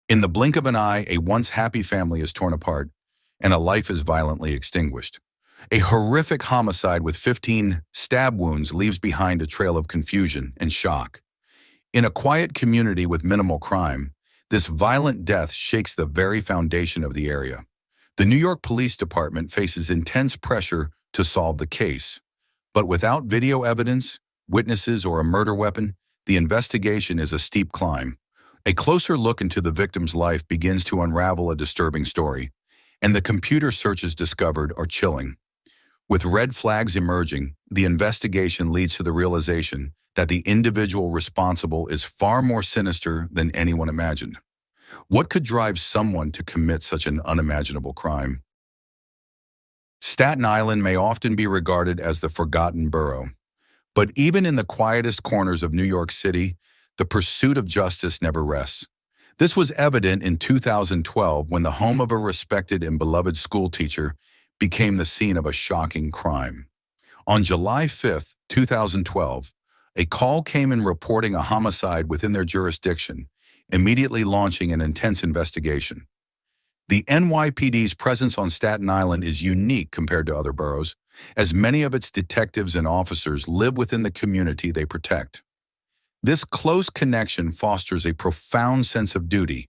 In the blink of an eye, a once happy family is torn apart, and a life is violently extinguished. A horrific homicide with 15 stab wounds leaves behind a trail of confusion and shock. In a quiet community with minimal crime, this violent death shakes the very foundation of the area. The New York Police Department faces intense pressure to solve the case. But without video evidence, witnesses, or a murder weapon, the investigation is a steep climb. A closer look into the victim's life begins to unravel a disturbing story, and the computer searches discovered are chilling. With red flags emerging, the investigation leads to the realization that the individual responsible is far more sinister than anyone imagined. What could drive someone to commit such an unimaginable crime? Staten Island may often be regarded as the forgotten borough, but even in the quietest corners of New York City, the pursuit of justice never rests. This was evident in 2012 when the home of a respected and beloved schoolteacher became the scene of a shocking crime. On July 5, 2012, a call came in reporting a homicide within their jurisdiction, immediately launching an intense investigation. The NYPD's presence on Staten Island is unique compared to other boroughs, as many of its detectives and officers live within the community they protect. This close connection fosters a profound sense of duty,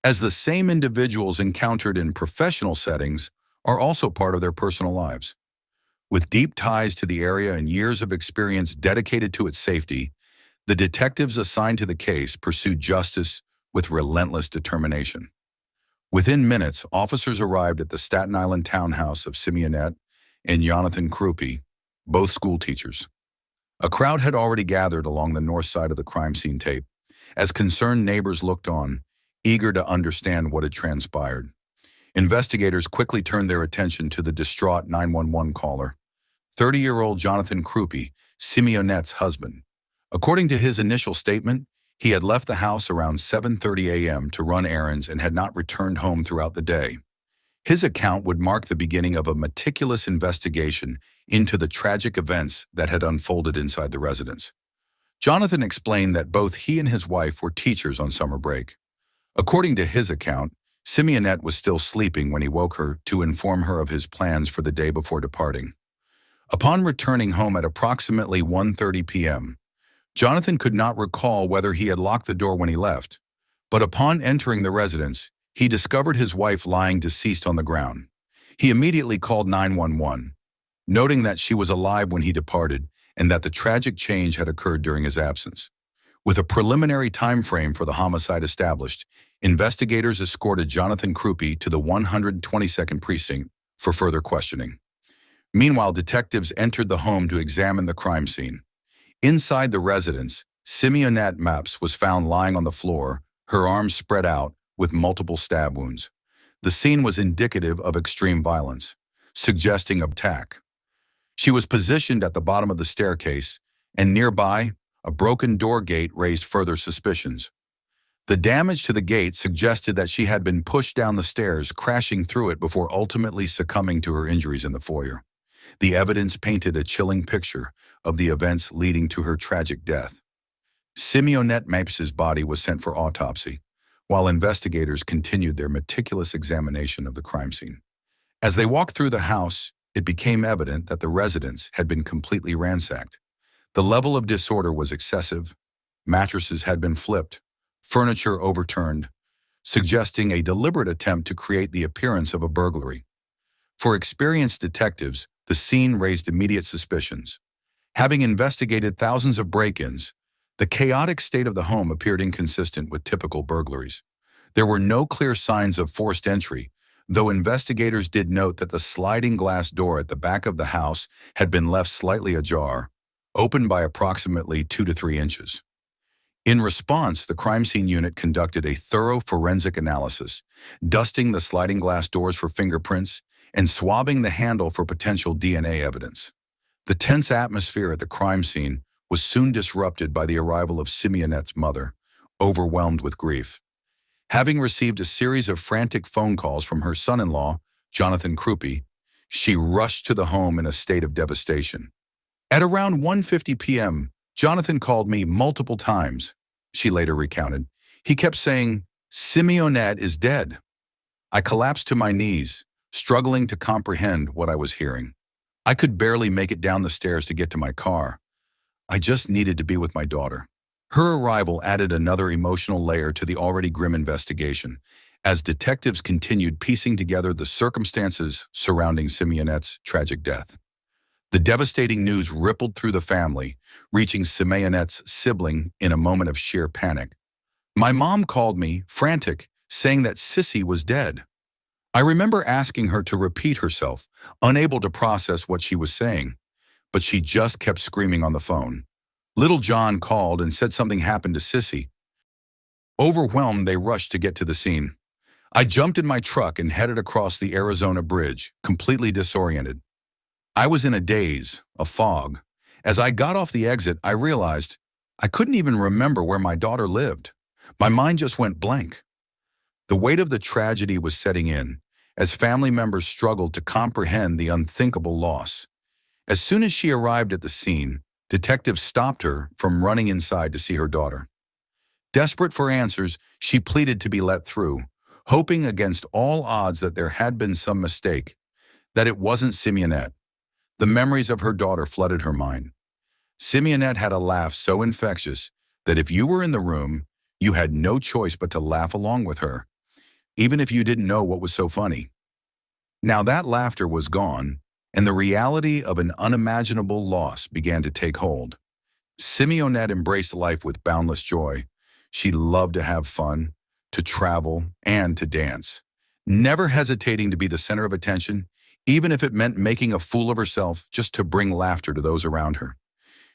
as the same individuals encountered in professional settings are also part of their personal lives. With deep ties to the area and years of experience dedicated to its safety, the detectives assigned to the case pursued justice with relentless determination. Within minutes, officers arrived at the Staten Island townhouse of Simeonette and Jonathan Crupi, both schoolteachers. A crowd had already gathered along the north side of the crime scene tape, as concerned neighbors looked on, eager to understand what had transpired. Investigators quickly turned their attention to the distraught 911 caller, 30-year-old Jonathan Crupi, Simeonette's husband. According to his initial statement, he had left the house around 7:30 a.m. to run errands and had not returned home throughout the day. His account would mark the beginning of a meticulous investigation into the tragic events that had unfolded inside the residence. Jonathan explained that both he and his wife were teachers on summer break. According to his account, Simeonette was still sleeping when he woke her to inform her of his plans for the day before departing. Upon returning home at approximately 1:30 p.m., Jonathan could not recall whether he had locked the door when he left, but upon entering the residence, he discovered his wife lying deceased on the ground. He immediately called 911, noting that she was alive when he departed and that the tragic change had occurred during his absence. With a preliminary time frame for the homicide established, investigators escorted Jonathan Crupi to the 122nd precinct for further questioning. Meanwhile, detectives entered the home to examine the crime scene. Inside the residence, Simeonette Maps was found lying on the floor, her arms spread out, with multiple stab wounds. The scene was indicative of extreme violence, suggesting attack. She was positioned at the bottom of the staircase, and nearby, a broken door gate raised further suspicions. The damage to the gate suggested that she had been pushed down the stairs, crashing through it before ultimately succumbing to her injuries in the foyer. The evidence painted a chilling picture of the events leading to her tragic death. Simeonette Mapes' body was sent for autopsy, while investigators continued their meticulous examination of the crime scene. As they walked through the house, it became evident that the residence had been completely ransacked. The level of disorder was excessive. Mattresses had been flipped, furniture overturned, suggesting a deliberate attempt to create the appearance of a burglary. For experienced detectives, the scene raised immediate suspicions. Having investigated thousands of break-ins, the chaotic state of the home appeared inconsistent with typical burglaries. There were no clear signs of forced entry, though investigators did note that the sliding glass door at the back of the house had been left slightly ajar, open by approximately 2 to 3 inches. In response, the crime scene unit conducted a thorough forensic analysis, dusting the sliding glass doors for fingerprints and swabbing the handle for potential DNA evidence. The tense atmosphere at the crime scene was soon disrupted by the arrival of Simeonette's mother, overwhelmed with grief. Having received a series of frantic phone calls from her son-in-law, Jonathan Crupi, she rushed to the home in a state of devastation. At around 1:50 p.m., Jonathan called me multiple times, she later recounted. He kept saying, Simeonette is dead. I collapsed to my knees, struggling to comprehend what I was hearing. I could barely make it down the stairs to get to my car. I just needed to be with my daughter. Her arrival added another emotional layer to the already grim investigation, as detectives continued piecing together the circumstances surrounding Simeonette's tragic death. The devastating news rippled through the family, reaching Simeonette's sibling in a moment of sheer panic. My mom called me, frantic, saying that Sissy was dead. I remember asking her to repeat herself, unable to process what she was saying, but she just kept screaming on the phone. Little John called and said something happened to Sissy. Overwhelmed, they rushed to get to the scene. I jumped in my truck and headed across the Arizona bridge, completely disoriented. I was in a daze, a fog. As I got off the exit, I realized I couldn't even remember where my daughter lived. My mind just went blank. The weight of the tragedy was setting in, as family members struggled to comprehend the unthinkable loss. As soon as she arrived at the scene, detectives stopped her from running inside to see her daughter. Desperate for answers, she pleaded to be let through, hoping against all odds that there had been some mistake, that it wasn't Simeonette. The memories of her daughter flooded her mind. Simeonette had a laugh so infectious that if you were in the room, you had no choice but to laugh along with her, even if you didn't know what was so funny. Now that laughter was gone, and the reality of an unimaginable loss began to take hold. Simeonette embraced life with boundless joy. She loved to have fun, to travel, and to dance, never hesitating to be the center of attention, even if it meant making a fool of herself just to bring laughter to those around her.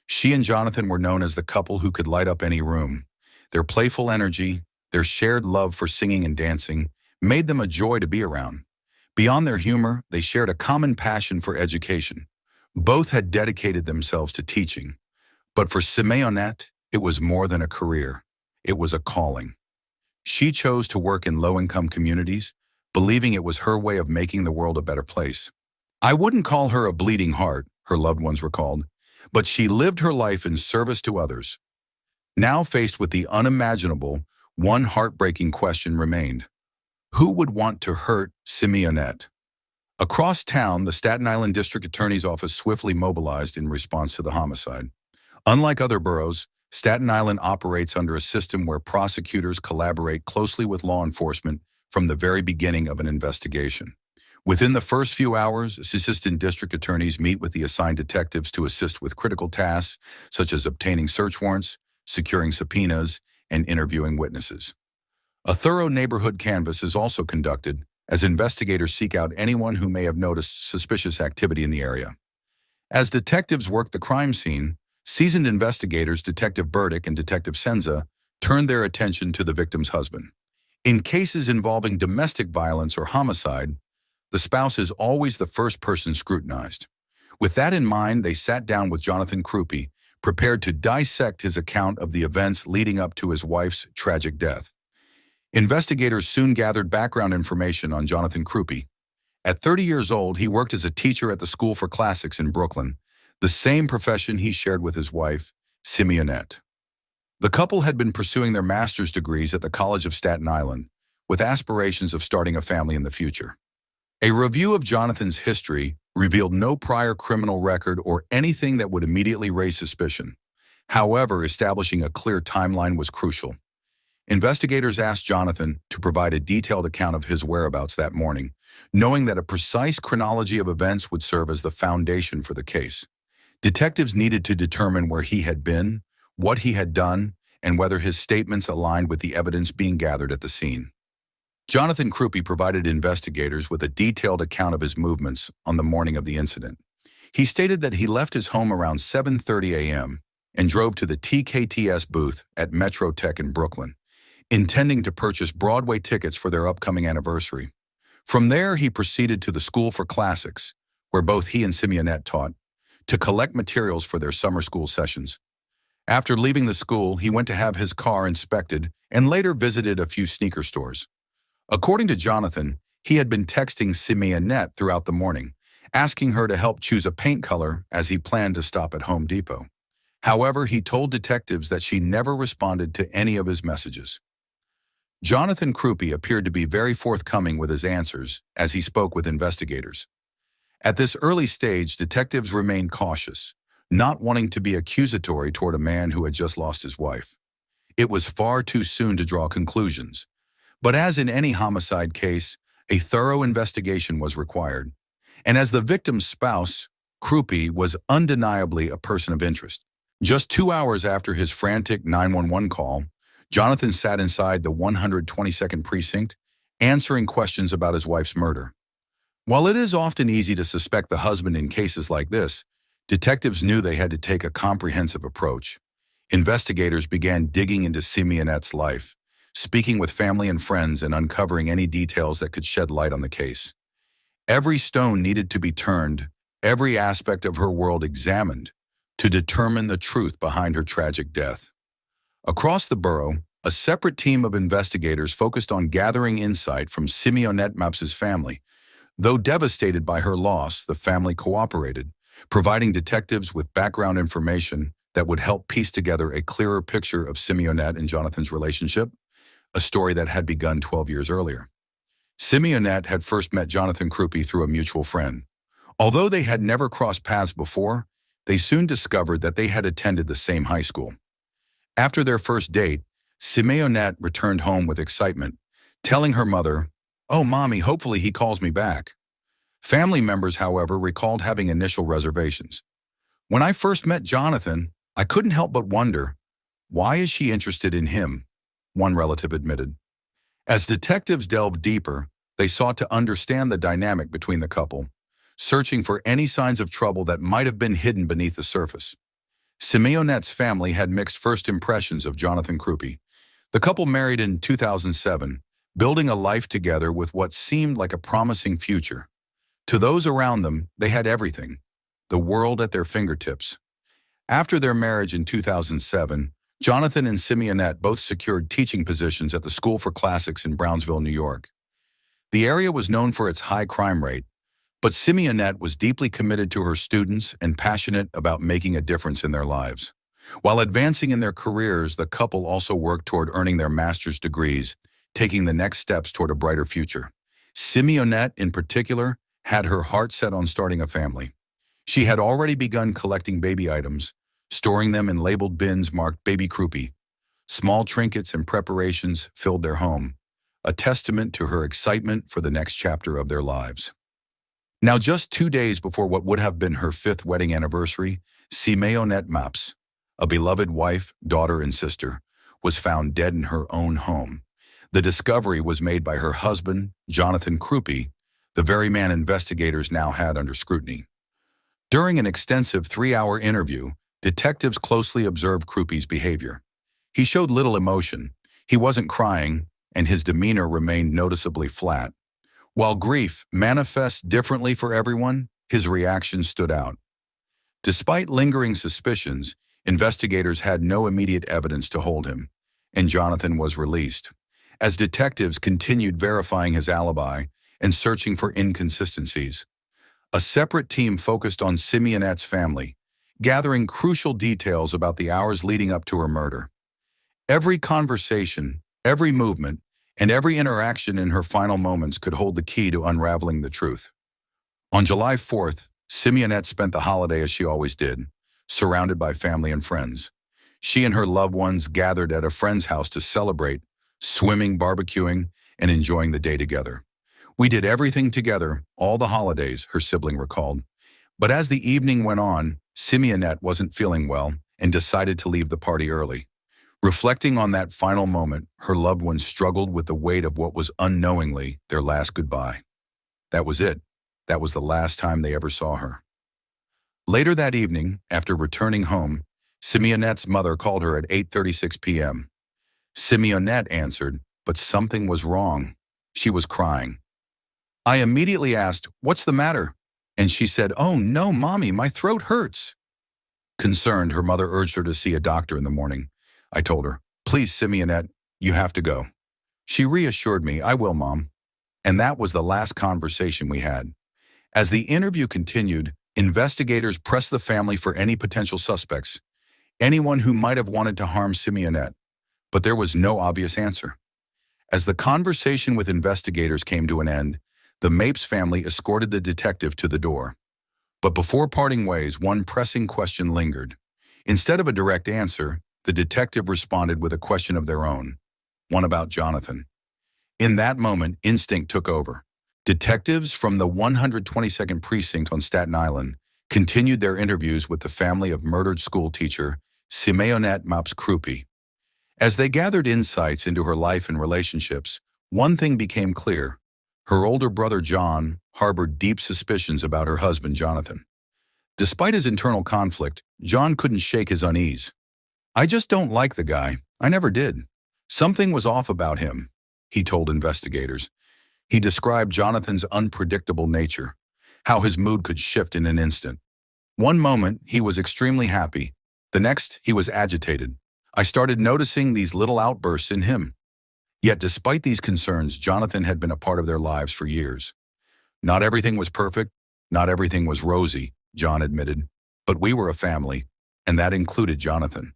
She and Jonathan were known as the couple who could light up any room. Their playful energy, their shared love for singing and dancing, made them a joy to be around. Beyond their humor, they shared a common passion for education. Both had dedicated themselves to teaching. But for Simeonette, it was more than a career. It was a calling. She chose to work in low-income communities, believing it was her way of making the world a better place. I wouldn't call her a bleeding heart, her loved ones recalled, but she lived her life in service to others. Now faced with the unimaginable, one heartbreaking question remained. Who would want to hurt Simeonette? Across town, the Staten Island District Attorney's Office swiftly mobilized in response to the homicide. Unlike other boroughs, Staten Island operates under a system where prosecutors collaborate closely with law enforcement from the very beginning of an investigation. Within the first few hours, assistant district attorneys meet with the assigned detectives to assist with critical tasks such as obtaining search warrants, securing subpoenas, and interviewing witnesses. A thorough neighborhood canvass is also conducted as investigators seek out anyone who may have noticed suspicious activity in the area. As detectives work the crime scene, seasoned investigators Detective Burdick and Detective Senza turned their attention to the victim's husband. In cases involving domestic violence or homicide, the spouse is always the first person scrutinized. With that in mind, they sat down with Jonathan Crupi, prepared to dissect his account of the events leading up to his wife's tragic death. Investigators soon gathered background information on Jonathan Crupi. At 30 years old, he worked as a teacher at the School for Classics in Brooklyn, the same profession he shared with his wife, Simeonette. The couple had been pursuing their master's degrees at the College of Staten Island, with aspirations of starting a family in the future. A review of Jonathan's history revealed no prior criminal record or anything that would immediately raise suspicion. However, establishing a clear timeline was crucial. Investigators asked Jonathan to provide a detailed account of his whereabouts that morning, knowing that a precise chronology of events would serve as the foundation for the case. Detectives needed to determine where he had been, what he had done, and whether his statements aligned with the evidence being gathered at the scene. Jonathan Crupi provided investigators with a detailed account of his movements on the morning of the incident. He stated that he left his home around 7:30 a.m. and drove to the TKTS booth at Metro Tech in Brooklyn, intending to purchase Broadway tickets for their upcoming anniversary. From there, he proceeded to the School for Classics, where both he and Simeonette taught, to collect materials for their summer school sessions. After leaving the school, he went to have his car inspected and later visited a few sneaker stores. According to Jonathan, he had been texting Simeonette throughout the morning, asking her to help choose a paint color as he planned to stop at Home Depot. However, he told detectives that she never responded to any of his messages. Jonathan Crupi appeared to be very forthcoming with his answers as he spoke with investigators. At this early stage, detectives remained cautious, not wanting to be accusatory toward a man who had just lost his wife. It was far too soon to draw conclusions. But as in any homicide case, a thorough investigation was required. And as the victim's spouse, Crupi was undeniably a person of interest. Just 2 hours after his frantic 911 call, Jonathan sat inside the 122nd precinct, answering questions about his wife's murder. While it is often easy to suspect the husband in cases like this, detectives knew they had to take a comprehensive approach. Investigators began digging into Simeonette's life, speaking with family and friends and uncovering any details that could shed light on the case. Every stone needed to be turned, every aspect of her world examined, to determine the truth behind her tragic death. Across the borough, a separate team of investigators focused on gathering insight from Simeonette Maps's family. Though devastated by her loss, the family cooperated, providing detectives with background information that would help piece together a clearer picture of Simeonette and Jonathan's relationship, a story that had begun 12 years earlier. Simeonette had first met Jonathan Crupi through a mutual friend. Although they had never crossed paths before, they soon discovered that they had attended the same high school. After their first date, Simeonette returned home with excitement, telling her mother, "Oh, Mommy, hopefully he calls me back." Family members, however, recalled having initial reservations. "When I first met Jonathan, I couldn't help but wonder, why is she interested in him?" one relative admitted. As detectives delved deeper, they sought to understand the dynamic between the couple, searching for any signs of trouble that might have been hidden beneath the surface. Simeonette's family had mixed first impressions of Jonathan Crupi. The couple married in 2007, building a life together with what seemed like a promising future. To those around them, they had everything, the world at their fingertips. After their marriage in 2007, Jonathan and Simeonette both secured teaching positions at the School for Classics in Brownsville, New York. The area was known for its high crime rate, but Simeonette was deeply committed to her students and passionate about making a difference in their lives. While advancing in their careers, the couple also worked toward earning their master's degrees, taking the next steps toward a brighter future. Simeonette, in particular, had her heart set on starting a family. She had already begun collecting baby items, storing them in labeled bins marked Baby Crupi. Small trinkets and preparations filled their home, a testament to her excitement for the next chapter of their lives. Now, just 2 days before what would have been her 5th wedding anniversary, Simeonette Maps, a beloved wife, daughter, and sister, was found dead in her own home. The discovery was made by her husband, Jonathan Crupi, the very man investigators now had under scrutiny. During an extensive 3-hour interview, detectives closely observed Crupi's behavior. He showed little emotion, he wasn't crying, and his demeanor remained noticeably flat. While grief manifests differently for everyone, his reaction stood out. Despite lingering suspicions, investigators had no immediate evidence to hold him, and Jonathan was released. As detectives continued verifying his alibi and searching for inconsistencies, a separate team focused on Simeonette's family, gathering crucial details about the hours leading up to her murder. Every conversation, every movement, and every interaction in her final moments could hold the key to unraveling the truth. On July 4th, Simeonette spent the holiday as she always did, surrounded by family and friends. She and her loved ones gathered at a friend's house to celebrate, swimming, barbecuing, and enjoying the day together. "We did everything together, all the holidays," her sibling recalled. But as the evening went on, Simeonette wasn't feeling well and decided to leave the party early. Reflecting on that final moment, her loved ones struggled with the weight of what was unknowingly their last goodbye. That was it. That was the last time they ever saw her. Later that evening, after returning home, Simeonette's mother called her at 8:36 p.m. Simeonette answered, but something was wrong. She was crying. I immediately asked, "What's the matter?" And she said, "Oh no, Mommy, my throat hurts." Concerned, her mother urged her to see a doctor in the morning. I told her, "Please, Simeonette, you have to go." She reassured me, "I will, Mom." And that was the last conversation we had. As the interview continued, investigators pressed the family for any potential suspects, anyone who might have wanted to harm Simeonette, but there was no obvious answer. As the conversation with investigators came to an end, the Mapes family escorted the detective to the door. But before parting ways, one pressing question lingered. Instead of a direct answer, the detective responded with a question of their own, one about Jonathan. In that moment, instinct took over. Detectives from the 122nd Precinct on Staten Island continued their interviews with the family of murdered school teacher Simeonette Crupi. As they gathered insights into her life and relationships, one thing became clear. Her older brother John harbored deep suspicions about her husband Jonathan. Despite his internal conflict, John couldn't shake his unease. "I just don't like the guy. I never did. Something was off about him," he told investigators. He described Jonathan's unpredictable nature, how his mood could shift in an instant. One moment, he was extremely happy. The next, he was agitated. "I started noticing these little outbursts in him." Yet despite these concerns, Jonathan had been a part of their lives for years. "Not everything was perfect, not everything was rosy," John admitted, "but we were a family, and that included Jonathan."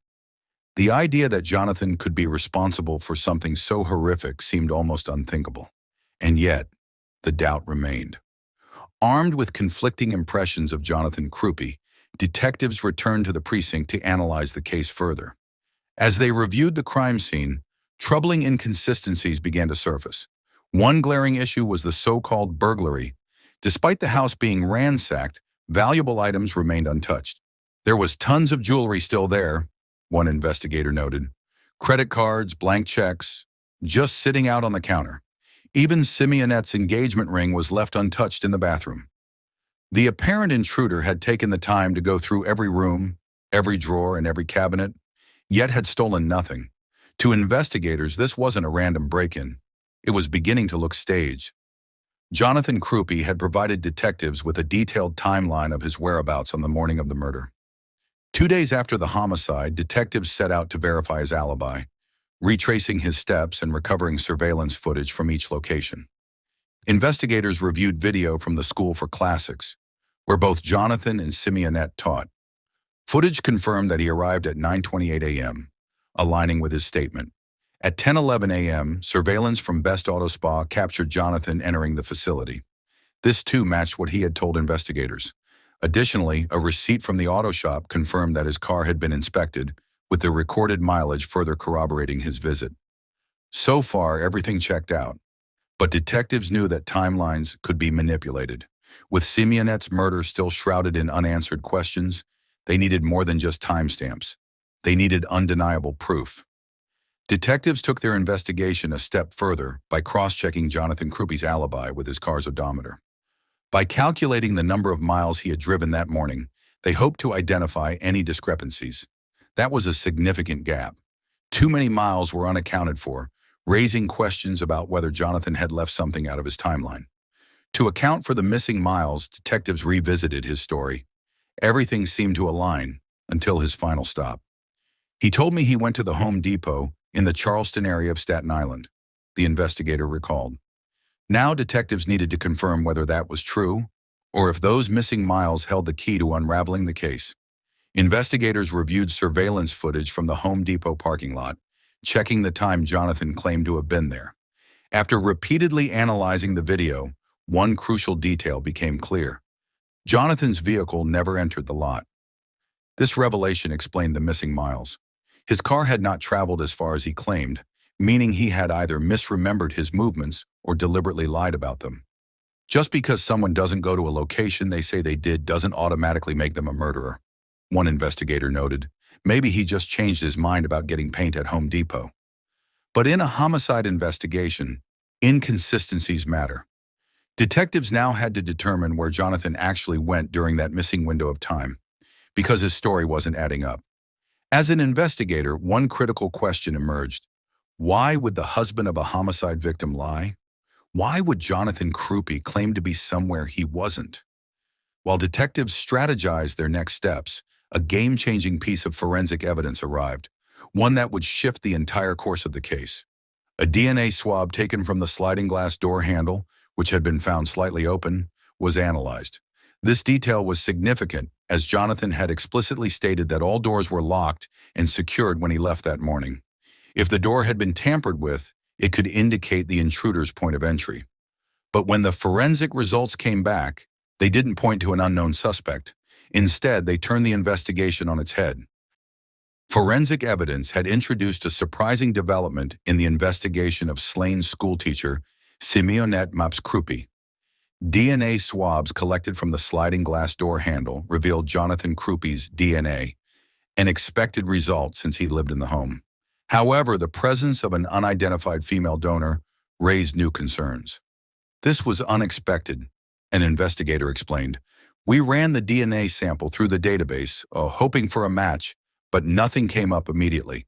The idea that Jonathan could be responsible for something so horrific seemed almost unthinkable. And yet, the doubt remained. Armed with conflicting impressions of Jonathan Crupi, detectives returned to the precinct to analyze the case further. As they reviewed the crime scene, troubling inconsistencies began to surface. One glaring issue was the so-called burglary. Despite the house being ransacked, valuable items remained untouched. "There was tons of jewelry still there," one investigator noted. "Credit cards, blank checks, just sitting out on the counter. Even Simeonette's engagement ring was left untouched in the bathroom." The apparent intruder had taken the time to go through every room, every drawer, and every cabinet, yet had stolen nothing. To investigators, this wasn't a random break-in. It was beginning to look staged. Jonathan Crupi had provided detectives with a detailed timeline of his whereabouts on the morning of the murder. 2 days after the homicide, detectives set out to verify his alibi, retracing his steps and recovering surveillance footage from each location. Investigators reviewed video from the School for Classics, where both Jonathan and Simeonette taught. Footage confirmed that he arrived at 9:28 a.m., aligning with his statement. At 10:11 a.m., surveillance from Best Auto Spa captured Jonathan entering the facility. This too matched what he had told investigators. Additionally, a receipt from the auto shop confirmed that his car had been inspected, with the recorded mileage further corroborating his visit. So far, everything checked out. But detectives knew that timelines could be manipulated. With Simeonette's murder still shrouded in unanswered questions, they needed more than just timestamps. They needed undeniable proof. Detectives took their investigation a step further by cross-checking Jonathan Crupi's alibi with his car's odometer. By calculating the number of miles he had driven that morning, they hoped to identify any discrepancies. That was a significant gap. Too many miles were unaccounted for, raising questions about whether Jonathan had left something out of his timeline. To account for the missing miles, detectives revisited his story. Everything seemed to align until his final stop. "He told me he went to the Home Depot in the Charleston area of Staten Island," the investigator recalled. Now detectives needed to confirm whether that was true, or if those missing miles held the key to unraveling the case. Investigators reviewed surveillance footage from the Home Depot parking lot, checking the time Jonathan claimed to have been there. After repeatedly analyzing the video, one crucial detail became clear. Jonathan's vehicle never entered the lot. This revelation explained the missing miles. His car had not traveled as far as he claimed, meaning he had either misremembered his movements or deliberately lied about them. Just because someone doesn't go to a location they say they did doesn't automatically make them a murderer, one investigator noted. Maybe he just changed his mind about getting paint at Home Depot. But in a homicide investigation, inconsistencies matter. Detectives now had to determine where Jonathan actually went during that missing window of time, because his story wasn't adding up. As an investigator, one critical question emerged. Why would the husband of a homicide victim lie? Why would Jonathan Crupi claim to be somewhere he wasn't? While detectives strategized their next steps, a game-changing piece of forensic evidence arrived, one that would shift the entire course of the case. A DNA swab taken from the sliding glass door handle, which had been found slightly open, was analyzed. This detail was significant, as Jonathan had explicitly stated that all doors were locked and secured when he left that morning. If the door had been tampered with, It could indicate the intruder's point of entry. But when the forensic results came back, they didn't point to an unknown suspect. Instead, they turned the investigation on its head. Forensic evidence had introduced a surprising development in the investigation of slain schoolteacher Simeonette Crupi. DNA swabs collected from the sliding glass door handle revealed Jonathan Crupi's DNA, an expected result since he lived in the home. However, the presence of an unidentified female donor raised new concerns. This was unexpected, an investigator explained. We ran the DNA sample through the database, hoping for a match, but nothing came up immediately.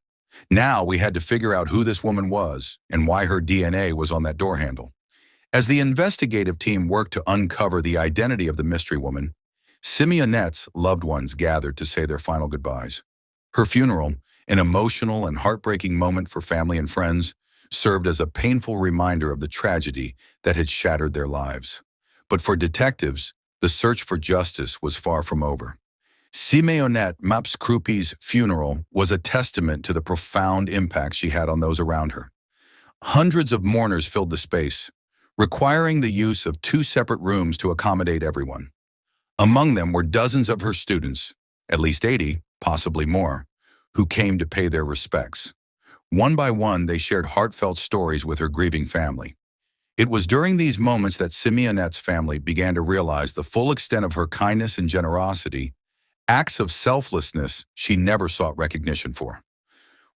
Now we had to figure out who this woman was and why her DNA was on that door handle. As the investigative team worked to uncover the identity of the mystery woman, Simeonette's loved ones gathered to say their final goodbyes. Her funeral, an emotional and heartbreaking moment for family and friends, served as a painful reminder of the tragedy that had shattered their lives. But for detectives, the search for justice was far from over. Simeonette Crupi's funeral was a testament to the profound impact she had on those around her. Hundreds of mourners filled the space, requiring the use of 2 separate rooms to accommodate everyone. Among them were dozens of her students, at least 80, possibly more, who came to pay their respects. One by one, they shared heartfelt stories with her grieving family. It was during these moments that Simeonette's family began to realize the full extent of her kindness and generosity, acts of selflessness she never sought recognition for.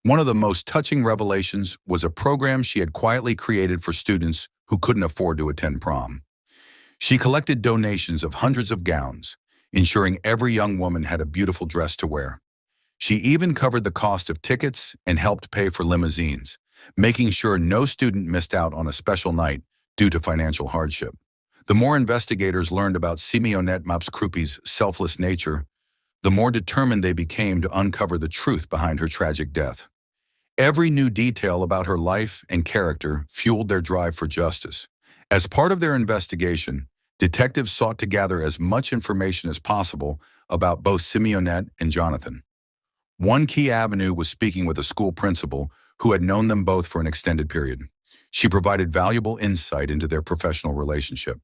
One of the most touching revelations was a program she had quietly created for students who couldn't afford to attend prom. She collected donations of hundreds of gowns, ensuring every young woman had a beautiful dress to wear. She even covered the cost of tickets and helped pay for limousines, making sure no student missed out on a special night due to financial hardship. The more investigators learned about Simeonette Crupi's selfless nature, the more determined they became to uncover the truth behind her tragic death. Every new detail about her life and character fueled their drive for justice. As part of their investigation, detectives sought to gather as much information as possible about both Simeonette and Jonathan. One key avenue was speaking with a school principal who had known them both for an extended period. She provided valuable insight into their professional relationship.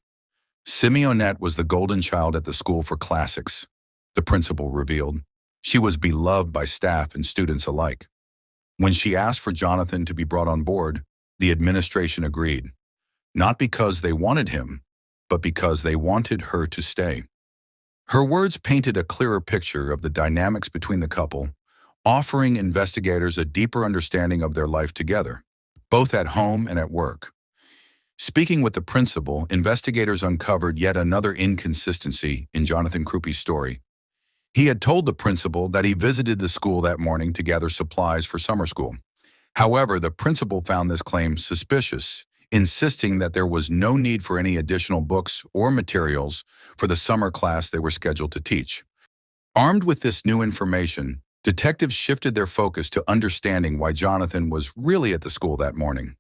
Simeonette was the golden child at the school for classics, the principal revealed. She was beloved by staff and students alike. When she asked for Jonathan to be brought on board, the administration agreed, not because they wanted him, but because they wanted her to stay. Her words painted a clearer picture of the dynamics between the couple, offering investigators a deeper understanding of their life together, both at home and at work. Speaking with the principal, investigators uncovered yet another inconsistency in Jonathan Crupi's story. He had told the principal that he visited the school that morning to gather supplies for summer school. However, the principal found this claim suspicious, insisting that there was no need for any additional books or materials for the summer class they were scheduled to teach. Armed with this new information, detectives shifted their focus to understanding why Jonathan was really at the school that morning.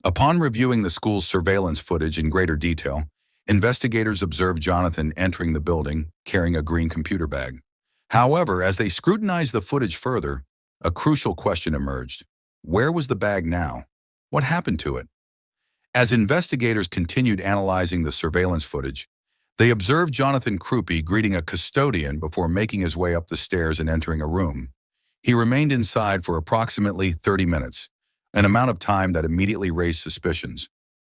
Upon reviewing the school's surveillance footage in greater detail, investigators observed Jonathan entering the building carrying a green computer bag. However, as they scrutinized the footage further, a crucial question emerged. Where was the bag now? What happened to it? As investigators continued analyzing the surveillance footage, they observed Jonathan Crupi greeting a custodian before making his way up the stairs and entering a room. He remained inside for approximately 30 minutes, an amount of time that immediately raised suspicions.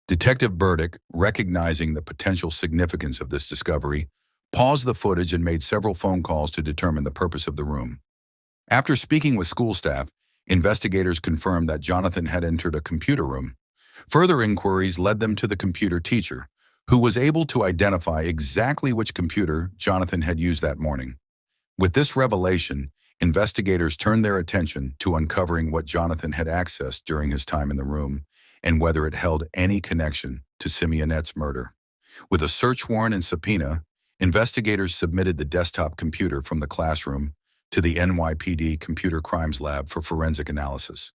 Detective Burdick, recognizing the potential significance of this discovery, paused the footage and made several phone calls to determine the purpose of the room. After speaking with school staff, investigators confirmed that Jonathan had entered a computer room. Further inquiries led them to the computer teacher, who was able to identify exactly which computer Jonathan had used that morning. With this revelation, investigators turned their attention to uncovering what Jonathan had accessed during his time in the room and whether it held any connection to Simeonette's murder. With a search warrant and subpoena, investigators submitted the desktop computer from the classroom to the NYPD Computer Crimes Lab for forensic analysis.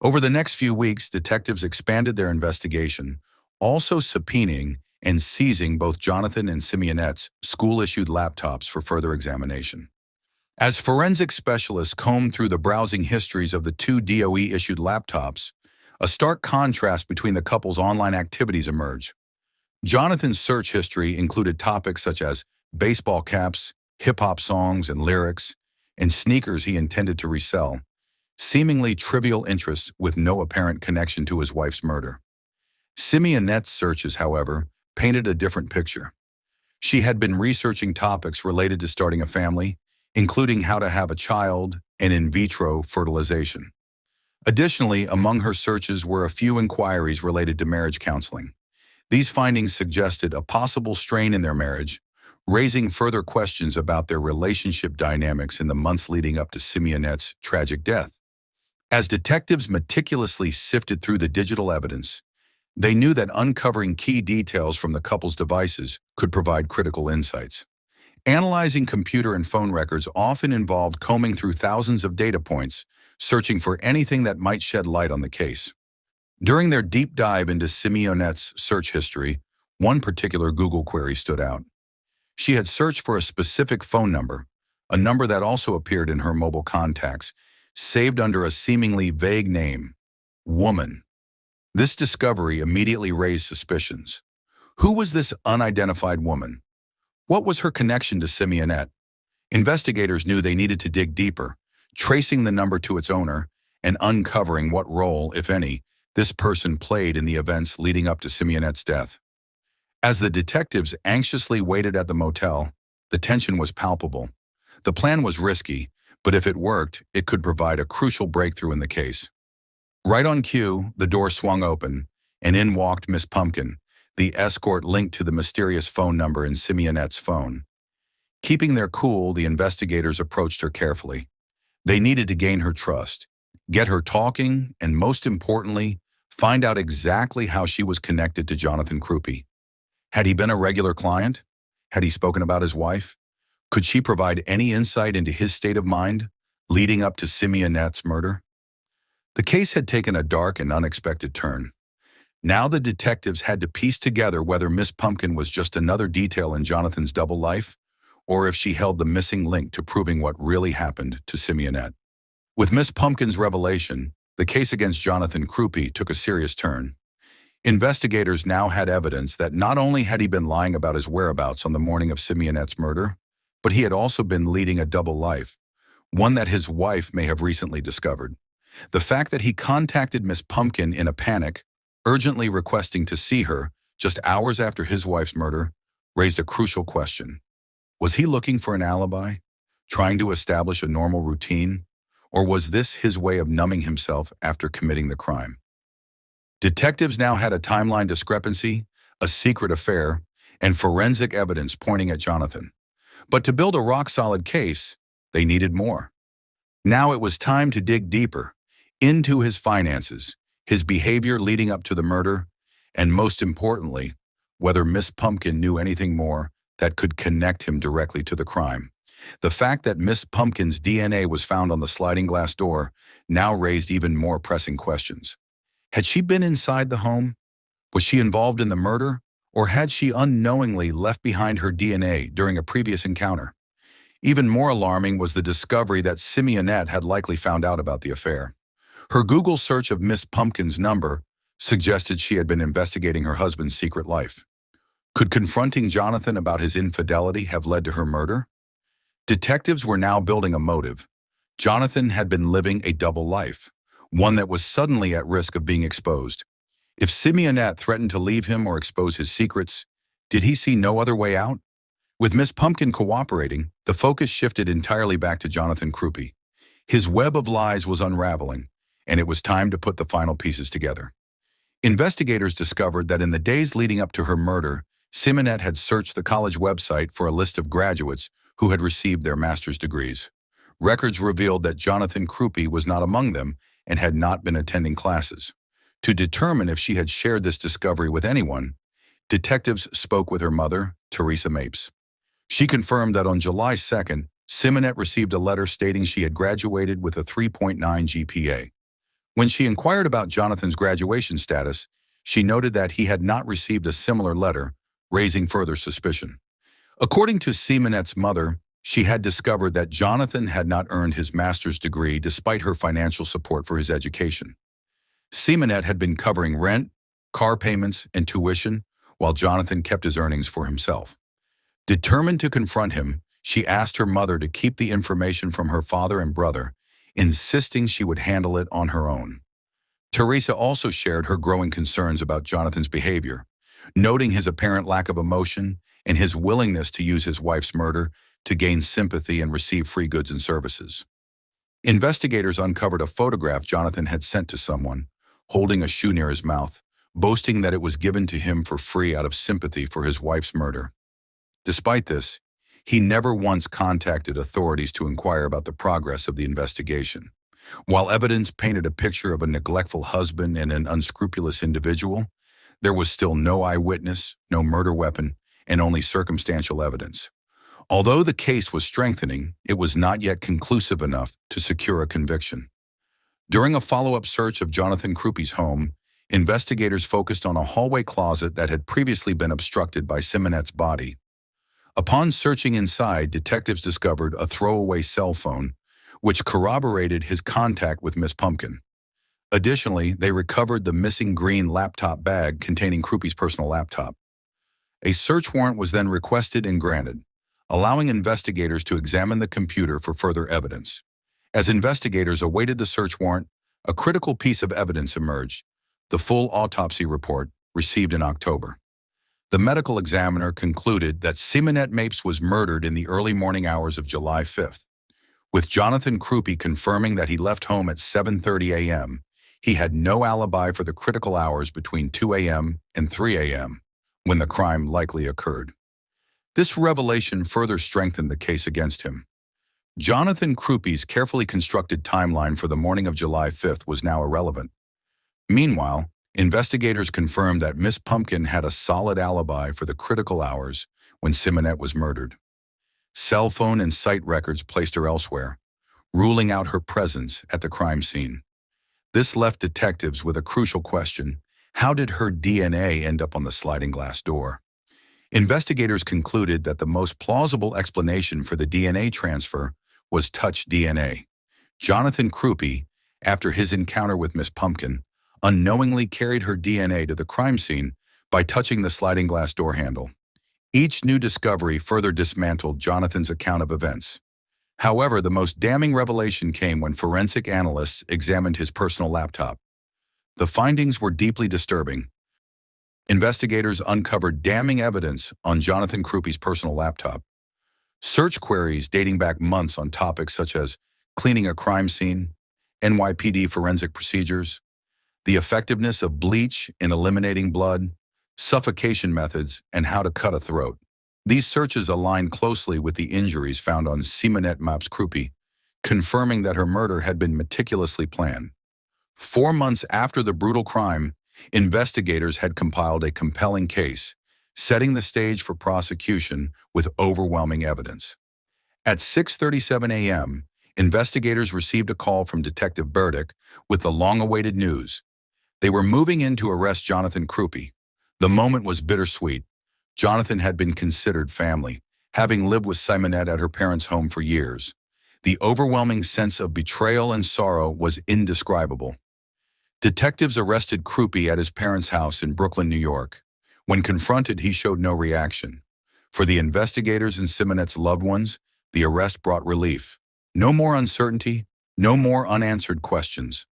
Over the next few weeks, detectives expanded their investigation, also subpoenaing and seizing both Jonathan and Simeonette's school-issued laptops for further examination. As forensic specialists combed through the browsing histories of the 2 DOE-issued laptops, A stark contrast between the couple's online activities emerged. Jonathan's search history included topics such as baseball caps, hip-hop songs and lyrics, and sneakers he intended to resell, seemingly trivial interests with no apparent connection to his wife's murder. Simeonette's searches, however, painted a different picture. She had been researching topics related to starting a family, including how to have a child and in vitro fertilization. Additionally, among her searches were a few inquiries related to marriage counseling. These findings suggested a possible strain in their marriage, raising further questions about their relationship dynamics in the months leading up to Simeonette's tragic death. As detectives meticulously sifted through the digital evidence, they knew that uncovering key details from the couple's devices could provide critical insights. Analyzing computer and phone records often involved combing through thousands of data points, searching for anything that might shed light on the case. During their deep dive into Simeonette's search history, one particular Google query stood out. She had searched for a specific phone number, a number that also appeared in her mobile contacts, saved under a seemingly vague name, woman. This discovery immediately raised suspicions. Who was this unidentified woman? What was her connection to Simeonette? Investigators knew they needed to dig deeper, tracing the number to its owner and uncovering what role, if any, this person played in the events leading up to Simeonette's death. As the detectives anxiously waited at the motel, the tension was palpable. The plan was risky, but if it worked, it could provide a crucial breakthrough in the case. Right on cue, the door swung open, and in walked Miss Pumpkin, the escort linked to the mysterious phone number in Simeonette's phone. Keeping their cool, the investigators approached her carefully. They needed to gain her trust, get her talking, and most importantly, find out exactly how she was connected to Jonathan Crupi. Had he been a regular client? Had he spoken about his wife? Could she provide any insight into his state of mind leading up to Simeonette's murder? The case had taken a dark and unexpected turn. Now the detectives had to piece together whether Miss Pumpkin was just another detail in Jonathan's double life, or if she held the missing link to proving what really happened to Simeonette. With Miss Pumpkin's revelation, the case against Jonathan Crupi took a serious turn. Investigators now had evidence that not only had he been lying about his whereabouts on the morning of Simeonette's murder, but he had also been leading a double life, one that his wife may have recently discovered. The fact that he contacted Miss Pumpkin in a panic, urgently requesting to see her just hours after his wife's murder, raised a crucial question. Was he looking for an alibi, trying to establish a normal routine, or was this his way of numbing himself after committing the crime? Detectives now had a timeline discrepancy, a secret affair, and forensic evidence pointing at Jonathan. But to build a rock-solid case, they needed more. Now it was time to dig deeper, into his finances, his behavior leading up to the murder, and most importantly, whether Miss Pumpkin knew anything more that could connect him directly to the crime. The fact that Miss Pumpkin's DNA was found on the sliding glass door now raised even more pressing questions. Had she been inside the home? Was she involved in the murder? Or had she unknowingly left behind her DNA during a previous encounter? Even more alarming was the discovery that Simeonette had likely found out about the affair. Her Google search of Miss Pumpkin's number suggested she had been investigating her husband's secret life. Could confronting Jonathan about his infidelity have led to her murder? Detectives were now building a motive. Jonathan had been living a double life, one that was suddenly at risk of being exposed. If Simeonette threatened to leave him or expose his secrets, did he see no other way out? With Miss Pumpkin cooperating, the focus shifted entirely back to Jonathan Crupi. His web of lies was unraveling, and it was time to put the final pieces together. Investigators discovered that in the days leading up to her murder, Simeonette had searched the college website for a list of graduates who had received their master's degrees. Records revealed that Jonathan Crupi was not among them and had not been attending classes. To determine if she had shared this discovery with anyone, detectives spoke with her mother, Teresa Mapes. She confirmed that on July 2nd, Simeonette received a letter stating she had graduated with a 3.9 GPA. When she inquired about Jonathan's graduation status, she noted that he had not received a similar letter, raising further suspicion. According to Simeonette's mother, she had discovered that Jonathan had not earned his master's degree despite her financial support for his education. Simeonette had been covering rent, car payments, and tuition, while Jonathan kept his earnings for himself. Determined to confront him, she asked her mother to keep the information from her father and brother, insisting she would handle it on her own. Teresa also shared her growing concerns about Jonathan's behavior, noting his apparent lack of emotion and his willingness to use his wife's murder to gain sympathy and receive free goods and services. Investigators uncovered a photograph Jonathan had sent to someone, holding a shoe near his mouth, boasting that it was given to him for free out of sympathy for his wife's murder. Despite this, he never once contacted authorities to inquire about the progress of the investigation. While evidence painted a picture of a neglectful husband and an unscrupulous individual, there was still no eyewitness, no murder weapon, and only circumstantial evidence. Although the case was strengthening, it was not yet conclusive enough to secure a conviction. During a follow-up search of Jonathan Crupi's home, investigators focused on a hallway closet that had previously been obstructed by Simeonette's body. Upon searching inside, detectives discovered a throwaway cell phone, which corroborated his contact with Miss Pumpkin. Additionally, they recovered the missing green laptop bag containing Crupi's personal laptop. A search warrant was then requested and granted, allowing investigators to examine the computer for further evidence. As investigators awaited the search warrant, a critical piece of evidence emerged: the full autopsy report, received in October. The medical examiner concluded that Simeonette Mapes was murdered in the early morning hours of July 5th. With Jonathan Crupi confirming that he left home at 7:30 a.m., he had no alibi for the critical hours between 2 a.m. and 3 a.m., when the crime likely occurred. This revelation further strengthened the case against him. Jonathan Crupi's carefully constructed timeline for the morning of July 5th was now irrelevant. Meanwhile, investigators confirmed that Miss Pumpkin had a solid alibi for the critical hours when Simeonette was murdered. Cell phone and site records placed her elsewhere, ruling out her presence at the crime scene. This left detectives with a crucial question: how did her DNA end up on the sliding glass door? Investigators concluded that the most plausible explanation for the DNA transfer was touch DNA. Jonathan Crupi, after his encounter with Miss Pumpkin, unknowingly carried her DNA to the crime scene by touching the sliding glass door handle. Each new discovery further dismantled Jonathan's account of events. However, the most damning revelation came when forensic analysts examined his personal laptop. The findings were deeply disturbing. Investigators uncovered damning evidence on Jonathan Crupi's personal laptop. Search queries dating back months on topics such as cleaning a crime scene, NYPD forensic procedures, the effectiveness of bleach in eliminating blood, suffocation methods, and how to cut a throat. These searches aligned closely with the injuries found on Simeonette Mapes Crupi, confirming that her murder had been meticulously planned. 4 months after the brutal crime, investigators had compiled a compelling case, setting the stage for prosecution with overwhelming evidence. At 6:37 a.m., investigators received a call from Detective Burdick with the long-awaited news. They were moving in to arrest Jonathan Crupi. The moment was bittersweet. Jonathan had been considered family, having lived with Simeonette at her parents' home for years. The overwhelming sense of betrayal and sorrow was indescribable. Detectives arrested Crupi at his parents' house in Brooklyn, New York. When confronted, he showed no reaction. For the investigators and Simeonette's loved ones, the arrest brought relief. No more uncertainty, no more unanswered questions.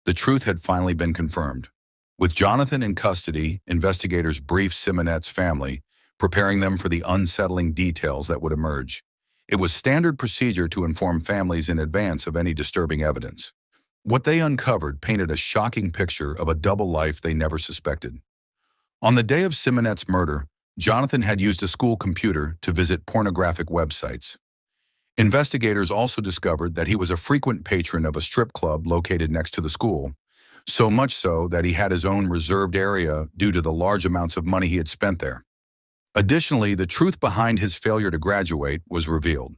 The truth had finally been confirmed. With Jonathan in custody, investigators briefed Simeonette's family, preparing them for the unsettling details that would emerge. It was standard procedure to inform families in advance of any disturbing evidence. What they uncovered painted a shocking picture of a double life they never suspected. On the day of Simeonette's murder, Jonathan had used a school computer to visit pornographic websites. Investigators also discovered that he was a frequent patron of a strip club located next to the school, so much so that he had his own reserved area due to the large amounts of money he had spent there. Additionally, the truth behind his failure to graduate was revealed.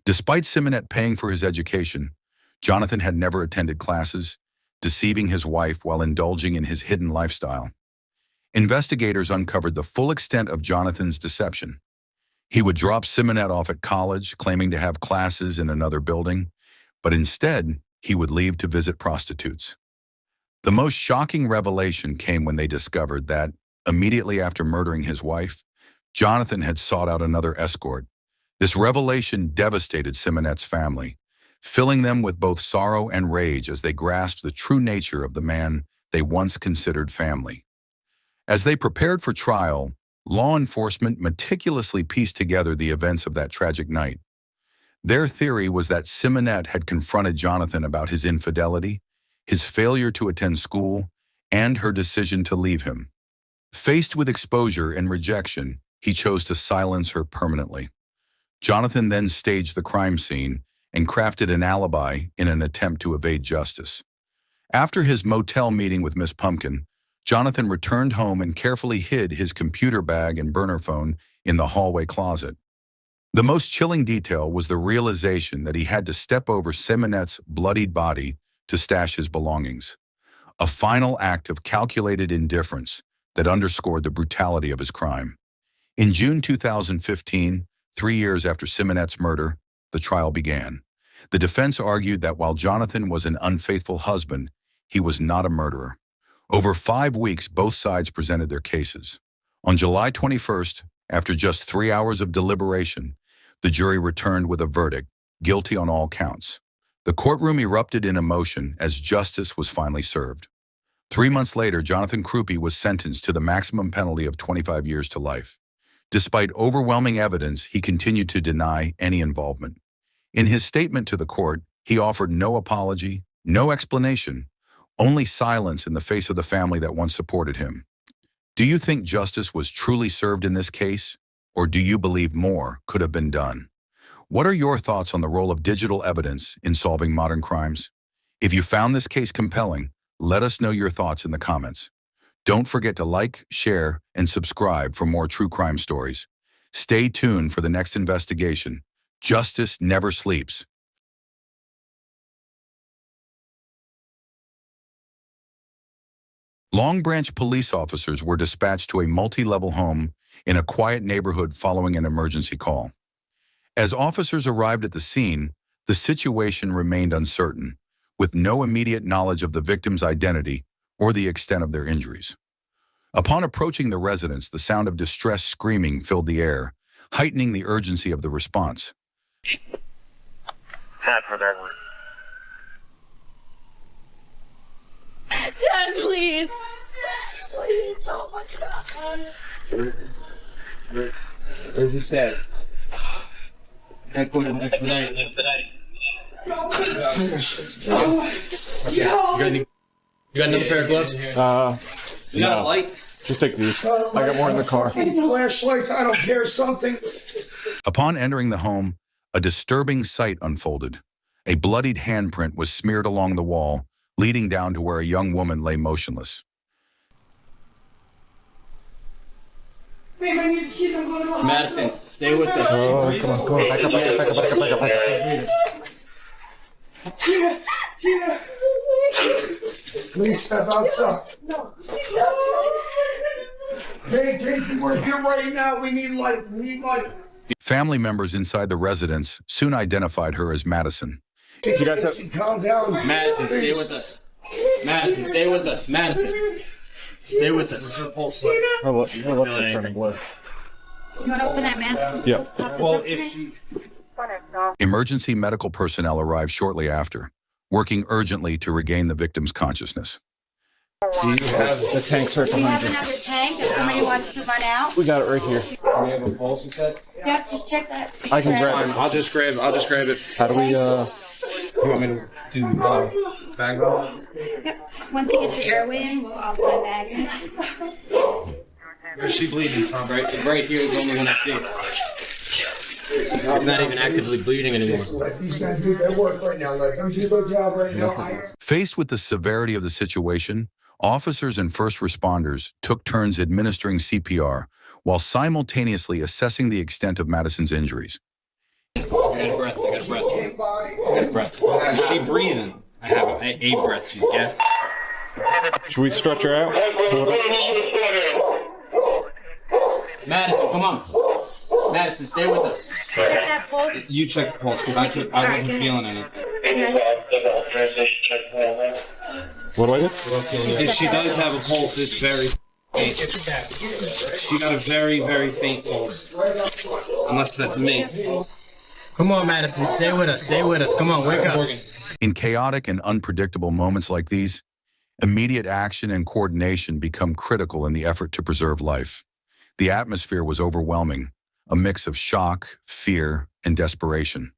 Despite Simeonette paying for his education, Jonathan had never attended classes, deceiving his wife while indulging in his hidden lifestyle. Investigators uncovered the full extent of Jonathan's deception. He would drop Simeonette off at college, claiming to have classes in another building, but instead, he would leave to visit prostitutes. The most shocking revelation came when they discovered that, immediately after murdering his wife, Jonathan had sought out another escort. This revelation devastated Simeonette's family, filling them with both sorrow and rage as they grasped the true nature of the man they once considered family. As they prepared for trial, law enforcement meticulously pieced together the events of that tragic night. Their theory was that Simeonette had confronted Jonathan about his infidelity, his failure to attend school, and her decision to leave him. Faced with exposure and rejection, he chose to silence her permanently. Jonathan then staged the crime scene and crafted an alibi in an attempt to evade justice. After his motel meeting with Miss Pumpkin, Jonathan returned home and carefully hid his computer bag and burner phone in the hallway closet. The most chilling detail was the realization that he had to step over Simeonette's bloodied body to stash his belongings, a final act of calculated indifference that underscored the brutality of his crime. In June 2015, 3 years after Simeonette's murder, the trial began. The defense argued that while Jonathan was an unfaithful husband, he was not a murderer. Over 5 weeks, both sides presented their cases. On July 21st, after just 3 hours of deliberation, the jury returned with a verdict, guilty on all counts. The courtroom erupted in emotion as justice was finally served. 3 months later, Jonathan Crupi was sentenced to the maximum penalty of 25 years to life. Despite overwhelming evidence, he continued to deny any involvement. In his statement to the court, he offered no apology, no explanation, only silence in the face of the family that once supported him. Do you think justice was truly served in this case, or do you believe more could have been done? What are your thoughts on the role of digital evidence in solving modern crimes? If you found this case compelling, let us know your thoughts in the comments. Don't forget to like, share, and subscribe for more true crime stories. Stay tuned for the next investigation. Justice never sleeps. Long Branch police officers were dispatched to a multi-level home in a quiet neighborhood following an emergency call. As officers arrived at the scene, the situation remained uncertain, with no immediate knowledge of the victim's identity or the extent of their injuries. Upon approaching the residence, the sound of distressed screaming filled the air, heightening the urgency of the response. Dad, for that one. Dad, please. Please, oh my God. Where's his dad? Headquarters expedite. You got another pair of gloves? You got a light? Just take these. I got more in the car. Flashlights, I don't care, something. Upon entering the home, a disturbing sight unfolded. A bloodied handprint was smeared along the wall, leading down to where a young woman lay motionless. Madison, stay with us. Oh, come on. Back up. Tina. Please step outside. No. Hey, we're here right now. We need light. Family members inside the residence soon identified her as Madison. You guys have... Calm down. Madison, stay with us. Madison, stay with us. Madison, stay with us. What's her pulse like? Her left is turning blue. You want to open that mask? Yeah. Well, if she... Emergency medical personnel arrived shortly after, working urgently to regain the victim's consciousness. Do you have the tanks right Do you have behind you? another tank if somebody wants to run out? We got it right here. Do we have a pulse, you said? Yep, just check that. I can grab it. I'll just grab it. How do we, You want me to do bag roll? Yep. Once he gets the airway in, we'll also bag him. Where's she bleeding from? Right here is the only one I see. She's not even actively bleeding anymore. Let these guys do their work right now. Let them do their job right now. Faced with the severity of the situation, officers and first responders took turns administering CPR while simultaneously assessing the extent of Madison's injuries. I got a breath. Is she breathing? I have a breath. She's gasping. Should we stretch her out? Madison, come on. Madison, stay with us. Check that pulse. You check the pulse because I wasn't feeling anything. Okay. What do I do? If she does have a pulse, it's very faint. She got a very, very faint pulse. Unless that's me. Come on, Madison. Stay with us. Stay with us. Come on, wake up. In chaotic and unpredictable moments like these, immediate action and coordination become critical in the effort to preserve life. The atmosphere was overwhelming, a mix of shock, fear, and desperation.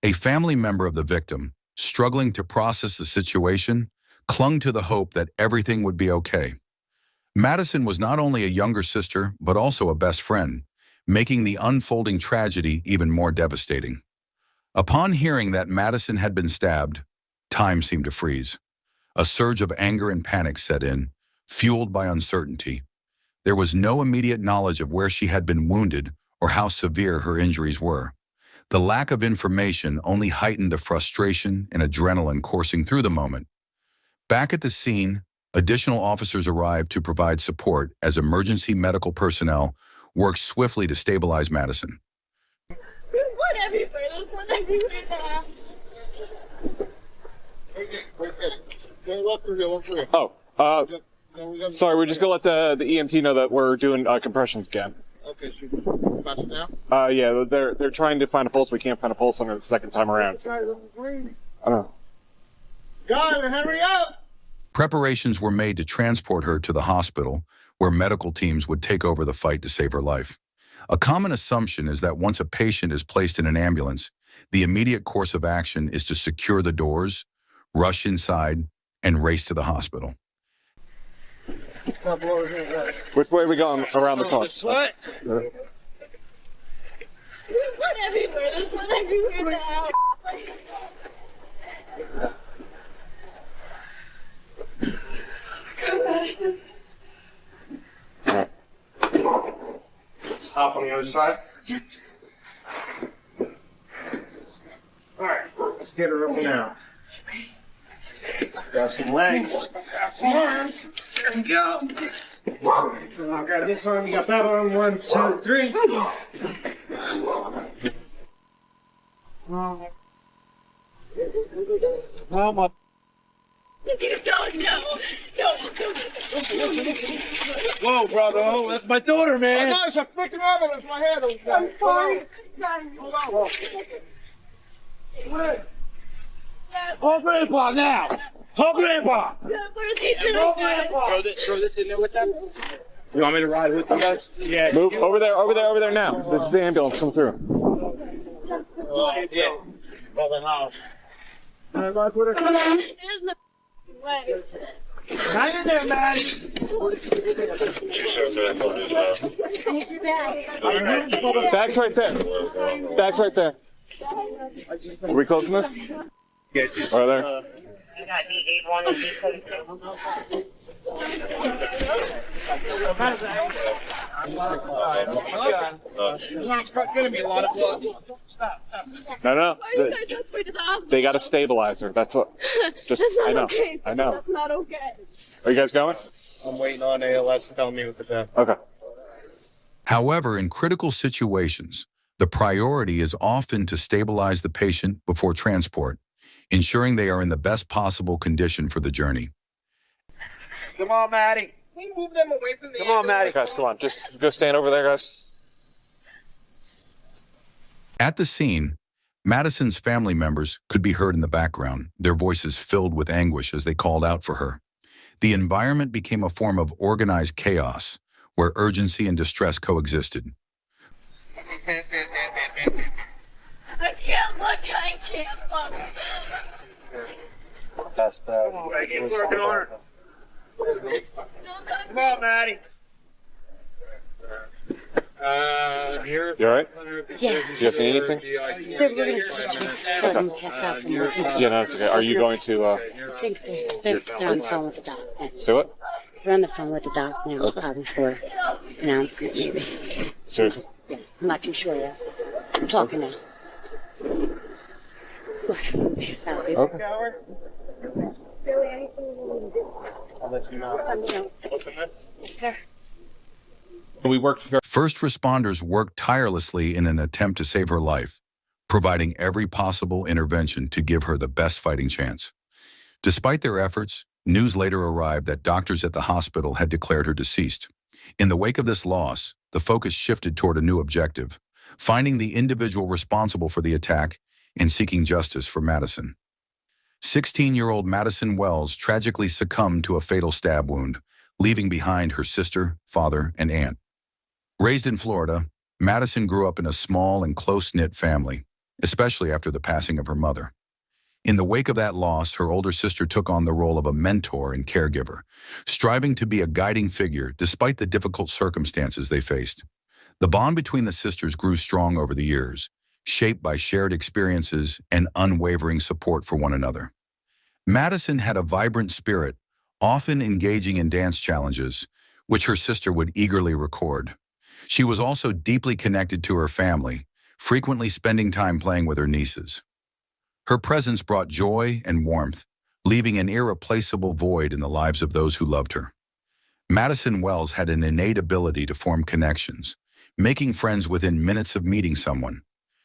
A family member of the victim, struggling to process the situation, clung to the hope that everything would be okay. Madison was not only a younger sister, but also a best friend, making the unfolding tragedy even more devastating. Upon hearing that Madison had been stabbed, time seemed to freeze. A surge of anger and panic set in, fueled by uncertainty. There was no immediate knowledge of where she had been wounded or how severe her injuries were. The lack of information only heightened the frustration and adrenaline coursing through the moment. Back at the scene, additional officers arrived to provide support as emergency medical personnel worked swiftly to stabilize Madison. Oh, sorry, we're just gonna let the EMT know that we're doing a compression scan. Okay, so you about now? Yeah, they're trying to find a pulse. We can't find a pulse on her the second time around. I don't know. Guys, hurry up! Preparations were made to transport her to the hospital, where medical teams would take over the fight to save her life. A common assumption is that once a patient is placed in an ambulance, the immediate course of action is to secure the doors, rush inside, and race to the hospital. Which way are we going around the car? What? Stop on the other side. Alright, let's get her over now. Grab some legs. Grab some arms. There we go. I got this arm, you got that arm. 1, 2, 3. Oh my. You don't know. Whoa, brother. Oh, that's my daughter, man. I know, it's a freaking ambulance. My hand on the I'm fine. Hold on. Hold Grandpa now. Hold Grandpa. What are they doing? Throw this in there with them. You want me to ride with you guys? Yeah. Move over there now. This is the ambulance. Come through. Yeah. Well, then I'll. Put her. There's no way. Hang in there, Maddie. Bag's right there. Bag's right there. Are we closing this? Are there? I got D81 and D22. There's gonna be a lot of blood. No. Why are you guys just going to the hospital? They got a stabilizer. That's what. Just That's not I know. okay. I know. That's not okay. Are you guys going? I'm waiting on ALS to tell me what to do. Okay. However, in critical situations, the priority is often to stabilize the patient before transport, ensuring they are in the best possible condition for the journey. Come on, Maddie. Can you move them away from the Come on, Maddie. Guys, come on. Just go stand over there, guys. At the scene, Madison's family members could be heard in the background, their voices filled with anguish as they called out for her. The environment became a form of organized chaos, where urgency and distress coexisted. I can't look. I can't look. Keep working on her. Come on, Maddie. Here. You all right? Yeah. You guys see anything? We're going to switch it so I can pass out from work. Yeah, no, it's okay. Are you going to? I think they're on the phone with the doc. Say what? They're on the phone with the doc now, probably for announcement maybe. Seriously? Yeah, I'm not too sure yet. I'm talking now. Pass out, baby. Okay. I'll let you know. Yes, sir. We worked very. First responders worked tirelessly in an attempt to save her life, providing every possible intervention to give her the best fighting chance. Despite their efforts, News later arrived that doctors at the hospital had declared her deceased. In the wake of this loss, the focus shifted toward a new objective, finding the individual responsible for the attack and seeking justice for Madison. 16-year-old Madison Wells tragically succumbed to a fatal stab wound, leaving behind her sister, father, and aunt. Raised in Florida, Madison grew up in a small and close-knit family, especially after the passing of her mother. In the wake of that loss, her older sister took on the role of a mentor and caregiver, striving to be a guiding figure despite the difficult circumstances they faced. The bond between the sisters grew strong over the years, shaped by shared experiences and unwavering support for one another. Madison had a vibrant spirit, often engaging in dance challenges, which her sister would eagerly record. She was also deeply connected to her family, frequently spending time playing with her nieces. Her presence brought joy and warmth, leaving an irreplaceable void in the lives of those who loved her. Madison Wells had an innate ability to form connections, making friends within minutes of meeting someone.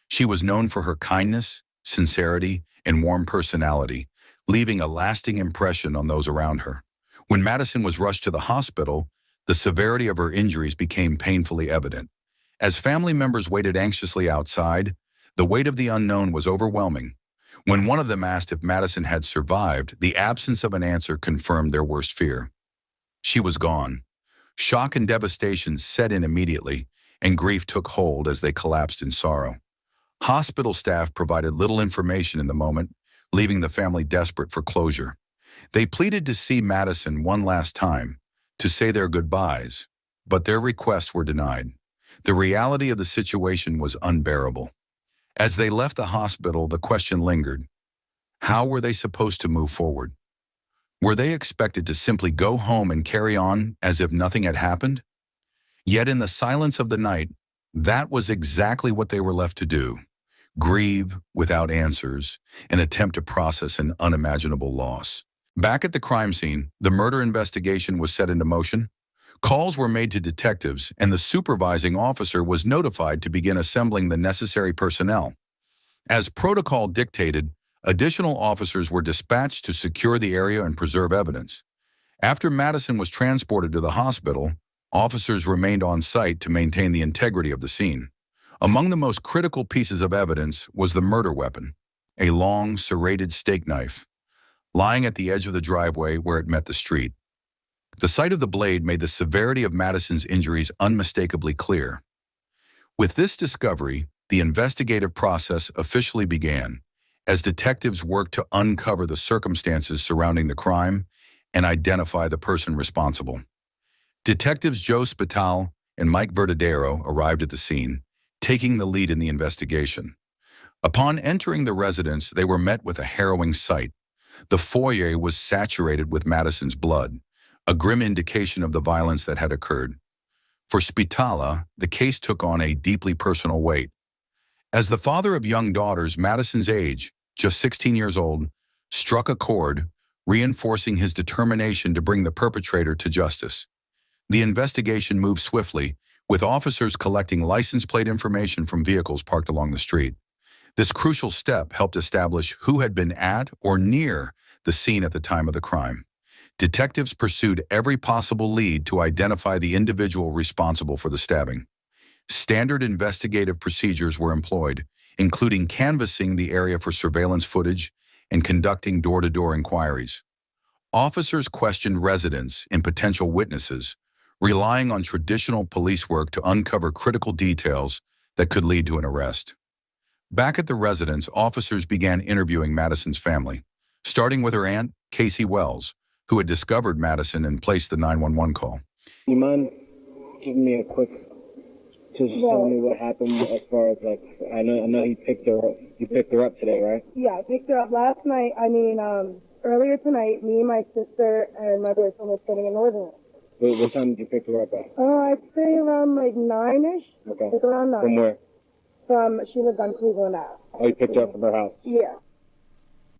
She was known for her kindness, sincerity, and warm personality, leaving a lasting impression on those around her. When Madison was rushed to the hospital, the severity of her injuries became painfully evident. As family members waited anxiously outside, the weight of the unknown was overwhelming. When one of them asked if Madison had survived, the absence of an answer confirmed their worst fear. She was gone. Shock and devastation set in immediately, and grief took hold as they collapsed in sorrow. Hospital staff provided little information in the moment, leaving the family desperate for closure. They pleaded to see Madison one last time, to say their goodbyes, but their requests were denied. The reality of the situation was unbearable. As they left the hospital, the question lingered. How were they supposed to move forward? Were they expected to simply go home and carry on as if nothing had happened? Yet in the silence of the night, that was exactly what they were left to do. Grieve without answers, and attempt to process an unimaginable loss. Back at the crime scene, the murder investigation was set into motion. Calls were made to detectives, and the supervising officer was notified to begin assembling the necessary personnel. As protocol dictated, additional officers were dispatched to secure the area and preserve evidence. After Madison was transported to the hospital, officers remained on site to maintain the integrity of the scene. Among the most critical pieces of evidence was the murder weapon, a long, serrated steak knife, lying at the edge of the driveway where it met the street. The sight of the blade made the severity of Madison's injuries unmistakably clear. With this discovery, the investigative process officially began, as detectives worked to uncover the circumstances surrounding the crime and identify the person responsible. Detectives Joe Spital and Mike Verdadero arrived at the scene, taking the lead in the investigation. Upon entering the residence, they were met with a harrowing sight. The foyer was saturated with Madison's blood, a grim indication of the violence that had occurred. For Spitala, the case took on a deeply personal weight. As the father of young daughters, Madison's age, just 16 years old, struck a chord, reinforcing his determination to bring the perpetrator to justice. The investigation moved swiftly, with officers collecting license plate information from vehicles parked along the street. This crucial step helped establish who had been at or near the scene at the time of the crime. Detectives pursued every possible lead to identify the individual responsible for the stabbing. Standard investigative procedures were employed, including canvassing the area for surveillance footage and conducting door-to-door inquiries. Officers questioned residents and potential witnesses, relying on traditional police work to uncover critical details that could lead to an arrest. Back at the residence, officers began interviewing Madison's family, starting with her aunt, Casey Wells, who had discovered Madison and placed the 911 call. You mind giving me a quick, just tell me what happened as far as like, I know you picked her up today, right? Yeah, I picked her up last night. Earlier tonight, me, my sister, and my boyfriend were sitting in the living room. What time did you pick her up at? I'd say around like 9-ish. Okay. Like around 9. From where? She lived on Cleveland Ave. Oh, you picked her up from her house? Yeah.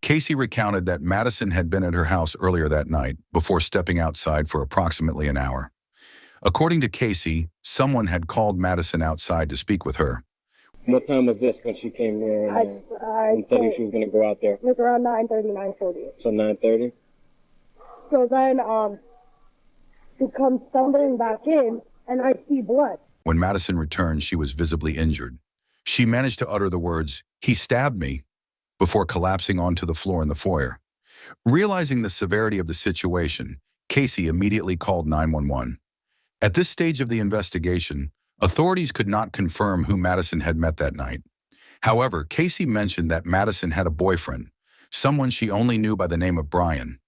Casey recounted that Madison had been at her house earlier that night before stepping outside for approximately an hour. According to Casey, someone had called Madison outside to speak with her. What time was this when she came here and said she was going to go out there? Like around 9:30, 9:40. So 9:30? So then, he comes stumbling back in, and I see blood. When Madison returned, she was visibly injured. She managed to utter the words, "He stabbed me," before collapsing onto the floor in the foyer. Realizing the severity of the situation, Casey immediately called 911. At this stage of the investigation, authorities could not confirm who Madison had met that night. However, Casey mentioned that Madison had a boyfriend, someone she only knew by the name of Brian.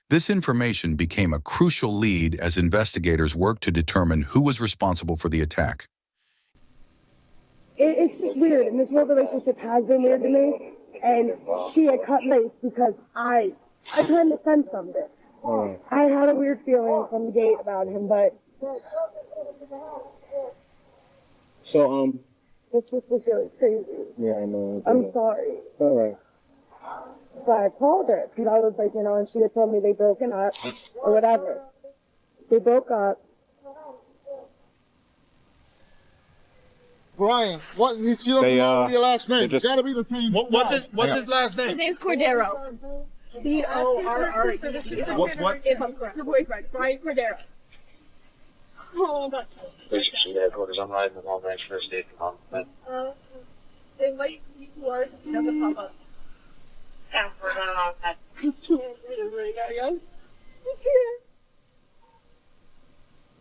This information became a crucial lead as investigators worked to determine who was responsible for the attack. It's just weird, and this whole relationship has been weird to me, and she had cut bait because I kind of sensed something. I had a weird feeling from the gate about him, but... So, It's just was really crazy. yeah, I know. I'm sorry. It's all right. But I called her, because I was like, and she had told me they broken up, or whatever. They broke up. Brian, what? You see your last name. It's gotta be the same. What's his last His name? name's Cordero. Corrore. What? If I'm correct. Your boyfriend, Brian Cordero. Oh, my God. I'm riding along that first day from They might be worse if it doesn't pop up. Yeah, we're going on that.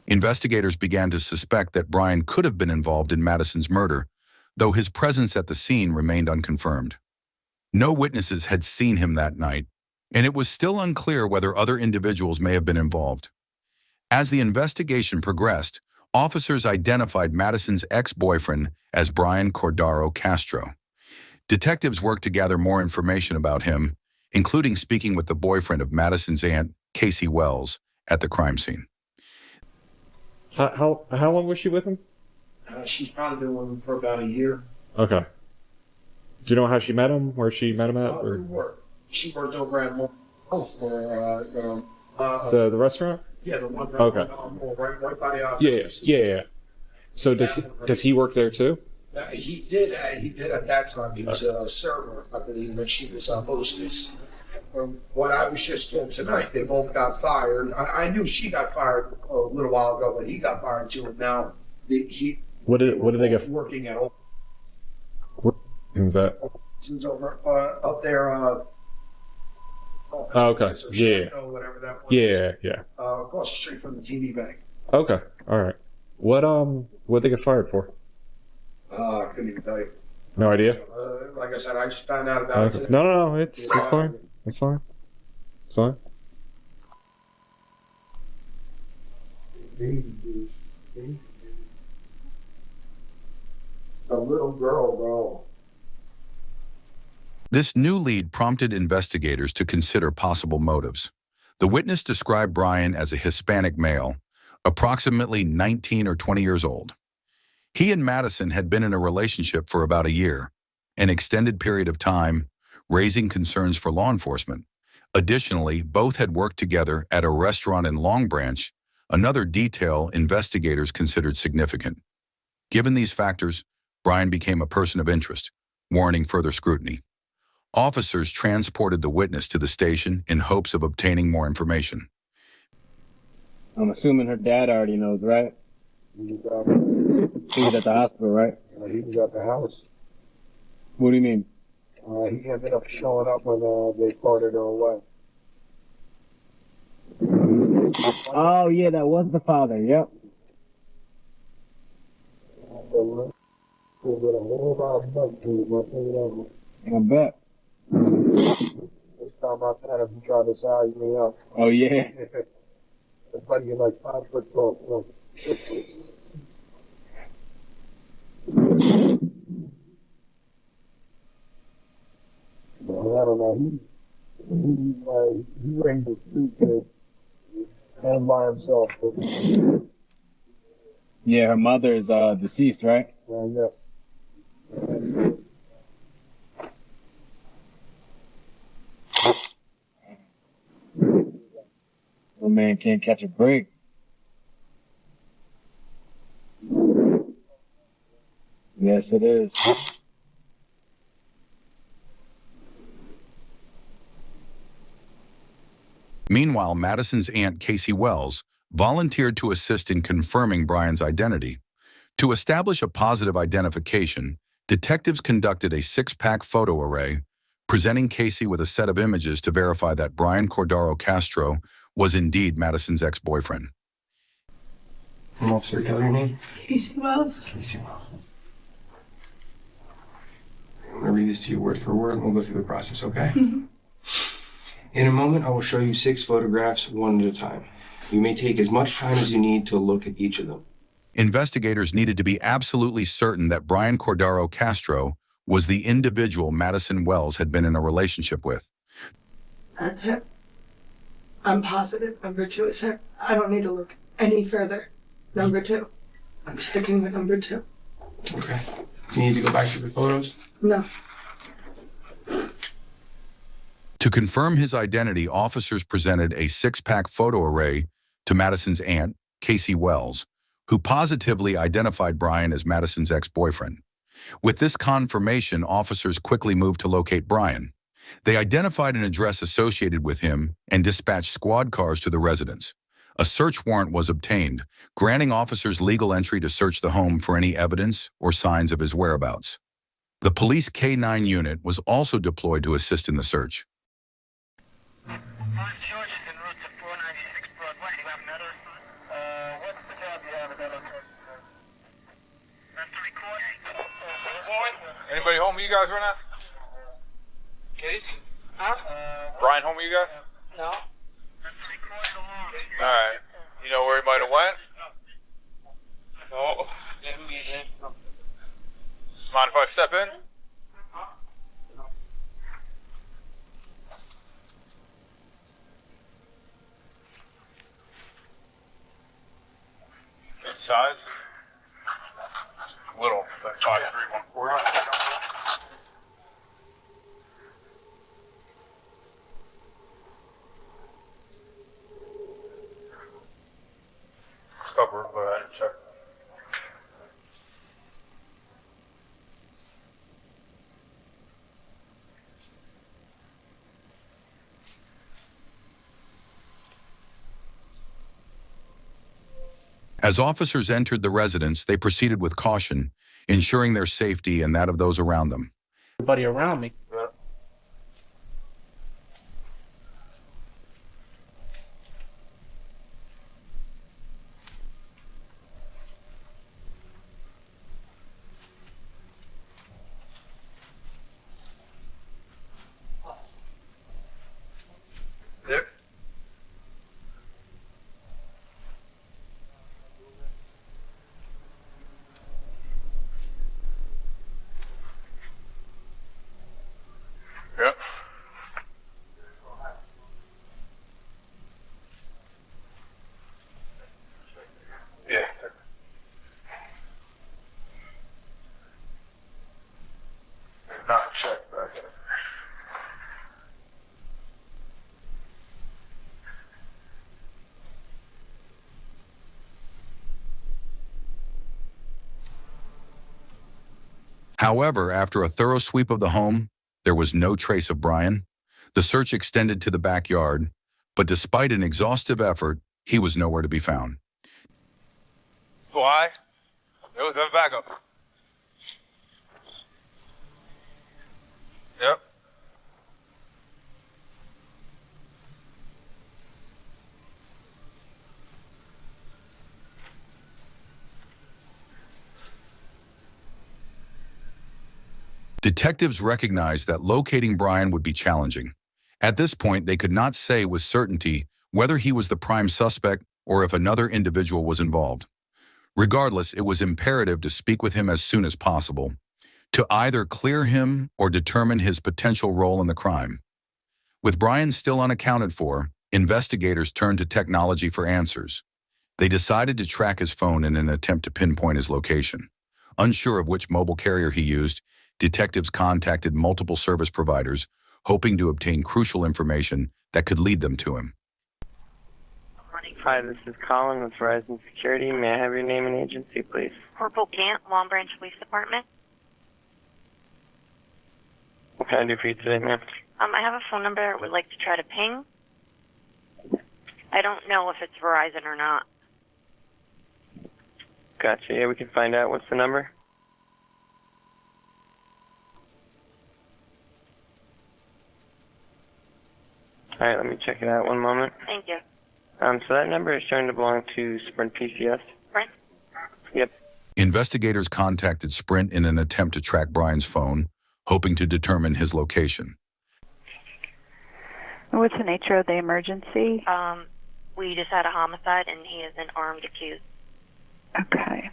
Investigators began to suspect that Brian could have been involved in Madison's murder, though his presence at the scene remained unconfirmed. No witnesses had seen him that night, and it was still unclear whether other individuals may have been involved. As the investigation progressed, officers identified Madison's ex-boyfriend as Brian Cordero Castro. Detectives worked to gather more information about him, including speaking with the boyfriend of Madison's aunt, Casey Wells, at the crime scene. How long was she with him? She's probably been with him for about a year. Okay. Do you know how she met him? Where she met him at? Or? Work. She worked over at The restaurant? yeah, the one Okay. right by Yeah. So does he work there too? he did at that time. He was a server, I believe, when she was a hostess. From what I was just told tonight, they both got fired. I knew she got fired a little while ago, but he got fired too. And now What did they get? Working at What is that? Since over up there. Oh, okay. Yeah. Whatever that was. Yeah. Across the street from the TV bank. Okay. All right. What they get fired for? I couldn't even tell you. No idea. Like I said, I just found out about it today. No. It's fine. It's fine. It's fine. A little girl, bro. This new lead prompted investigators to consider possible motives. The witness described Brian as a Hispanic male, approximately 19 or 20 years old. He and Madison had been in a relationship for about a year, an extended period of time, raising concerns for law enforcement. Additionally, both had worked together at a restaurant in Long Branch, another detail investigators considered significant. Given these factors, Brian became a person of interest, warranting further scrutiny. Officers transported the witness to the station in hopes of obtaining more information. I'm assuming her dad already knows, right? He was at the hospital, right? He was at the house. What do you mean? He ended up showing up when they parted her away. Oh, yeah, that was the father, yep. I bet. This time I kind of tried to size me up. Oh, yeah. It's like you're like 5 foot tall. Look. I don't know. He ran the street and by himself. Yeah, her mother is deceased, right? Yeah. The man can't catch a break. Yes, it is. Meanwhile, Madison's aunt, Casey Wells, volunteered to assist in confirming Brian's identity. To establish a positive identification, detectives conducted a 6-pack photo array, presenting Casey with a set of images to verify that Brian Cordaro Castro was indeed Madison's ex-boyfriend. Officer, tell your name. Casey Wells. Casey Wells. I'm going to read this to you word for word, and we'll go through the process, okay? In a moment, I will show you 6 photographs, one at a time. You may take as much time as you need to look at each of them. Investigators needed to be absolutely certain that Brian Cordaro Castro was the individual Madison Wells had been in a relationship with. That's him. I'm positive number 2 is him. I don't need to look any further. Number 2. I'm sticking with number 2. Okay. You need to go back to the photos? No. To confirm his identity, officers presented a 6-pack photo array to Madison's aunt, Casey Wells, who positively identified Brian as Madison's ex-boyfriend. With this confirmation, officers quickly moved to locate Brian. They identified an address associated with him and dispatched squad cars to the residence. A search warrant was obtained, granting officers legal entry to search the home for any evidence or signs of his whereabouts. The police K-9 unit was also deployed to assist in the search. Anybody home with you guys right now? Casey? Huh? Brian home with you guys? No. Alright. You know where he might have went? No. Didn't be there. Mind if I step in? Size? Little, like 5'3", 140. Covered, but I didn't check. As officers entered the residence, they proceeded with caution, ensuring their safety and that of those around them. Everybody around me. There. Yep. Yeah. Not check back there. However, after a thorough sweep of the home, there was no trace of Brian. The search extended to the backyard, but despite an exhaustive effort, he was nowhere to be found. Why? It was a backup. Yep. Detectives recognized that locating Brian would be challenging. At this point, they could not say with certainty whether he was the prime suspect or if another individual was involved. Regardless, it was imperative to speak with him as soon as possible, to either clear him or determine his potential role in the crime. With Brian still unaccounted for, investigators turned to technology for answers. They decided to track his phone in an attempt to pinpoint his location. Unsure of which mobile carrier he used, detectives contacted multiple service providers, hoping to obtain crucial information that could lead them to him. Hi, this is Colin with Verizon Security. May I have your name and agency, please? Corporal Gant, Long Branch Police Department. What can I do for you today, ma'am? I have a phone number I would like to try to ping. I don't know if it's Verizon or not. Gotcha. Yeah, we can find out. What's the number? All right, let me check it out. One moment. Thank you. So that number is showing to belong to Sprint PCS. Sprint? Yep. Investigators contacted Sprint in an attempt to track Brian's phone, hoping to determine his location. What's the nature of the emergency? We just had a homicide, and he is an armed accused. Okay.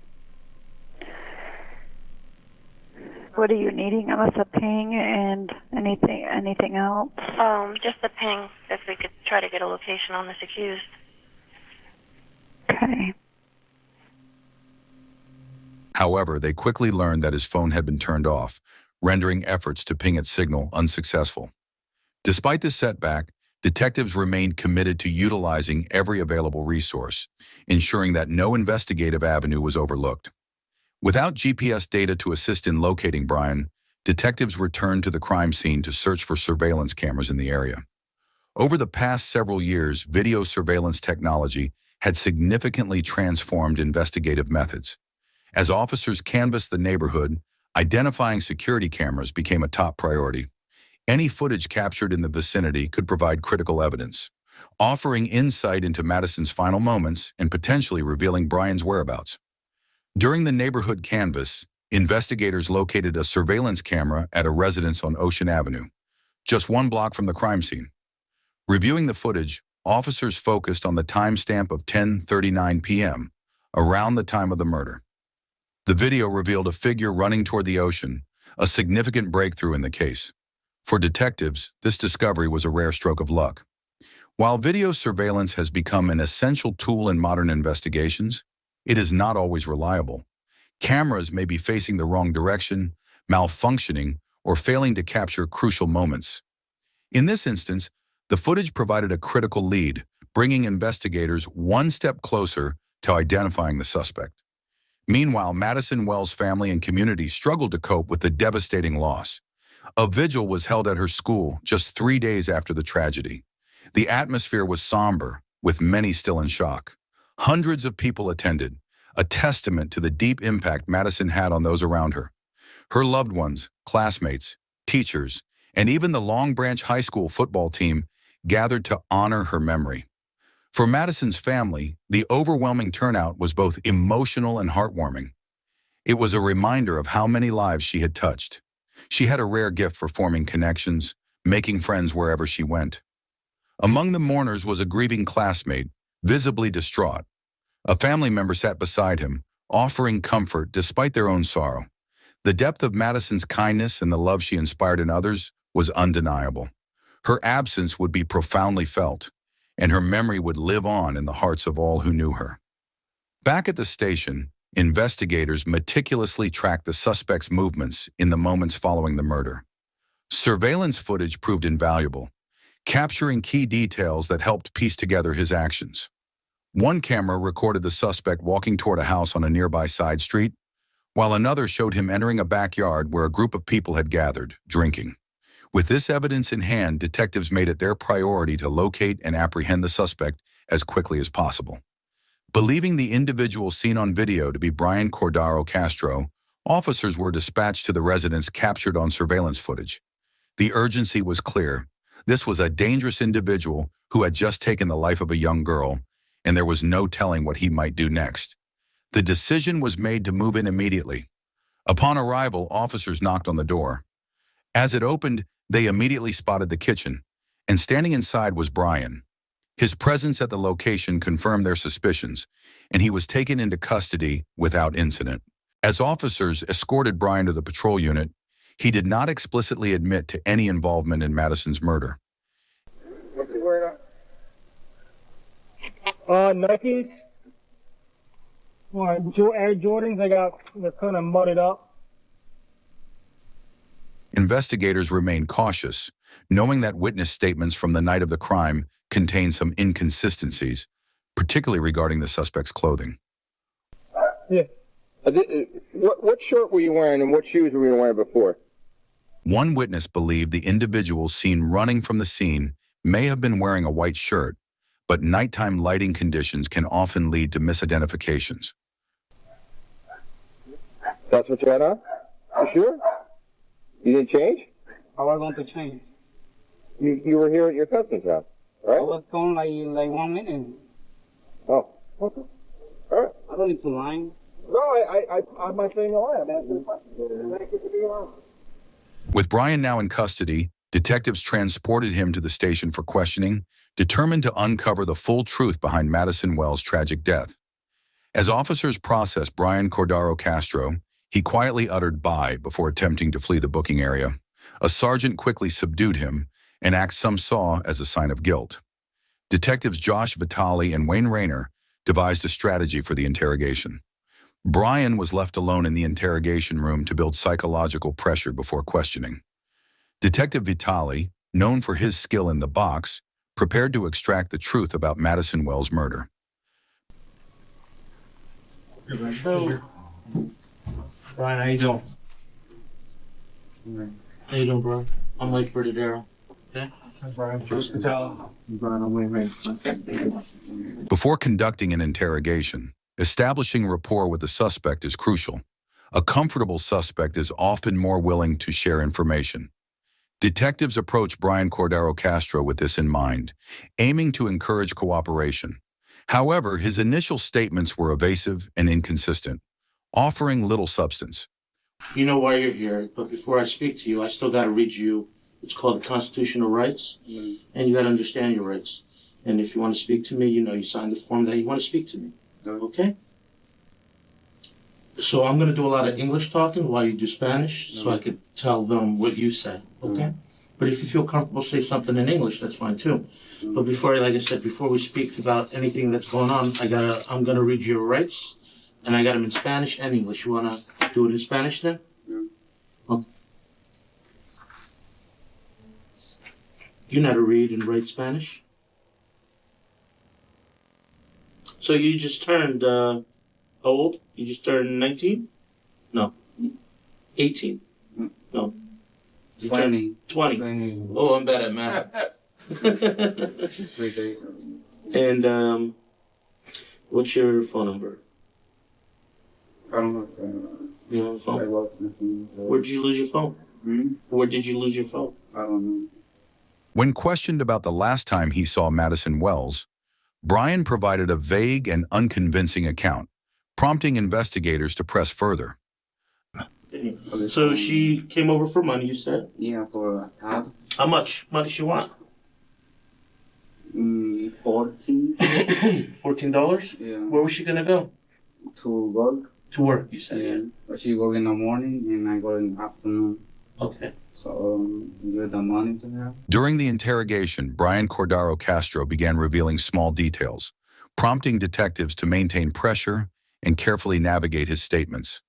What are you needing? Unless a ping and anything else? Just a ping, if we could try to get a location on this accused. Okay. However, they quickly learned that his phone had been turned off, rendering efforts to ping its signal unsuccessful. Despite this setback, detectives remained committed to utilizing every available resource, ensuring that no investigative avenue was overlooked. Without GPS data to assist in locating Brian, detectives returned to the crime scene to search for surveillance cameras in the area. Over the past several years, video surveillance technology had significantly transformed investigative methods. As officers canvassed the neighborhood, identifying security cameras became a top priority. Any footage captured in the vicinity could provide critical evidence, offering insight into Madison's final moments and potentially revealing Brian's whereabouts. During the neighborhood canvass, investigators located a surveillance camera at a residence on Ocean Avenue, just 1 block from the crime scene. Reviewing the footage, officers focused on the timestamp of 10:39 p.m., around the time of the murder. The video revealed a figure running toward the ocean, a significant breakthrough in the case. For detectives, this discovery was a rare stroke of luck. While video surveillance has become an essential tool in modern investigations, it is not always reliable. Cameras may be facing the wrong direction, malfunctioning, or failing to capture crucial moments. In this instance, the footage provided a critical lead, bringing investigators one step closer to identifying the suspect. Meanwhile, Madison Wells' family and community struggled to cope with the devastating loss. A vigil was held at her school just 3 days after the tragedy. The atmosphere was somber, with many still in shock. Hundreds of people attended, a testament to the deep impact Madison had on those around her. Her loved ones, classmates, teachers, and even the Long Branch High School football team gathered to honor her memory. For Madison's family, the overwhelming turnout was both emotional and heartwarming. It was a reminder of how many lives she had touched. She had a rare gift for forming connections, making friends wherever she went. Among the mourners was a grieving classmate, visibly distraught. A family member sat beside him, offering comfort despite their own sorrow. The depth of Madison's kindness and the love she inspired in others was undeniable. Her absence would be profoundly felt, and her memory would live on in the hearts of all who knew her. Back at the station, investigators meticulously tracked the suspect's movements in the moments following the murder. Surveillance footage proved invaluable, capturing key details that helped piece together his actions. One camera recorded the suspect walking toward a house on a nearby side street, while another showed him entering a backyard where a group of people had gathered, drinking. With this evidence in hand, detectives made it their priority to locate and apprehend the suspect as quickly as possible. Believing the individual seen on video to be Brian Cordaro Castro, officers were dispatched to the residence captured on surveillance footage. The urgency was clear. This was a dangerous individual who had just taken the life of a young girl, and there was no telling what he might do next. The decision was made to move in immediately. Upon arrival, officers knocked on the door. As it opened, they immediately spotted the kitchen, and standing inside was Brian. His presence at the location confirmed their suspicions, and he was taken into custody without incident. As officers escorted Brian to the patrol unit, he did not explicitly admit to any involvement in Madison's murder. What's he wearing on? Nikes. Air Jordans, they're kind of mudded up. Investigators remained cautious, knowing that witness statements from the night of the crime contained some inconsistencies, particularly regarding the suspect's clothing. Yeah. What shirt were you wearing and what shoes were you wearing before? One witness believed the individual seen running from the scene may have been wearing a white shirt, but nighttime lighting conditions can often lead to misidentifications. That's what you had on? You sure? You didn't change? How am I going to change? You were here at your cousin's house, right? I was gone like 1 minute. Oh, okay. All right. I don't need to lie. No, I'm not saying a lie. I'm asking a question. Thank you for being on. With Brian now in custody, detectives transported him to the station for questioning, determined to uncover the full truth behind Madison Wells' tragic death. As officers processed Brian Cordaro Castro, he quietly uttered "bye" before attempting to flee the booking area. A sergeant quickly subdued him, an act some saw as a sign of guilt. Detectives Josh Vitale and Wayne Reyna devised a strategy for the interrogation. Brian was left alone in the interrogation room to build psychological pressure before questioning. Detective Vitale, known for his skill in the box, prepared to extract the truth about Madison Wells' murder. So, Brian, how you doing? How you doing, bro? I'm late for the Daryl. Okay? Hi, Brian. Josh Patel. Brian, I'm Wayne Reyna. Before conducting an interrogation, establishing rapport with the suspect is crucial. A comfortable suspect is often more willing to share information. Detectives approached Brian Cordaro Castro with this in mind, aiming to encourage cooperation. However, his initial statements were evasive and inconsistent, offering little substance. You know why you're here, but before I speak to you, I still got to read you. It's called the Constitutional Rights, and you got to understand your rights. And if you want to speak to me, you sign the form that you want to speak to me. Okay? So I'm going to do a lot of English talking while you do Spanish, so I could tell them what you say. Okay? But if you feel comfortable, say something in English. That's fine too. But before, like I said, before we speak about anything that's going on, I'm going to read your rights, and I got them in Spanish and English. You want to do it in Spanish then? Okay. You know how to read and write Spanish? So you just turned, how old? You just turned 19? No. 18? No. You 20. 20. Oh, I'm bad at math. 3 days. And, what's your phone number? I don't have a phone. You don't have a phone? I lost my phone. Where did you lose your phone? Where did you lose your phone? I don't know. When questioned about the last time he saw Madison Wells, Brian provided a vague and unconvincing account, prompting investigators to press further. So she came over for money, you said? Yeah, for a cab. How much money she want? 14. $14? Yeah. Where was she gonna go? To work. To work, you said? Yeah. But she work in the morning and I go in the afternoon. Okay. So, give the money to her. During the interrogation, Brian Cordaro Castro began revealing small details, prompting detectives to maintain pressure and carefully navigate his statements.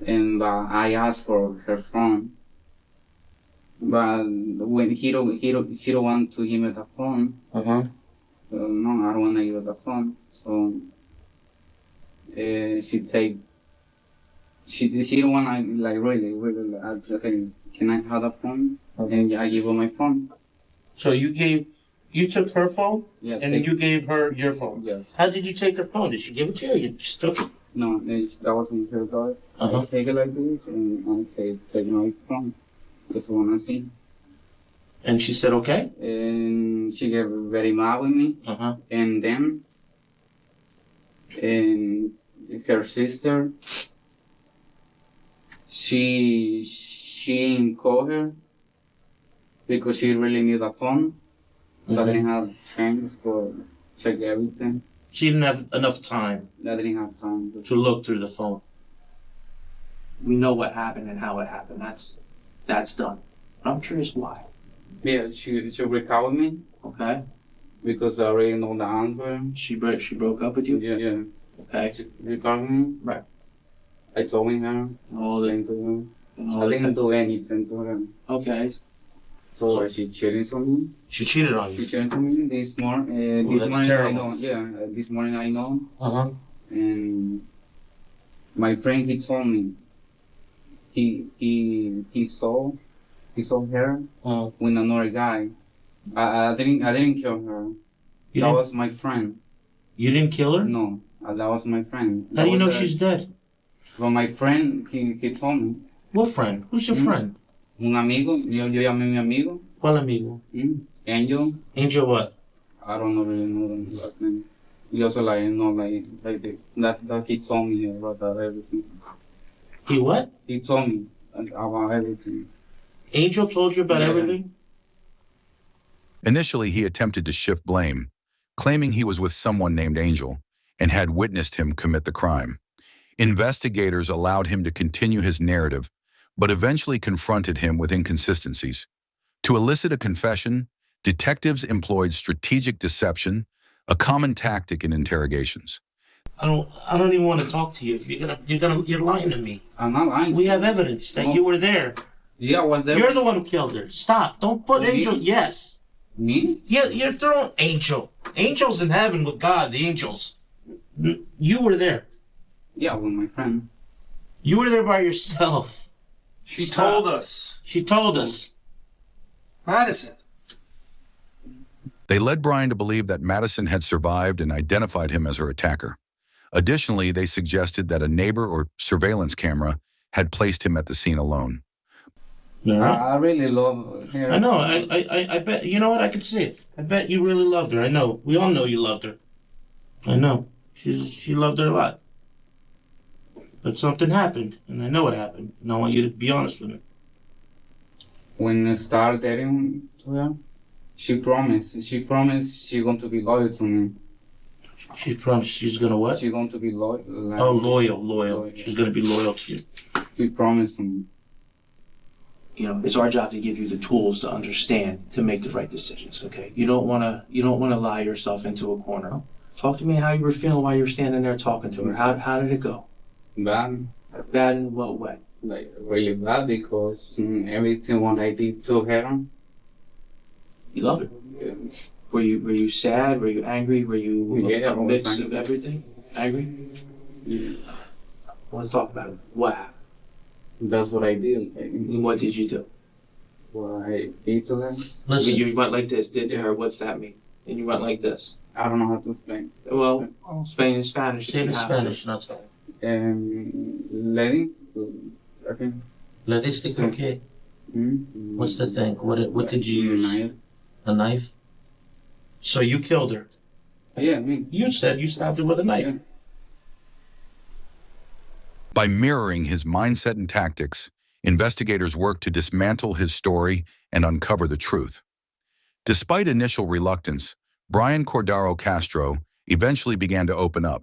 And I asked for her phone, but when she don't want to give me the phone. No, I don't want to give her the phone. So she don't want to like really. I just say, can I have the phone? And I give her my phone. So you took her phone? Yeah. And then you gave her your phone? Yes. How did you take her phone? Did she give it to you or you just took it? No, that wasn't her daughter. I take it like this and I say, take my phone. Just wanna see. And she said okay? And she got very mad with me. And then, and her sister, she called her because she really needed a phone. So I didn't have time for check everything. She didn't have enough time. I didn't have time to look through the phone. We know what happened and how it happened. That's done. But I'm curious why. Yeah, she recovered me. Okay. Because I already know the answer. She broke up with you? Yeah. Okay. She recovered me. Right. I told her. Explained to her. I didn't do anything to her. Okay. So she cheated on me. She cheated on you? She cheated on me this morning. This morning terrible. I know. Yeah, this morning I know. And my friend, he told me he saw her with another guy. I didn't kill her. That was my friend. You didn't kill her? No, that was my friend. How do you know she's dead? Well, my friend, he told me. What friend? Who's your friend? Un amigo. Yo llamé a mi amigo. ¿Cuál amigo? Angel. Angel what? I don't really know the last name. Just like, that he told me about that everything. He what? He told me about everything. Angel told you about everything? Initially, he attempted to shift blame, claiming he was with someone named Angel and had witnessed him commit the crime. Investigators allowed him to continue his narrative, but eventually confronted him with inconsistencies. To elicit a confession, detectives employed strategic deception, a common tactic in interrogations. I don't even want to talk to you. You're lying to me. I'm not lying. We have evidence that you were there. Yeah, I was there. You're the one who killed her. Stop. Don't put Angel. Yes. Me? Yeah, you're throwing Angel. Angel's in heaven with God, the angels. You were there. Yeah, with my friend. You were there by yourself. She told us. She told us. Madison. They led Brian to believe that Madison had survived and identified him as her attacker. Additionally, they suggested that a neighbor or surveillance camera had placed him at the scene alone. No. I really love her. I know. I bet. You know what? I can see it. I bet you really loved her. I know. We all know you loved her. I know. She loved her a lot. But something happened, and I know what happened. And I want you to be honest with me. When I started dating to her, she promised she's going to be loyal to me. She promised she's gonna what? She's going to be loyal. Loyal. She's gonna be loyal to you. She promised to me. You know, it's our job to give you the tools to understand, to make the right decisions, okay? You don't wanna lie yourself into a corner. Talk to me how you were feeling while you were standing there talking to her. How did it go? Bad. Bad in what way? Like, really bad, because everything what I did to her. You love her? Yeah. Were you sad? Were you angry? Were you a mix of everything? Angry? Yeah. Let's talk about it. What happened? That's what I did. And what did you do? Well, I beat to her. Listen. You went like this, did to her. What's that mean? And you went like this. I don't know how to explain. Well, Spain and Spanish. Say it in Spanish, not so. Lady? Okay. Le diste con qué? What's the thing? What did you use? A knife. A knife? So you killed her? Yeah, me. You said you stabbed her with a knife. Yeah. By mirroring his mindset and tactics, investigators worked to dismantle his story and uncover the truth. Despite initial reluctance, Brian Cordaro Castro eventually began to open up,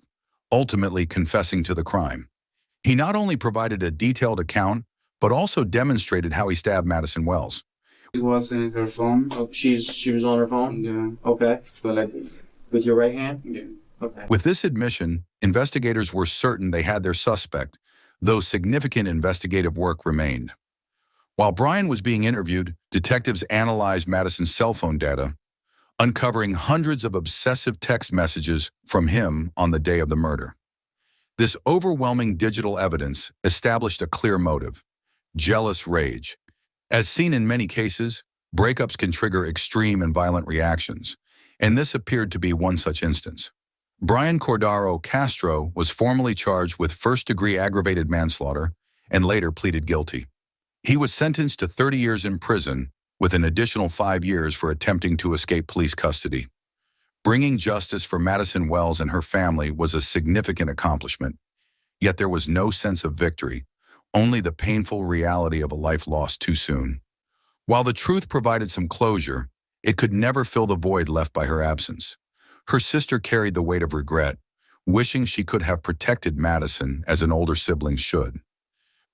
ultimately confessing to the crime. He not only provided a detailed account, but also demonstrated how he stabbed Madison Wells. She was in her phone. Oh, she was on her phone? Yeah. Okay. So like this. With your right hand? Yeah. Okay. With this admission, investigators were certain they had their suspect, though significant investigative work remained. While Brian was being interviewed, detectives analyzed Madison's cell phone data, uncovering hundreds of obsessive text messages from him on the day of the murder. This overwhelming digital evidence established a clear motive: jealous rage. As seen in many cases, breakups can trigger extreme and violent reactions, and this appeared to be one such instance. Brian Cordaro Castro was formally charged with first-degree aggravated manslaughter and later pleaded guilty. He was sentenced to 30 years in prison with an additional 5 years for attempting to escape police custody. Bringing justice for Madison Wells and her family was a significant accomplishment, yet there was no sense of victory, only the painful reality of a life lost too soon. While the truth provided some closure, it could never fill the void left by her absence. Her sister carried the weight of regret, wishing she could have protected Madison as an older sibling should.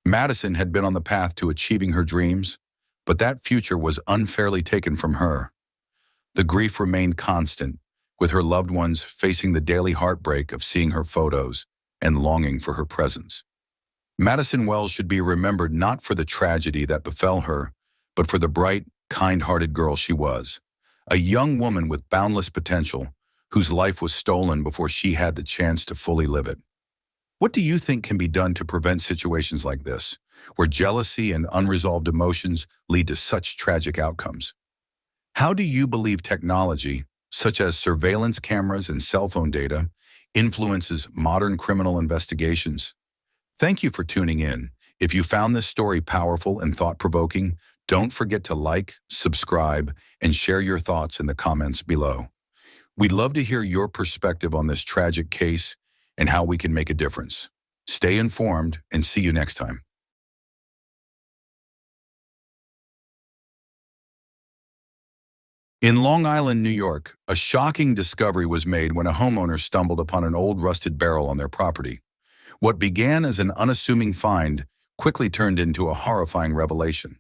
Madison had been on the path to achieving her dreams, but that future was unfairly taken from her. The grief remained constant, with her loved ones facing the daily heartbreak of seeing her photos and longing for her presence. Madison Wells should be remembered not for the tragedy that befell her, but for the bright, kind-hearted girl she was, a young woman with boundless potential, whose life was stolen before she had the chance to fully live it. What do you think can be done to prevent situations like this, where jealousy and unresolved emotions lead to such tragic outcomes? How do you believe technology, such as surveillance cameras and cell phone data, influences modern criminal investigations. Thank you for tuning in. If you found this story powerful and thought-provoking, don't forget to like, subscribe, and share your thoughts in the comments below. We'd love to hear your perspective on this tragic case and how we can make a difference. Stay informed and see you next time. In Long Island, New York, a shocking discovery was made when a homeowner stumbled upon an old rusted barrel on their property. What began as an unassuming find quickly turned into a horrifying revelation.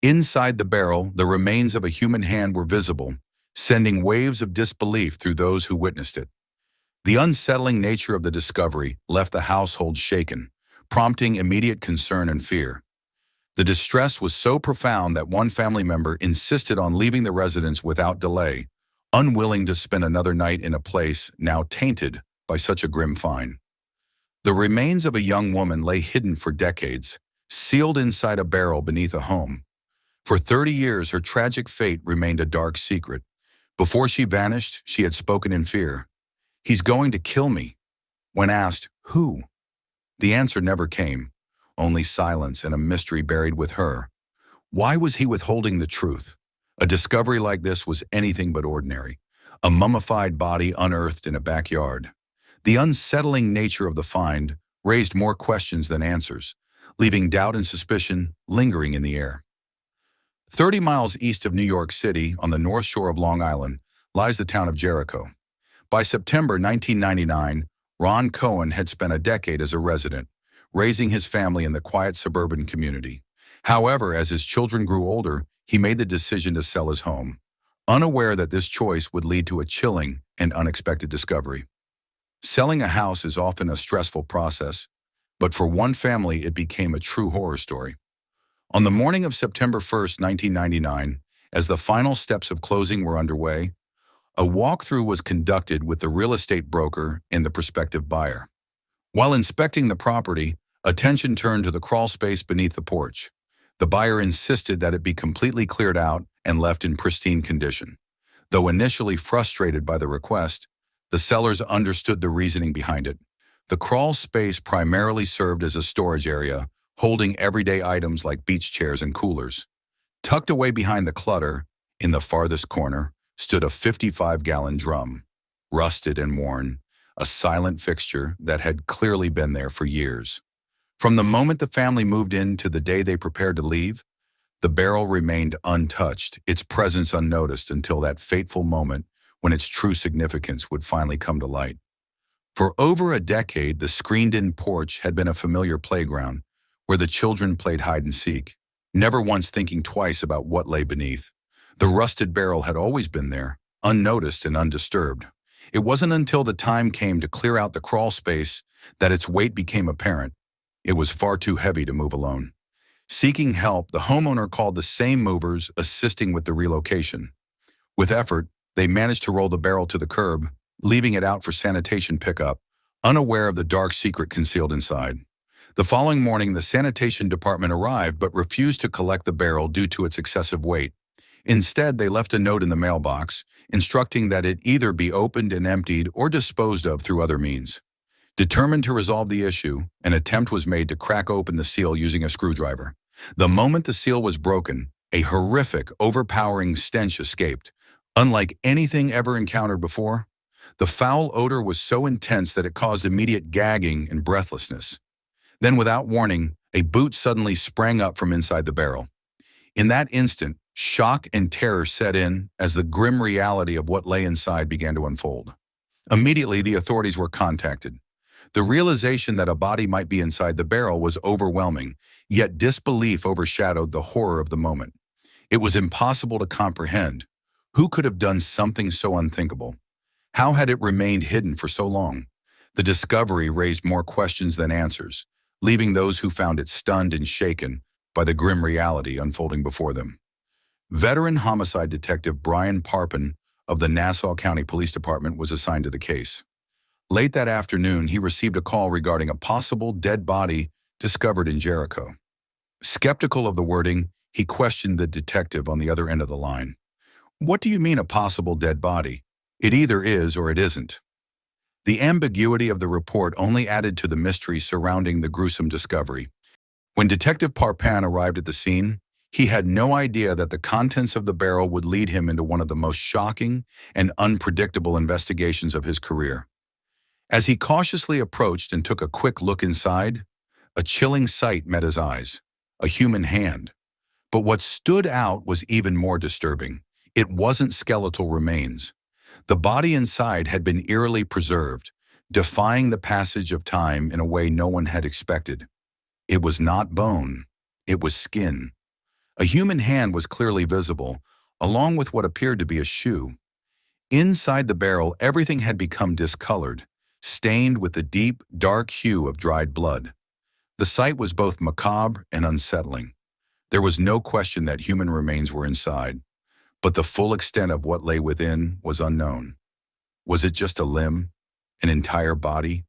Inside the barrel, the remains of a human hand were visible, sending waves of disbelief through those who witnessed it. The unsettling nature of the discovery left the household shaken, prompting immediate concern and fear. The distress was so profound that one family member insisted on leaving the residence without delay, unwilling to spend another night in a place now tainted by such a grim find. The remains of a young woman lay hidden for decades, sealed inside a barrel beneath a home. For 30 years, her tragic fate remained a dark secret. Before she vanished, she had spoken in fear. "He's going to kill me." When asked, "Who?" the answer never came, only silence and a mystery buried with her. Why was he withholding the truth? A discovery like this was anything but ordinary. A mummified body unearthed in a backyard. The unsettling nature of the find raised more questions than answers, leaving doubt and suspicion lingering in the air. 30 miles east of New York City, on the north shore of Long Island, lies the town of Jericho. By September 1999, Ron Cohen had spent a decade as a resident, raising his family in the quiet suburban community. However, as his children grew older, he made the decision to sell his home, unaware that this choice would lead to a chilling and unexpected discovery. Selling a house is often a stressful process, but for one family it became a true horror story. On the morning of September 1st, 1999, as the final steps of closing were underway, a walkthrough was conducted with the real estate broker and the prospective buyer. While inspecting the property, attention turned to the crawl space beneath the porch. The buyer insisted that it be completely cleared out and left in pristine condition. Though initially frustrated by the request, the sellers understood the reasoning behind it. The crawl space primarily served as a storage area, holding everyday items like beach chairs and coolers. Tucked away behind the clutter, in the farthest corner, stood a 55-gallon drum, rusted and worn, a silent fixture that had clearly been there for years. From the moment the family moved in to the day they prepared to leave, the barrel remained untouched, its presence unnoticed until that fateful moment when its true significance would finally come to light. For over a decade, the screened-in porch had been a familiar playground where the children played hide-and-seek, never once thinking twice about what lay beneath. The rusted barrel had always been there, unnoticed and undisturbed. It wasn't until the time came to clear out the crawl space that its weight became apparent. It was far too heavy to move alone. Seeking help, the homeowner called the same movers assisting with the relocation. With effort, they managed to roll the barrel to the curb, leaving it out for sanitation pickup, unaware of the dark secret concealed inside. The following morning, the sanitation department arrived but refused to collect the barrel due to its excessive weight. Instead, they left a note in the mailbox, instructing that it either be opened and emptied or disposed of through other means. Determined to resolve the issue, an attempt was made to crack open the seal using a screwdriver. The moment the seal was broken, a horrific, overpowering stench escaped. Unlike anything ever encountered before, the foul odor was so intense that it caused immediate gagging and breathlessness. Then, without warning, a boot suddenly sprang up from inside the barrel. In that instant, shock and terror set in as the grim reality of what lay inside began to unfold. Immediately, the authorities were contacted. The realization that a body might be inside the barrel was overwhelming, yet disbelief overshadowed the horror of the moment. It was impossible to comprehend. Who could have done something so unthinkable? How had it remained hidden for so long? The discovery raised more questions than answers, leaving those who found it stunned and shaken by the grim reality unfolding before them. Veteran homicide detective Brian Parpin of the Nassau County Police Department was assigned to the case. Late that afternoon, he received a call regarding a possible dead body discovered in Jericho. Skeptical of the wording, he questioned the detective on the other end of the line. "What do you mean a possible dead body? It either is or it isn't. The ambiguity of the report only added to the mystery surrounding the gruesome discovery. When Detective Parpin arrived at the scene, he had no idea that the contents of the barrel would lead him into one of the most shocking and unpredictable investigations of his career. As he cautiously approached and took a quick look inside, a chilling sight met his eyes: a human hand. But what stood out was even more disturbing. It wasn't skeletal remains. The body inside had been eerily preserved, defying the passage of time in a way no one had expected. It was not bone, it was skin. A human hand was clearly visible, along with what appeared to be a shoe. Inside the barrel, everything had become discolored, stained with the deep, dark hue of dried blood. The sight was both macabre and unsettling. There was no question that human remains were inside, but the full extent of what lay within was unknown. Was it just a limb? An entire body?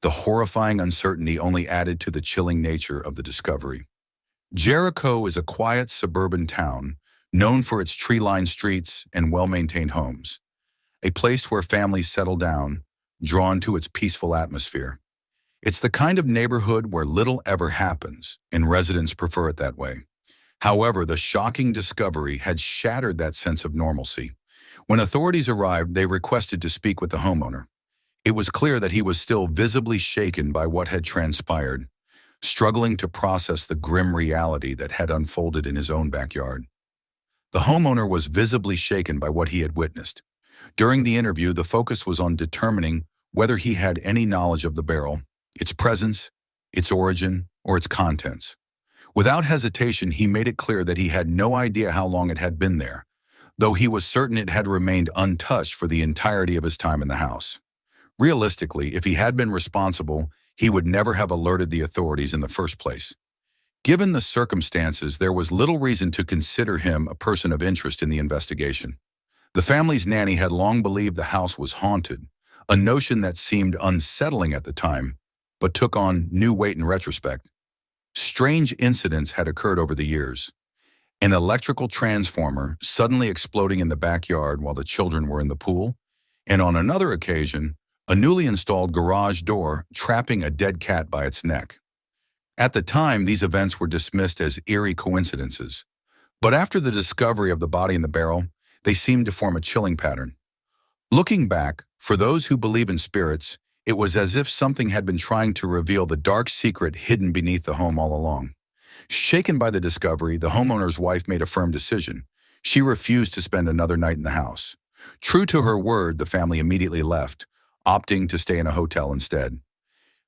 The horrifying uncertainty only added to the chilling nature of the discovery. Jericho is a quiet suburban town known for its tree-lined streets and well-maintained homes, a place where families settle down, drawn to its peaceful atmosphere. It's the kind of neighborhood where little ever happens, and residents prefer it that way. However, the shocking discovery had shattered that sense of normalcy. When authorities arrived, they requested to speak with the homeowner. It was clear that he was still visibly shaken by what had transpired, struggling to process the grim reality that had unfolded in his own backyard. The homeowner was visibly shaken by what he had witnessed. During the interview, the focus was on determining whether he had any knowledge of the barrel, its presence, its origin, or its contents. Without hesitation, he made it clear that he had no idea how long it had been there, though he was certain it had remained untouched for the entirety of his time in the house. Realistically, if he had been responsible, he would never have alerted the authorities in the first place. Given the circumstances, there was little reason to consider him a person of interest in the investigation. The family's nanny had long believed the house was haunted, a notion that seemed unsettling at the time, but took on new weight in retrospect. Strange incidents had occurred over the years. An electrical transformer suddenly exploding in the backyard while the children were in the pool, and on another occasion, a newly installed garage door trapping a dead cat by its neck. At the time, these events were dismissed as eerie coincidences, but after the discovery of the body in the barrel, they seemed to form a chilling pattern. Looking back, for those who believe in spirits, it was as if something had been trying to reveal the dark secret hidden beneath the home all along. Shaken by the discovery, the homeowner's wife made a firm decision. She refused to spend another night in the house. True to her word, the family immediately left, opting to stay in a hotel instead.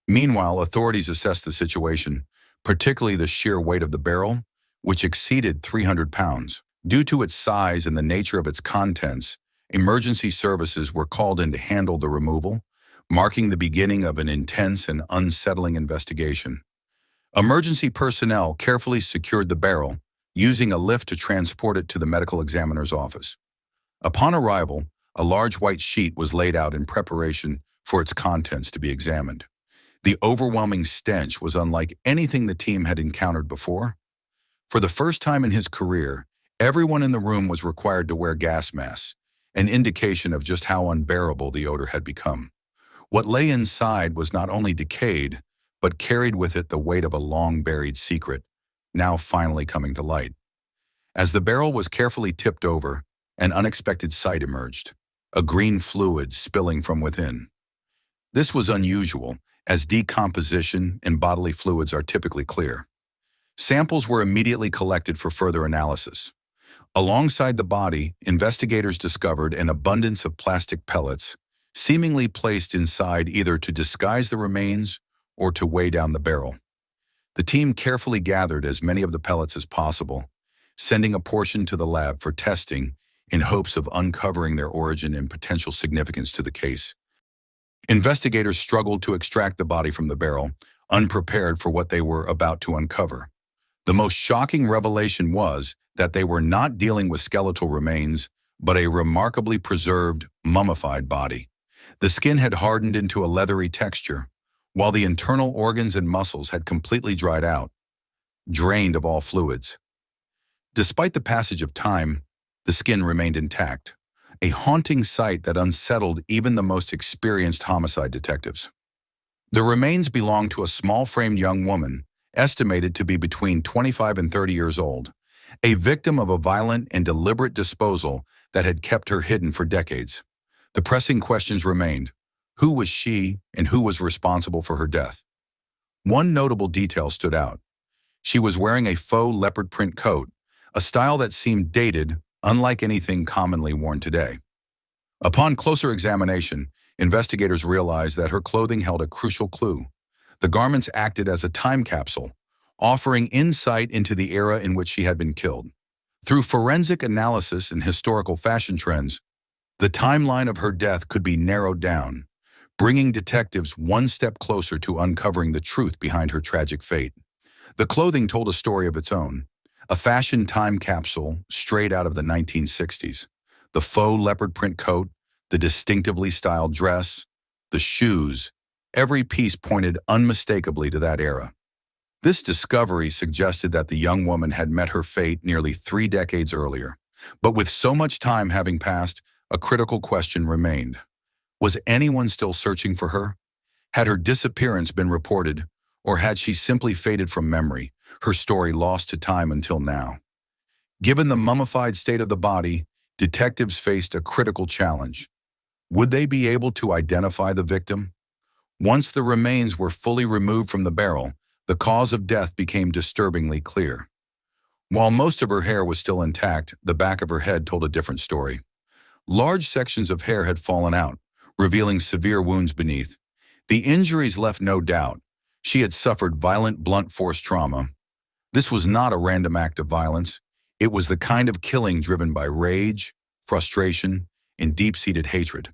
Meanwhile, authorities assessed the situation, particularly the sheer weight of the barrel, which exceeded 300 pounds. Due to its size and the nature of its contents, emergency services were called in to handle the removal, marking the beginning of an intense and unsettling investigation. Emergency personnel carefully secured the barrel, using a lift to transport it to the medical examiner's office. Upon arrival, a large white sheet was laid out in preparation for its contents to be examined. The overwhelming stench was unlike anything the team had encountered before. For the first time in his career, everyone in the room was required to wear gas masks, an indication of just how unbearable the odor had become. What lay inside was not only decayed, but carried with it the weight of a long-buried secret, now finally coming to light. As the barrel was carefully tipped over, an unexpected sight emerged: a green fluid spilling from within. This was unusual, as decomposition and bodily fluids are typically clear. Samples were immediately collected for further analysis. Alongside the body, investigators discovered an abundance of plastic pellets, seemingly placed inside either to disguise the remains or to weigh down the barrel. The team carefully gathered as many of the pellets as possible, sending a portion to the lab for testing in hopes of uncovering their origin and potential significance to the case. Investigators struggled to extract the body from the barrel, unprepared for what they were about to uncover. The most shocking revelation was that they were not dealing with skeletal remains, but a remarkably preserved, mummified body. The skin had hardened into a leathery texture, while the internal organs and muscles had completely dried out, drained of all fluids. Despite the passage of time, the skin remained intact, a haunting sight that unsettled even the most experienced homicide detectives. The remains belonged to a small-framed young woman, estimated to be between 25 and 30 years old, a victim of a violent and deliberate disposal that had kept her hidden for decades. The pressing questions remained: who was she and who was responsible for her death? One notable detail stood out. She was wearing a faux leopard print coat, a style that seemed dated, unlike anything commonly worn today. Upon closer examination, investigators realized that her clothing held a crucial clue. The garments acted as a time capsule, offering insight into the era in which she had been killed. Through forensic analysis and historical fashion trends, the timeline of her death could be narrowed down, bringing detectives one step closer to uncovering the truth behind her tragic fate. The clothing told a story of its own, a fashion time capsule straight out of the 1960s. The faux leopard print coat, the distinctively styled dress, the shoes, every piece pointed unmistakably to that era. This discovery suggested that the young woman had met her fate nearly 3 decades earlier. But with so much time having passed, a critical question remained. Was anyone still searching for her? Had her disappearance been reported, or had she simply faded from memory, her story lost to time until now? Given the mummified state of the body, detectives faced a critical challenge. Would they be able to identify the victim? Once the remains were fully removed from the barrel, the cause of death became disturbingly clear. While most of her hair was still intact, the back of her head told a different story. Large sections of hair had fallen out, revealing severe wounds beneath. The injuries left no doubt. She had suffered violent blunt force trauma. This was not a random act of violence. It was the kind of killing driven by rage, frustration, and deep-seated hatred.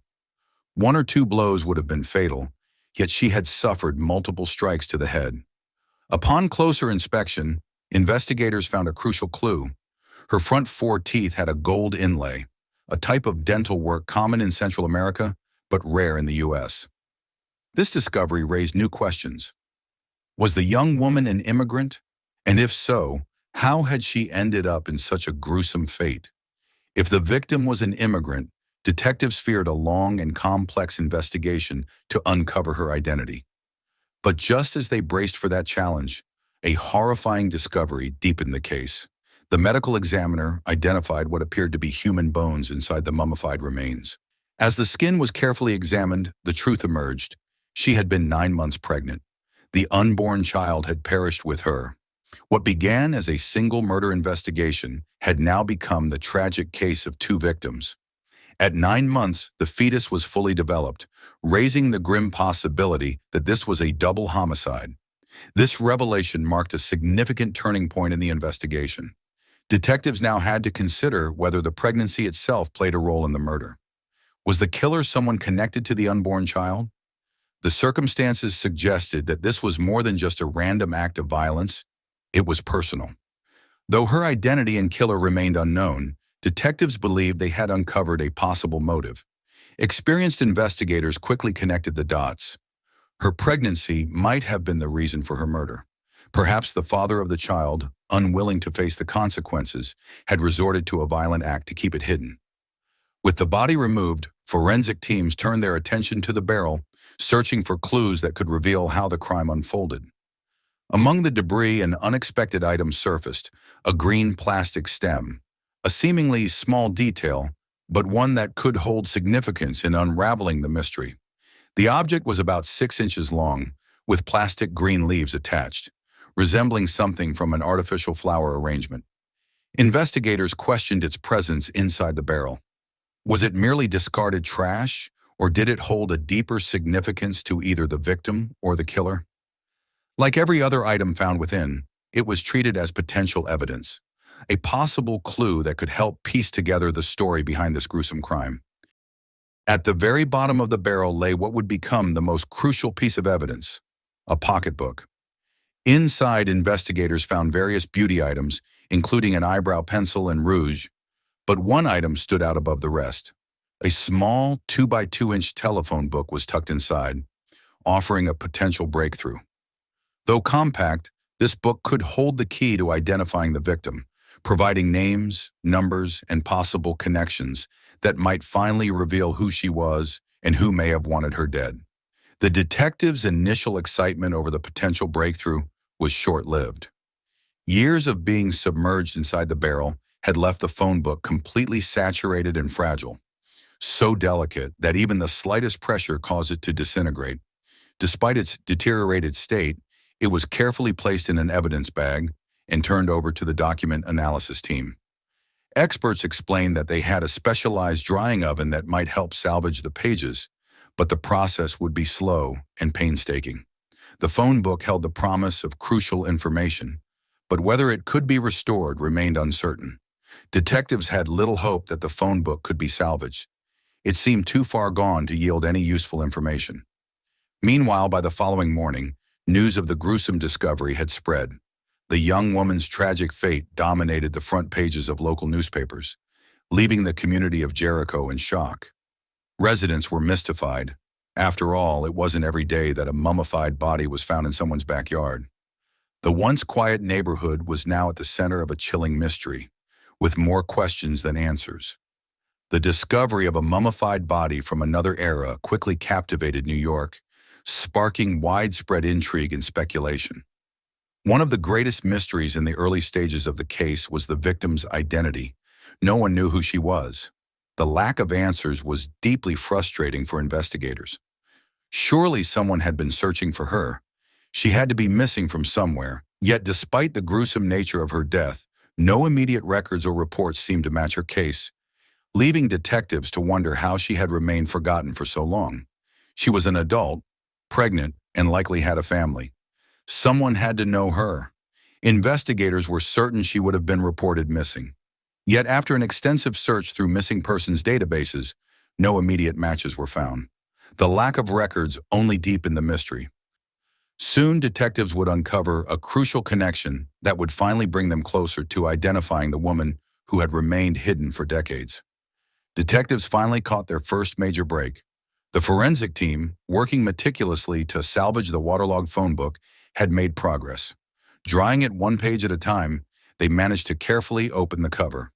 1 or 2 blows would have been fatal, yet she had suffered multiple strikes to the head. Upon closer inspection, investigators found a crucial clue. Her front 4 teeth had a gold inlay, a type of dental work common in Central America, but rare in the U.S. This discovery raised new questions. Was the young woman an immigrant? And if so, how had she ended up in such a gruesome fate? If the victim was an immigrant, detectives feared a long and complex investigation to uncover her identity. But just as they braced for that challenge, a horrifying discovery deepened the case. The medical examiner identified what appeared to be human bones inside the mummified remains. As the skin was carefully examined, the truth emerged. She had been 9 months pregnant. The unborn child had perished with her. What began as a single murder investigation had now become the tragic case of 2 victims. At 9 months, the fetus was fully developed, raising the grim possibility that this was a double homicide. This revelation marked a significant turning point in the investigation. Detectives now had to consider whether the pregnancy itself played a role in the murder. Was the killer someone connected to the unborn child? The circumstances suggested that this was more than just a random act of violence. It was personal. Though her identity and killer remained unknown, detectives believed they had uncovered a possible motive. Experienced investigators quickly connected the dots. Her pregnancy might have been the reason for her murder. Perhaps the father of the child, unwilling to face the consequences, had resorted to a violent act to keep it hidden. With the body removed, forensic teams turned their attention to the barrel, searching for clues that could reveal how the crime unfolded. Among the debris, an unexpected item surfaced, a green plastic stem, a seemingly small detail, but one that could hold significance in unraveling the mystery. The object was about 6 inches long, with plastic green leaves attached, resembling something from an artificial flower arrangement. Investigators questioned its presence inside the barrel. Was it merely discarded trash, or did it hold a deeper significance to either the victim or the killer? Like every other item found within, it was treated as potential evidence, a possible clue that could help piece together the story behind this gruesome crime. At the very bottom of the barrel lay what would become the most crucial piece of evidence, a pocketbook. Inside, investigators found various beauty items, including an eyebrow pencil and rouge, but one item stood out above the rest. A small 2x2-inch telephone book was tucked inside, offering a potential breakthrough. Though compact, this book could hold the key to identifying the victim, providing names, numbers, and possible connections that might finally reveal who she was and who may have wanted her dead. The detectives' initial excitement over the potential breakthrough was short-lived. Years of being submerged inside the barrel had left the phone book completely saturated and fragile, so delicate that even the slightest pressure caused it to disintegrate. Despite its deteriorated state, it was carefully placed in an evidence bag and turned over to the document analysis team. Experts explained that they had a specialized drying oven that might help salvage the pages, but the process would be slow and painstaking. The phone book held the promise of crucial information, but whether it could be restored remained uncertain. Detectives had little hope that the phone book could be salvaged. It seemed too far gone to yield any useful information. Meanwhile, by the following morning, news of the gruesome discovery had spread. The young woman's tragic fate dominated the front pages of local newspapers, leaving the community of Jericho in shock. Residents were mystified. After all, it wasn't every day that a mummified body was found in someone's backyard. The once quiet neighborhood was now at the center of a chilling mystery, with more questions than answers. The discovery of a mummified body from another era quickly captivated New York, sparking widespread intrigue and speculation. One of the greatest mysteries in the early stages of the case was the victim's identity. No one knew who she was. The lack of answers was deeply frustrating for investigators. Surely someone had been searching for her. She had to be missing from somewhere, yet despite the gruesome nature of her death, no immediate records or reports seemed to match her case, leaving detectives to wonder how she had remained forgotten for so long. She was an adult, pregnant, and likely had a family. Someone had to know her. Investigators were certain she would have been reported missing. Yet after an extensive search through missing persons databases, no immediate matches were found. The lack of records only deepened the mystery. Soon, detectives would uncover a crucial connection that would finally bring them closer to identifying the woman who had remained hidden for decades. Detectives finally caught their first major break. The forensic team, working meticulously to salvage the waterlogged phone book, had made progress. Drying it one page at a time, they managed to carefully open the cover.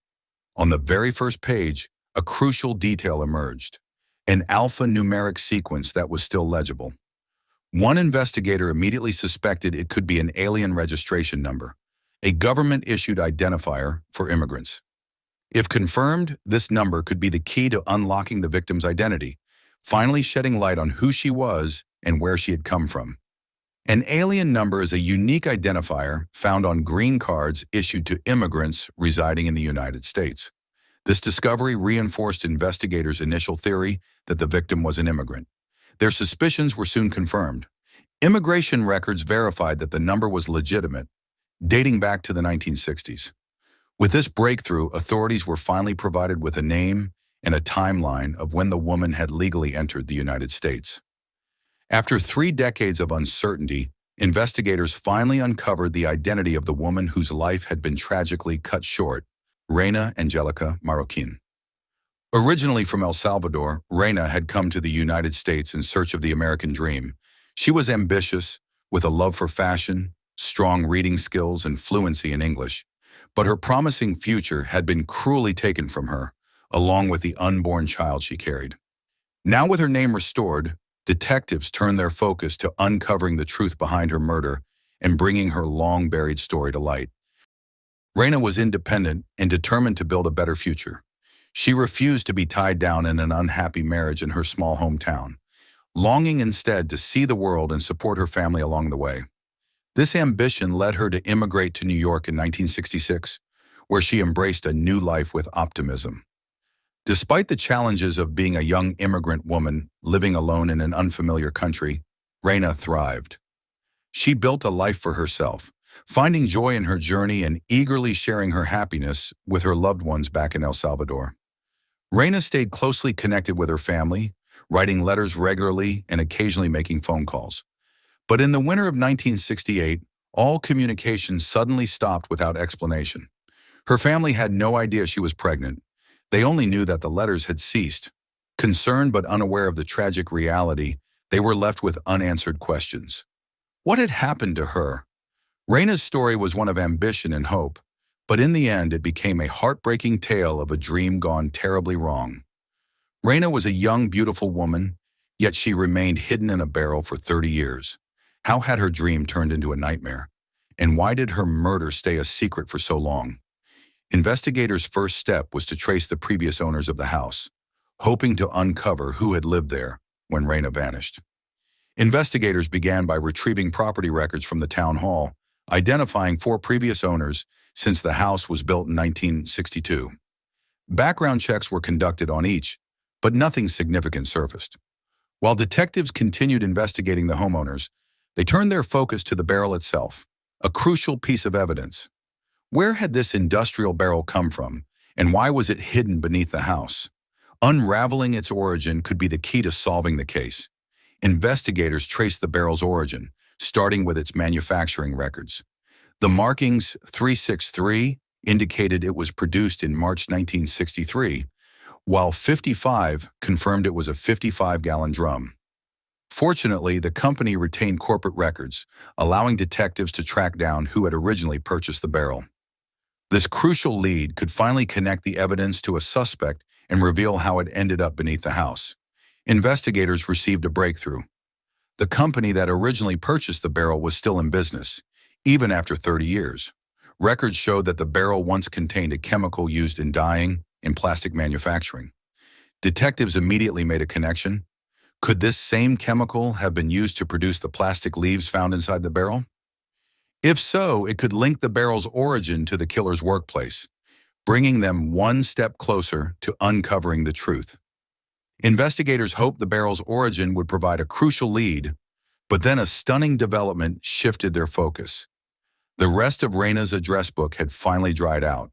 On the very first page, a crucial detail emerged, an alphanumeric sequence that was still legible. One investigator immediately suspected it could be an alien registration number, a government-issued identifier for immigrants. If confirmed, this number could be the key to unlocking the victim's identity, finally shedding light on who she was and where she had come from. An alien number is a unique identifier found on green cards issued to immigrants residing in the United States. This discovery reinforced investigators' initial theory that the victim was an immigrant. Their suspicions were soon confirmed. Immigration records verified that the number was legitimate, dating back to the 1960s. With this breakthrough, authorities were finally provided with a name and a timeline of when the woman had legally entered the United States. After 3 decades of uncertainty, investigators finally uncovered the identity of the woman whose life had been tragically cut short, Reyna Marroguin. Originally from El Salvador, Reyna had come to the United States in search of the American dream. She was ambitious, with a love for fashion, strong reading skills, and fluency in English. But her promising future had been cruelly taken from her, along with the unborn child she carried. Now with her name restored, detectives turned their focus to uncovering the truth behind her murder and bringing her long-buried story to light. Reyna was independent and determined to build a better future. She refused to be tied down in an unhappy marriage in her small hometown, longing instead to see the world and support her family along the way. This ambition led her to immigrate to New York in 1966, where she embraced a new life with optimism. Despite the challenges of being a young immigrant woman living alone in an unfamiliar country, Reyna thrived. She built a life for herself, finding joy in her journey and eagerly sharing her happiness with her loved ones back in El Salvador. Reyna stayed closely connected with her family, writing letters regularly and occasionally making phone calls. But in the winter of 1968, all communication suddenly stopped without explanation. Her family had no idea she was pregnant. They only knew that the letters had ceased. Concerned but unaware of the tragic reality, they were left with unanswered questions. What had happened to her? Reyna's story was one of ambition and hope, But in the end, it became a heartbreaking tale of a dream gone terribly wrong. Reyna was a young, beautiful woman, yet she remained hidden in a barrel for 30 years. How had her dream turned into a nightmare? And why did her murder stay a secret for so long? Investigators' first step was to trace the previous owners of the house, hoping to uncover who had lived there when Reyna vanished. Investigators began by retrieving property records from the town hall, identifying 4 previous owners since the house was built in 1962. Background checks were conducted on each, but nothing significant surfaced. While detectives continued investigating the homeowners, they turned their focus to the barrel itself, a crucial piece of evidence. Where had this industrial barrel come from, and why was it hidden beneath the house? Unraveling its origin could be the key to solving the case. Investigators traced the barrel's origin, starting with its manufacturing records. The markings 363 indicated it was produced in March 1963, while 55 confirmed it was a 55-gallon drum. Fortunately, the company retained corporate records, allowing detectives to track down who had originally purchased the barrel. This crucial lead could finally connect the evidence to a suspect and reveal how it ended up beneath the house. Investigators received a breakthrough. The company that originally purchased the barrel was still in business, even after 30 years. Records showed that the barrel once contained a chemical used in dyeing and plastic manufacturing. Detectives immediately made a connection. Could this same chemical have been used to produce the plastic leaves found inside the barrel? If so, it could link the barrel's origin to the killer's workplace, bringing them one step closer to uncovering the truth. Investigators hoped the barrel's origin would provide a crucial lead, but then a stunning development shifted their focus. The rest of Reyna's address book had finally dried out.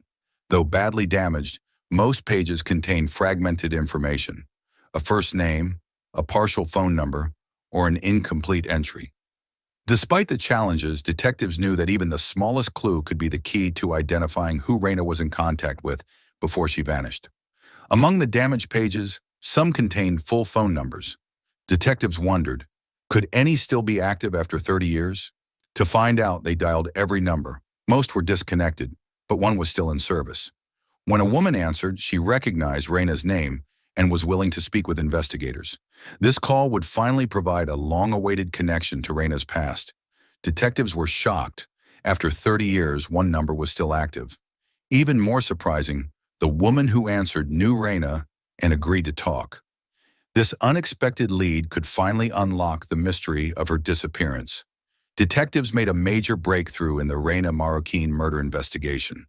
Though badly damaged, most pages contained fragmented information, a first name, a partial phone number, or an incomplete entry. Despite the challenges, detectives knew that even the smallest clue could be the key to identifying who Reyna was in contact with before she vanished. Among the damaged pages, some contained full phone numbers. Detectives wondered, could any still be active after 30 years? To find out, they dialed every number. Most were disconnected, but one was still in service. When a woman answered, she recognized Reyna's name and was willing to speak with investigators. This call would finally provide a long-awaited connection to Reyna's past. Detectives were shocked. After 30 years, one number was still active. Even more surprising, the woman who answered knew Reyna and agreed to talk. This unexpected lead could finally unlock the mystery of her disappearance. Detectives made a major breakthrough in the Reyna Marroguin murder investigation.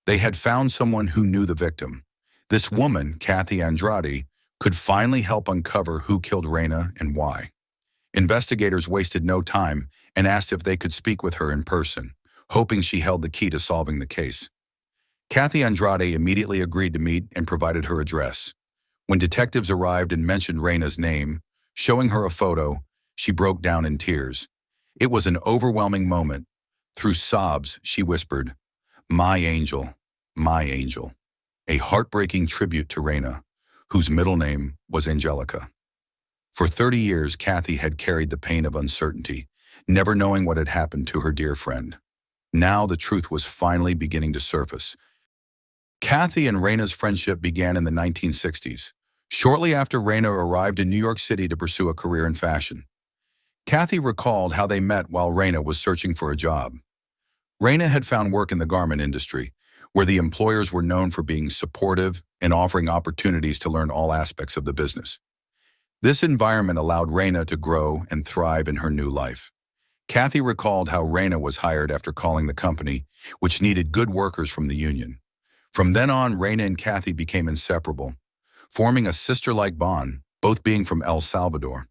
They had found someone who knew the victim. This woman, Kathy Andrade, could finally help uncover who killed Reyna and why. Investigators wasted no time and asked if they could speak with her in person, hoping she held the key to solving the case. Kathy Andrade immediately agreed to meet and provided her address. When detectives arrived and mentioned Reyna's name, showing her a photo, she broke down in tears. It was an overwhelming moment. Through sobs, she whispered, "My angel, my angel," a heartbreaking tribute to Reyna, whose middle name was Angelica. For 30 years, Kathy had carried the pain of uncertainty, never knowing what had happened to her dear friend. Now the truth was finally beginning to surface. Kathy and Reyna's friendship began in the 1960s, shortly after Reyna arrived in New York City to pursue a career in fashion. Kathy recalled how they met while Reyna was searching for a job. Reyna had found work in the garment industry, where the employers were known for being supportive and offering opportunities to learn all aspects of the business. This environment allowed Reyna to grow and thrive in her new life. Kathy recalled how Reyna was hired after calling the company, which needed good workers from the union. From then on, Reyna and Kathy became inseparable, forming a sister-like bond, both being from El Salvador.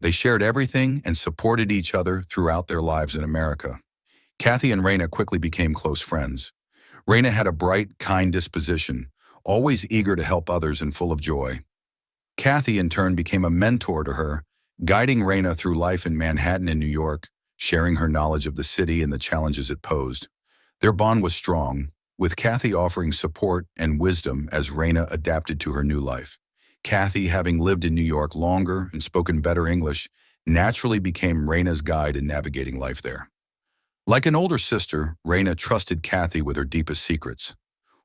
They shared everything and supported each other throughout their lives in America. Kathy and Reyna quickly became close friends. Reyna had a bright, kind disposition, always eager to help others and full of joy. Kathy, in turn, became a mentor to her, guiding Reyna through life in Manhattan and New York, sharing her knowledge of the city and the challenges it posed. Their bond was strong, with Kathy offering support and wisdom as Reyna adapted to her new life. Kathy, having lived in New York longer and spoken better English, naturally became Reyna's guide in navigating life there. Like an older sister, Reyna trusted Kathy with her deepest secrets.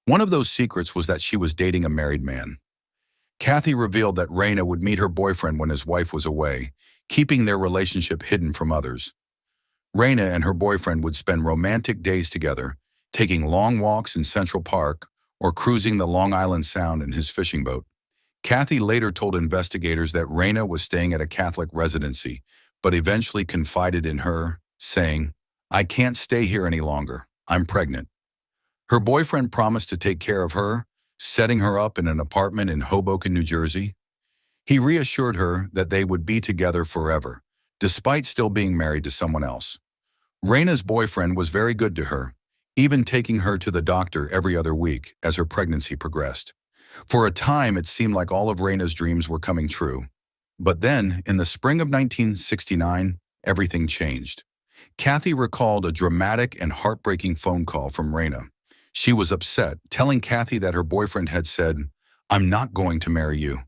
One of those secrets was that she was dating a married man. Kathy revealed that Reyna would meet her boyfriend when his wife was away, keeping their relationship hidden from others. Reyna and her boyfriend would spend romantic days together, taking long walks in Central Park or cruising the Long Island Sound in his fishing boat. Kathy later told investigators that Reyna was staying at a Catholic residency, but eventually confided in her, saying, "I can't stay here any longer. I'm pregnant." Her boyfriend promised to take care of her, setting her up in an apartment in Hoboken, New Jersey. He reassured her that they would be together forever, despite still being married to someone else. Reyna's boyfriend was very good to her, even taking her to the doctor every other week as her pregnancy progressed. For a time, it seemed like all of Reyna's dreams were coming true. But then, in the spring of 1969, everything changed. Kathy recalled a dramatic and heartbreaking phone call from Reyna. She was upset, telling Kathy that her boyfriend had said, "I'm not going to marry you."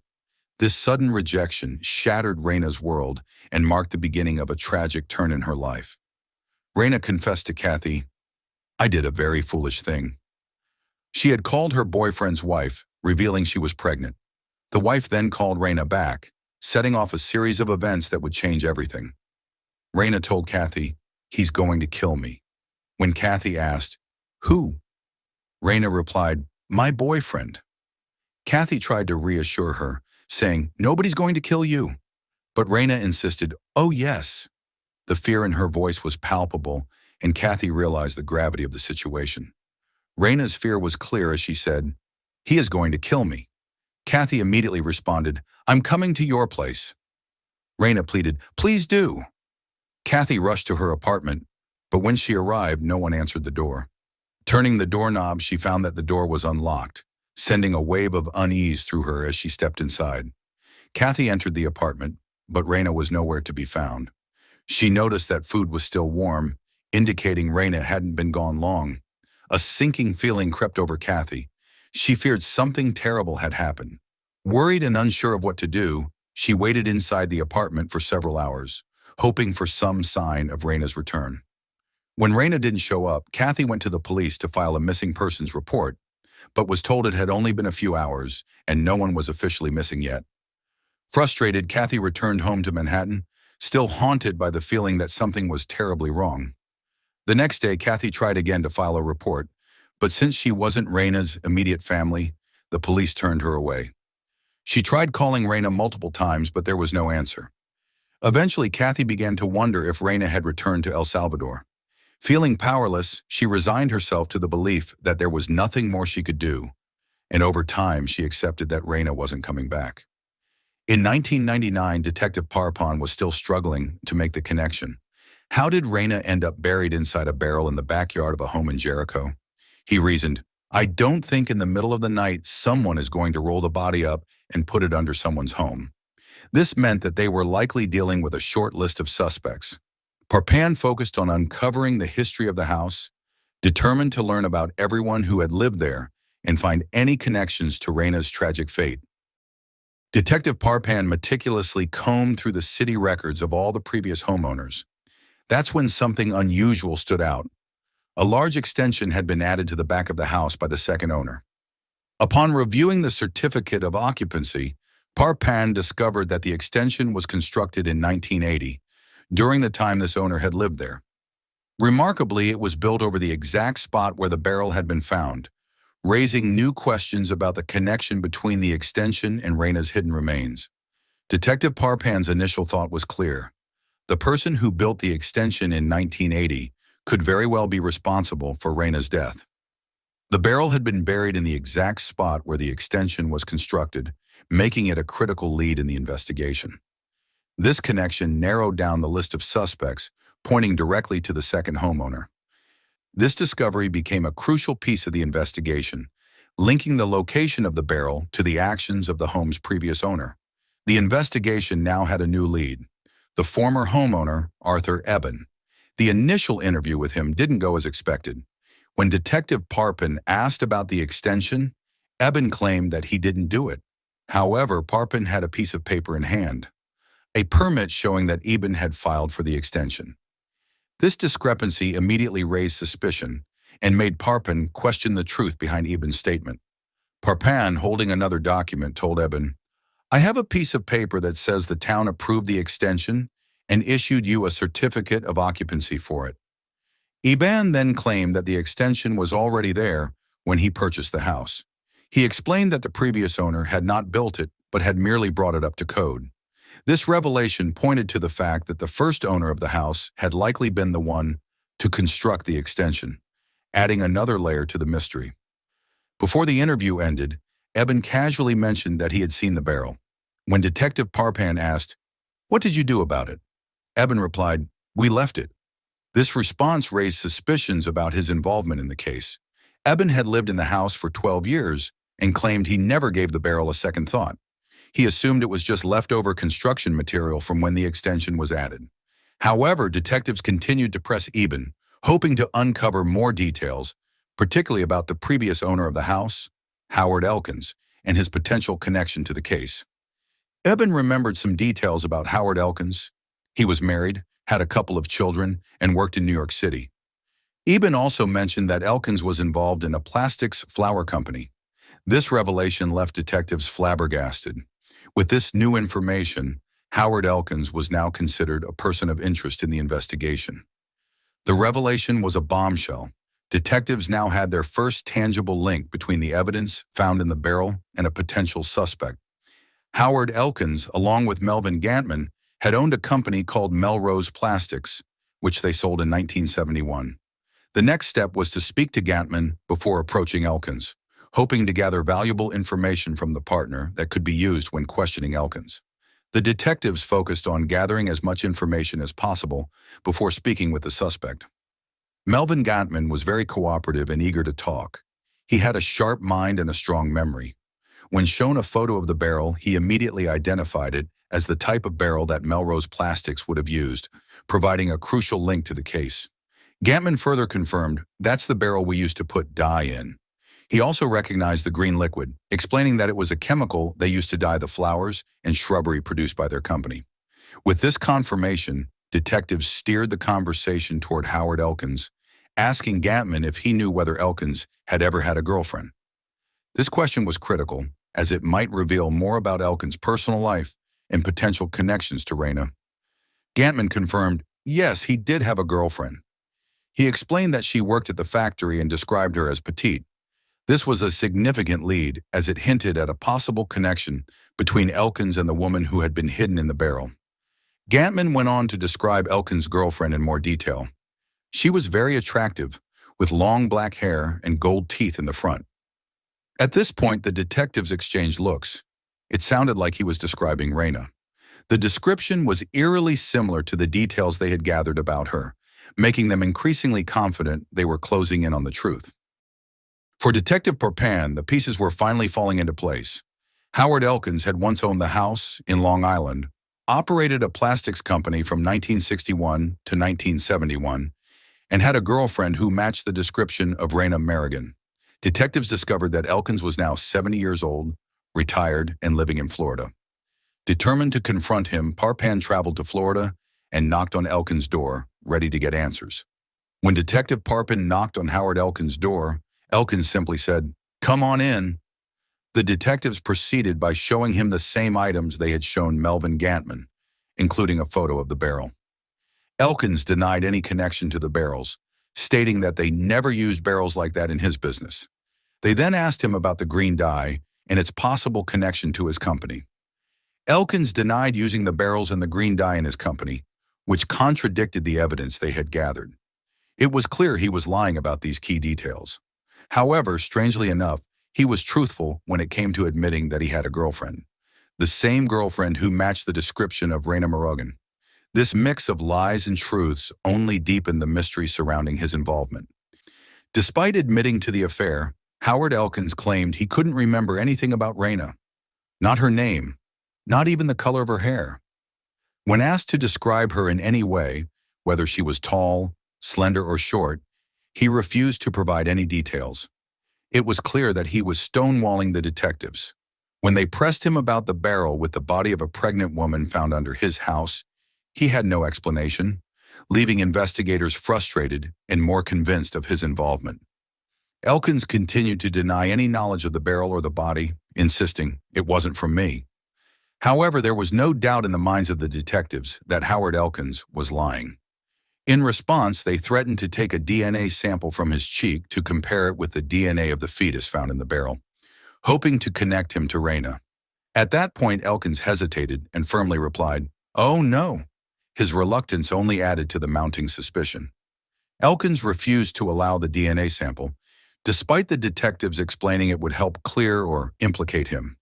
This sudden rejection shattered Reyna's world and marked the beginning of a tragic turn in her life. Reyna confessed to Kathy, "I did a very foolish thing." She had called her boyfriend's wife, revealing she was pregnant. The wife then called Reyna back, setting off a series of events that would change everything. Reyna told Kathy, "He's going to kill me." When Kathy asked, "Who?" Reyna replied, "My boyfriend." Kathy tried to reassure her, saying, "Nobody's going to kill you." But Reyna insisted, "Oh yes." The fear in her voice was palpable, and Kathy realized the gravity of the situation. Reyna's fear was clear as she said, "He is going to kill me." Kathy immediately responded, "I'm coming to your place." Reyna pleaded, "Please do." Kathy rushed to her apartment, but when she arrived, no one answered the door. Turning the doorknob, she found that the door was unlocked, sending a wave of unease through her as she stepped inside. Kathy entered the apartment, but Reyna was nowhere to be found. She noticed that food was still warm, indicating Reyna hadn't been gone long. A sinking feeling crept over Kathy. She feared something terrible had happened. Worried and unsure of what to do, she waited inside the apartment for several hours, hoping for some sign of Reyna's return. When Reyna didn't show up, Kathy went to the police to file a missing persons report, but was told it had only been a few hours and no one was officially missing yet. Frustrated, Kathy returned home to Manhattan, still haunted by the feeling that something was terribly wrong. The next day, Kathy tried again to file a report, but since she wasn't Reyna's immediate family, the police turned her away. She tried calling Reyna multiple times, but there was no answer. Eventually, Kathy began to wonder if Reyna had returned to El Salvador. Feeling powerless, she resigned herself to the belief that there was nothing more she could do, and over time she accepted that Reyna wasn't coming back. In 1999, Detective Parpon was still struggling to make the connection. How did Reyna end up buried inside a barrel in the backyard of a home in Jericho? He reasoned, "I don't think in the middle of the night someone is going to roll the body up and put it under someone's home." This meant that they were likely dealing with a short list of suspects. Parpan focused on uncovering the history of the house, determined to learn about everyone who had lived there and find any connections to Reyna's tragic fate. Detective Parpan meticulously combed through the city records of all the previous homeowners. That's when something unusual stood out. A large extension had been added to the back of the house by the second owner. Upon reviewing the certificate of occupancy, Parpan discovered that the extension was constructed in 1980, during the time this owner had lived there. Remarkably, it was built over the exact spot where the barrel had been found, raising new questions about the connection between the extension and Reyna's hidden remains. Detective Parpan's initial thought was clear. The person who built the extension in 1980 could very well be responsible for Reyna's death. The barrel had been buried in the exact spot where the extension was constructed, making it a critical lead in the investigation. This connection narrowed down the list of suspects, pointing directly to the second homeowner. This discovery became a crucial piece of the investigation, linking the location of the barrel to the actions of the home's previous owner. The investigation now had a new lead, the former homeowner, Arthur Eben. The initial interview with him didn't go as expected. When Detective Parpan asked about the extension, Eben claimed that he didn't do it. However, Parpan had a piece of paper in hand, a permit showing that Eben had filed for the extension. This discrepancy immediately raised suspicion and made Parpin question the truth behind Eben's statement. Parpin, holding another document, told Eben, "I have a piece of paper that says the town approved the extension and issued you a certificate of occupancy for it." Eben then claimed that the extension was already there when he purchased the house. He explained that the previous owner had not built it, but had merely brought it up to code. This revelation pointed to the fact that the first owner of the house had likely been the one to construct the extension, adding another layer to the mystery. Before the interview ended, Eben casually mentioned that he had seen the barrel. When Detective Parpin asked, "What did you do about it?" Eben replied, "We left it." This response raised suspicions about his involvement in the case. Eben had lived in the house for 12 years and claimed he never gave the barrel a second thought. He assumed it was just leftover construction material from when the extension was added. However, detectives continued to press Eben, hoping to uncover more details, particularly about the previous owner of the house, Howard Elkins, and his potential connection to the case. Eben remembered some details about Howard Elkins. He was married, had a couple of children, and worked in New York City. Eben also mentioned that Elkins was involved in a plastics flower company. This revelation left detectives flabbergasted. With this new information, Howard Elkins was now considered a person of interest in the investigation. The revelation was a bombshell. Detectives now had their first tangible link between the evidence found in the barrel and a potential suspect. Howard Elkins, along with Melvin Gantman, had owned a company called Melrose Plastics, which they sold in 1971. The next step was to speak to Gantman before approaching Elkins, hoping to gather valuable information from the partner that could be used when questioning Elkins. The detectives focused on gathering as much information as possible before speaking with the suspect. Melvin Gantman was very cooperative and eager to talk. He had a sharp mind and a strong memory. When shown a photo of the barrel, he immediately identified it as the type of barrel that Melrose Plastics would have used, providing a crucial link to the case. Gantman further confirmed, "That's the barrel we used to put dye in." He also recognized the green liquid, explaining that it was a chemical they used to dye the flowers and shrubbery produced by their company. With this confirmation, detectives steered the conversation toward Howard Elkins, asking Gantman if he knew whether Elkins had ever had a girlfriend. This question was critical, as it might reveal more about Elkins' personal life and potential connections to Reyna. Gantman confirmed, yes, he did have a girlfriend. He explained that she worked at the factory and described her as petite. This was a significant lead, as it hinted at a possible connection between Elkins and the woman who had been hidden in the barrel. Gantman went on to describe Elkins' girlfriend in more detail. She was very attractive, with long black hair and gold teeth in the front. At this point, the detectives exchanged looks. It sounded like he was describing Reyna. The description was eerily similar to the details they had gathered about her, making them increasingly confident they were closing in on the truth. For Detective Parpin, the pieces were finally falling into place. Howard Elkins had once owned the house in Long Island, operated a plastics company from 1961 to 1971, and had a girlfriend who matched the description of Reyna Marroguin. Detectives discovered that Elkins was now 70 years old, retired, and living in Florida. Determined to confront him, Parpin traveled to Florida and knocked on Elkins' door, ready to get answers. When Detective Parpin knocked on Howard Elkins' door, Elkins simply said, "Come on in." The detectives proceeded by showing him the same items they had shown Melvin Gantman, including a photo of the barrel. Elkins denied any connection to the barrels, stating that they never used barrels like that in his business. They then asked him about the green dye and its possible connection to his company. Elkins denied using the barrels and the green dye in his company, which contradicted the evidence they had gathered. It was clear he was lying about these key details. However, strangely enough, he was truthful when it came to admitting that he had a girlfriend, the same girlfriend who matched the description of Reyna Marroguin. This mix of lies and truths only deepened the mystery surrounding his involvement. Despite admitting to the affair, Howard Elkins claimed he couldn't remember anything about Reyna, not her name, not even the color of her hair. When asked to describe her in any way, whether she was tall, slender, or short, he refused to provide any details. It was clear that he was stonewalling the detectives. When they pressed him about the barrel with the body of a pregnant woman found under his house, he had no explanation. leaving investigators frustrated and more convinced of his involvement. Elkins continued to deny any knowledge of the barrel or the body, insisting, "It wasn't from me." However, there was no doubt in the minds of the detectives that Howard Elkins was lying. In response, they threatened to take a DNA sample from his cheek to compare it with the DNA of the fetus found in the barrel, hoping to connect him to Reyna. At that point, Elkins hesitated and firmly replied, "Oh, no." His reluctance only added to the mounting suspicion. Elkins refused to allow the DNA sample, despite the detectives explaining it would help clear or implicate him.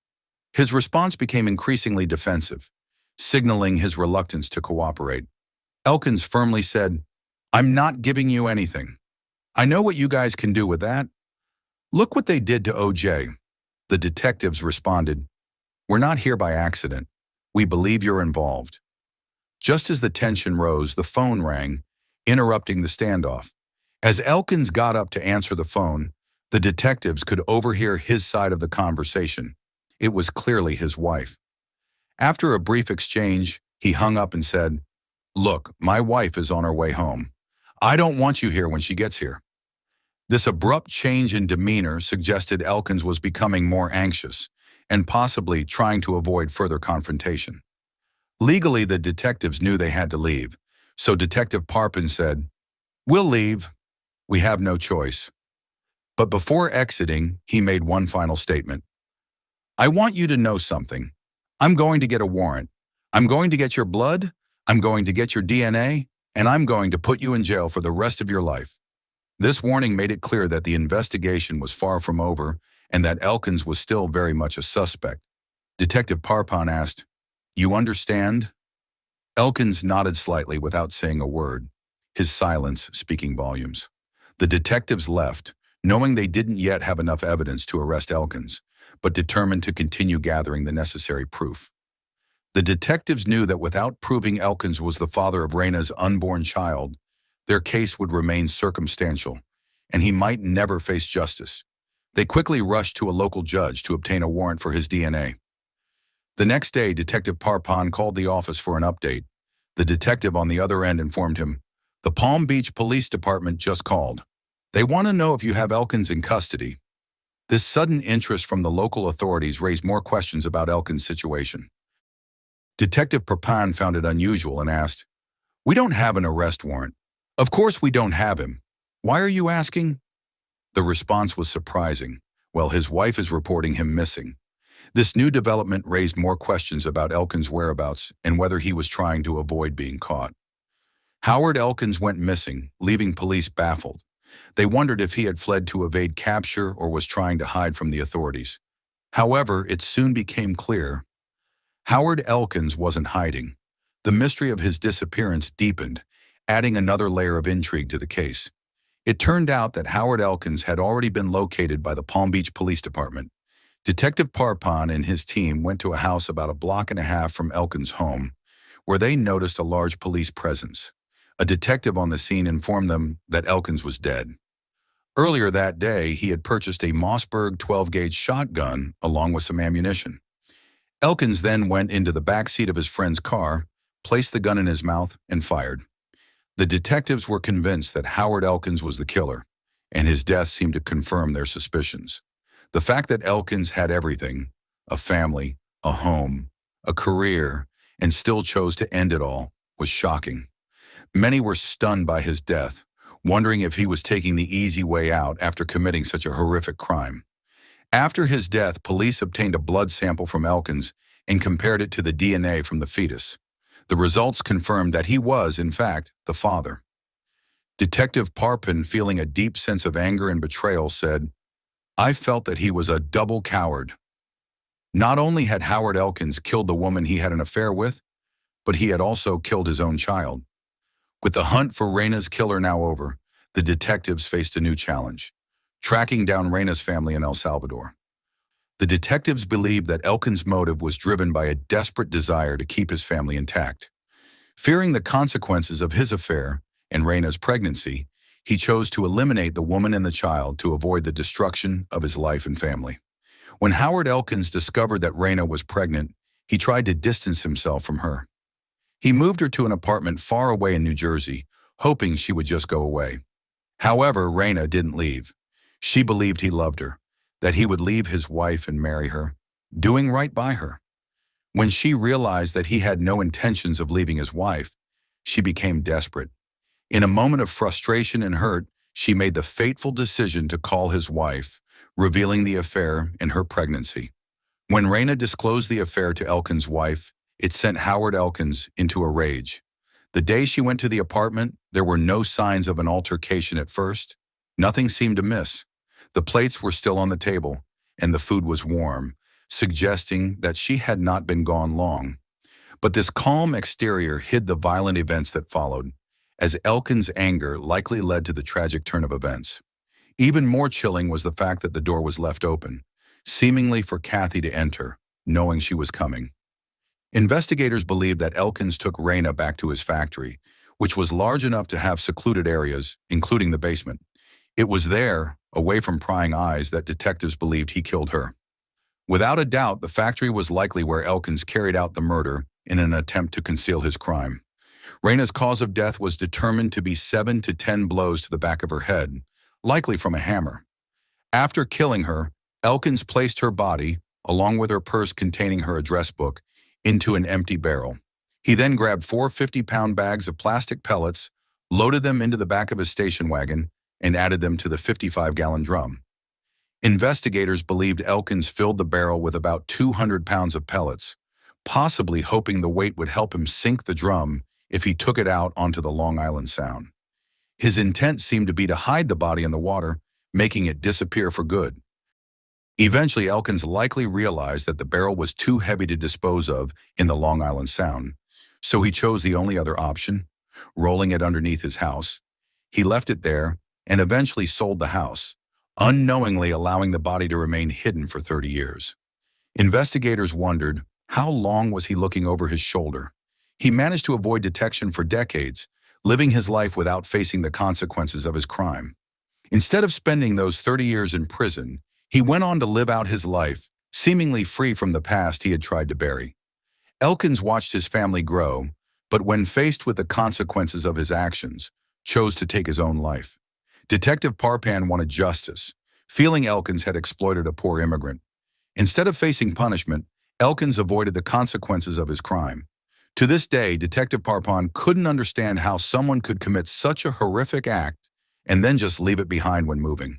His response became increasingly defensive, signaling his reluctance to cooperate. Elkins firmly said, "I'm not giving you anything. I know what you guys can do with that. Look what they did to O.J." The detectives responded, "We're not here by accident. We believe you're involved." Just as the tension rose, the phone rang, interrupting the standoff. As Elkins got up to answer the phone, the detectives could overhear his side of the conversation. It was clearly his wife. After a brief exchange, he hung up and said, "Look, my wife is on her way home. I don't want you here when she gets here." This abrupt change in demeanor suggested Elkins was becoming more anxious and possibly trying to avoid further confrontation. Legally, the detectives knew they had to leave, so Detective Parpin said, "We'll leave. We have no choice." But before exiting, he made one final statement. "I want you to know something. I'm going to get a warrant. I'm going to get your blood, I'm going to get your DNA, and I'm going to put you in jail for the rest of your life." This warning made it clear that the investigation was far from over and that Elkins was still very much a suspect. Detective Parpon asked, "You understand?" Elkins nodded slightly without saying a word, his silence speaking volumes. The detectives left, knowing they didn't yet have enough evidence to arrest Elkins, but determined to continue gathering the necessary proof. The detectives knew that without proving Elkins was the father of Reyna's unborn child, their case would remain circumstantial, and he might never face justice. They quickly rushed to a local judge to obtain a warrant for his DNA. The next day, Detective Parpon called the office for an update. The detective on the other end informed him, "The Palm Beach Police Department just called. They want to know if you have Elkins in custody." This sudden interest from the local authorities raised more questions about Elkins' situation. Detective Parpon found it unusual and asked, "We don't have an arrest warrant." "Of course we don't have him. Why are you asking?" The response was surprising. "Well, his wife is reporting him missing." This new development raised more questions about Elkins' whereabouts and whether he was trying to avoid being caught. Howard Elkins went missing, leaving police baffled. They wondered if he had fled to evade capture or was trying to hide from the authorities. However, it soon became clear. Howard Elkins wasn't hiding. The mystery of his disappearance deepened, adding another layer of intrigue to the case. It turned out that Howard Elkins had already been located by the Palm Beach Police Department. Detective Parpon and his team went to a house about a block and a half from Elkins' home, where they noticed a large police presence. A detective on the scene informed them that Elkins was dead. Earlier that day, he had purchased a Mossberg 12-gauge shotgun along with some ammunition. Elkins then went into the back seat of his friend's car, placed the gun in his mouth, and fired. The detectives were convinced that Howard Elkins was the killer, and his death seemed to confirm their suspicions. The fact that Elkins had everything, a family, a home, a career, and still chose to end it all, was shocking. Many were stunned by his death, wondering if he was taking the easy way out after committing such a horrific crime. After his death, police obtained a blood sample from Elkins and compared it to the DNA from the fetus. The results confirmed that he was, in fact, the father. Detective Parpon, feeling a deep sense of anger and betrayal, said, "I felt that he was a double coward. Not only had Howard Elkins killed the woman he had an affair with, but he had also killed his own child." With the hunt for Reyna's killer now over, the detectives faced a new challenge: tracking down Reyna's family in El Salvador. The detectives believed that Elkins' motive was driven by a desperate desire to keep his family intact. Fearing the consequences of his affair and Reyna's pregnancy, he chose to eliminate the woman and the child to avoid the destruction of his life and family. When Howard Elkins discovered that Reyna was pregnant, he tried to distance himself from her. He moved her to an apartment far away in New Jersey, hoping she would just go away. However, Reyna didn't leave. She believed he loved her, that he would leave his wife and marry her, doing right by her. When she realized that he had no intentions of leaving his wife, she became desperate. In a moment of frustration and hurt, she made the fateful decision to call his wife, revealing the affair and her pregnancy. When Reyna disclosed the affair to Elkins' wife, it sent Howard Elkins into a rage. The day she went to the apartment, there were no signs of an altercation at first. Nothing seemed amiss. The plates were still on the table, and the food was warm, suggesting that she had not been gone long. But this calm exterior hid the violent events that followed, as Elkins' anger likely led to the tragic turn of events. Even more chilling was the fact that the door was left open, seemingly for Kathy to enter, knowing she was coming. Investigators believe that Elkins took Reyna back to his factory, which was large enough to have secluded areas, including the basement. It was there, away from prying eyes, that detectives believed he killed her. Without a doubt, the factory was likely where Elkins carried out the murder in an attempt to conceal his crime. Reyna's cause of death was determined to be 7 to 10 blows to the back of her head, likely from a hammer. After killing her, Elkins placed her body, along with her purse containing her address book, into an empty barrel. He then grabbed 4 50-pound bags of plastic pellets, loaded them into the back of his station wagon, and added them to the 55-gallon drum. Investigators believed Elkins filled the barrel with about 200 pounds of pellets, possibly hoping the weight would help him sink the drum if he took it out onto the Long Island Sound. His intent seemed to be to hide the body in the water, making it disappear for good. Eventually, Elkins likely realized that the barrel was too heavy to dispose of in the Long Island Sound, so he chose the only other option, rolling it underneath his house. He left it there and eventually sold the house, unknowingly allowing the body to remain hidden for 30 years. Investigators wondered, how long was he looking over his shoulder? He managed to avoid detection for decades, living his life without facing the consequences of his crime. Instead of spending those 30 years in prison, he went on to live out his life, seemingly free from the past he had tried to bury. Elkins watched his family grow, but when faced with the consequences of his actions, chose to take his own life. Detective Parpan wanted justice, feeling Elkins had exploited a poor immigrant. Instead of facing punishment, Elkins avoided the consequences of his crime. To this day, Detective Parpan couldn't understand how someone could commit such a horrific act and then just leave it behind when moving.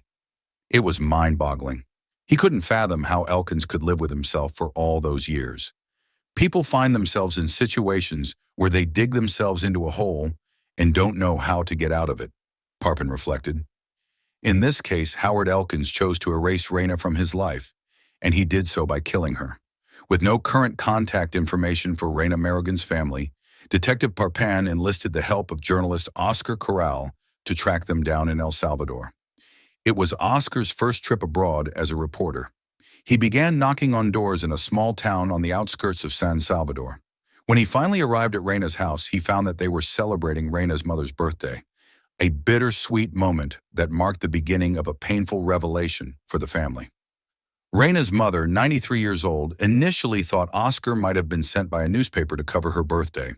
It was mind-boggling. He couldn't fathom how Elkins could live with himself for all those years. People find themselves in situations where they dig themselves into a hole and don't know how to get out of it, Parpan reflected. In this case, Howard Elkins chose to erase Reyna from his life, and he did so by killing her. With no current contact information for Reyna Marroguin's family, Detective Parpan enlisted the help of journalist Oscar Corral to track them down in El Salvador. It was Oscar's first trip abroad as a reporter. He began knocking on doors in a small town on the outskirts of San Salvador. When he finally arrived at Reyna's house, he found that they were celebrating Reyna's mother's birthday, a bittersweet moment that marked the beginning of a painful revelation for the family. Reyna's mother, 93 years old, initially thought Oscar might have been sent by a newspaper to cover her birthday.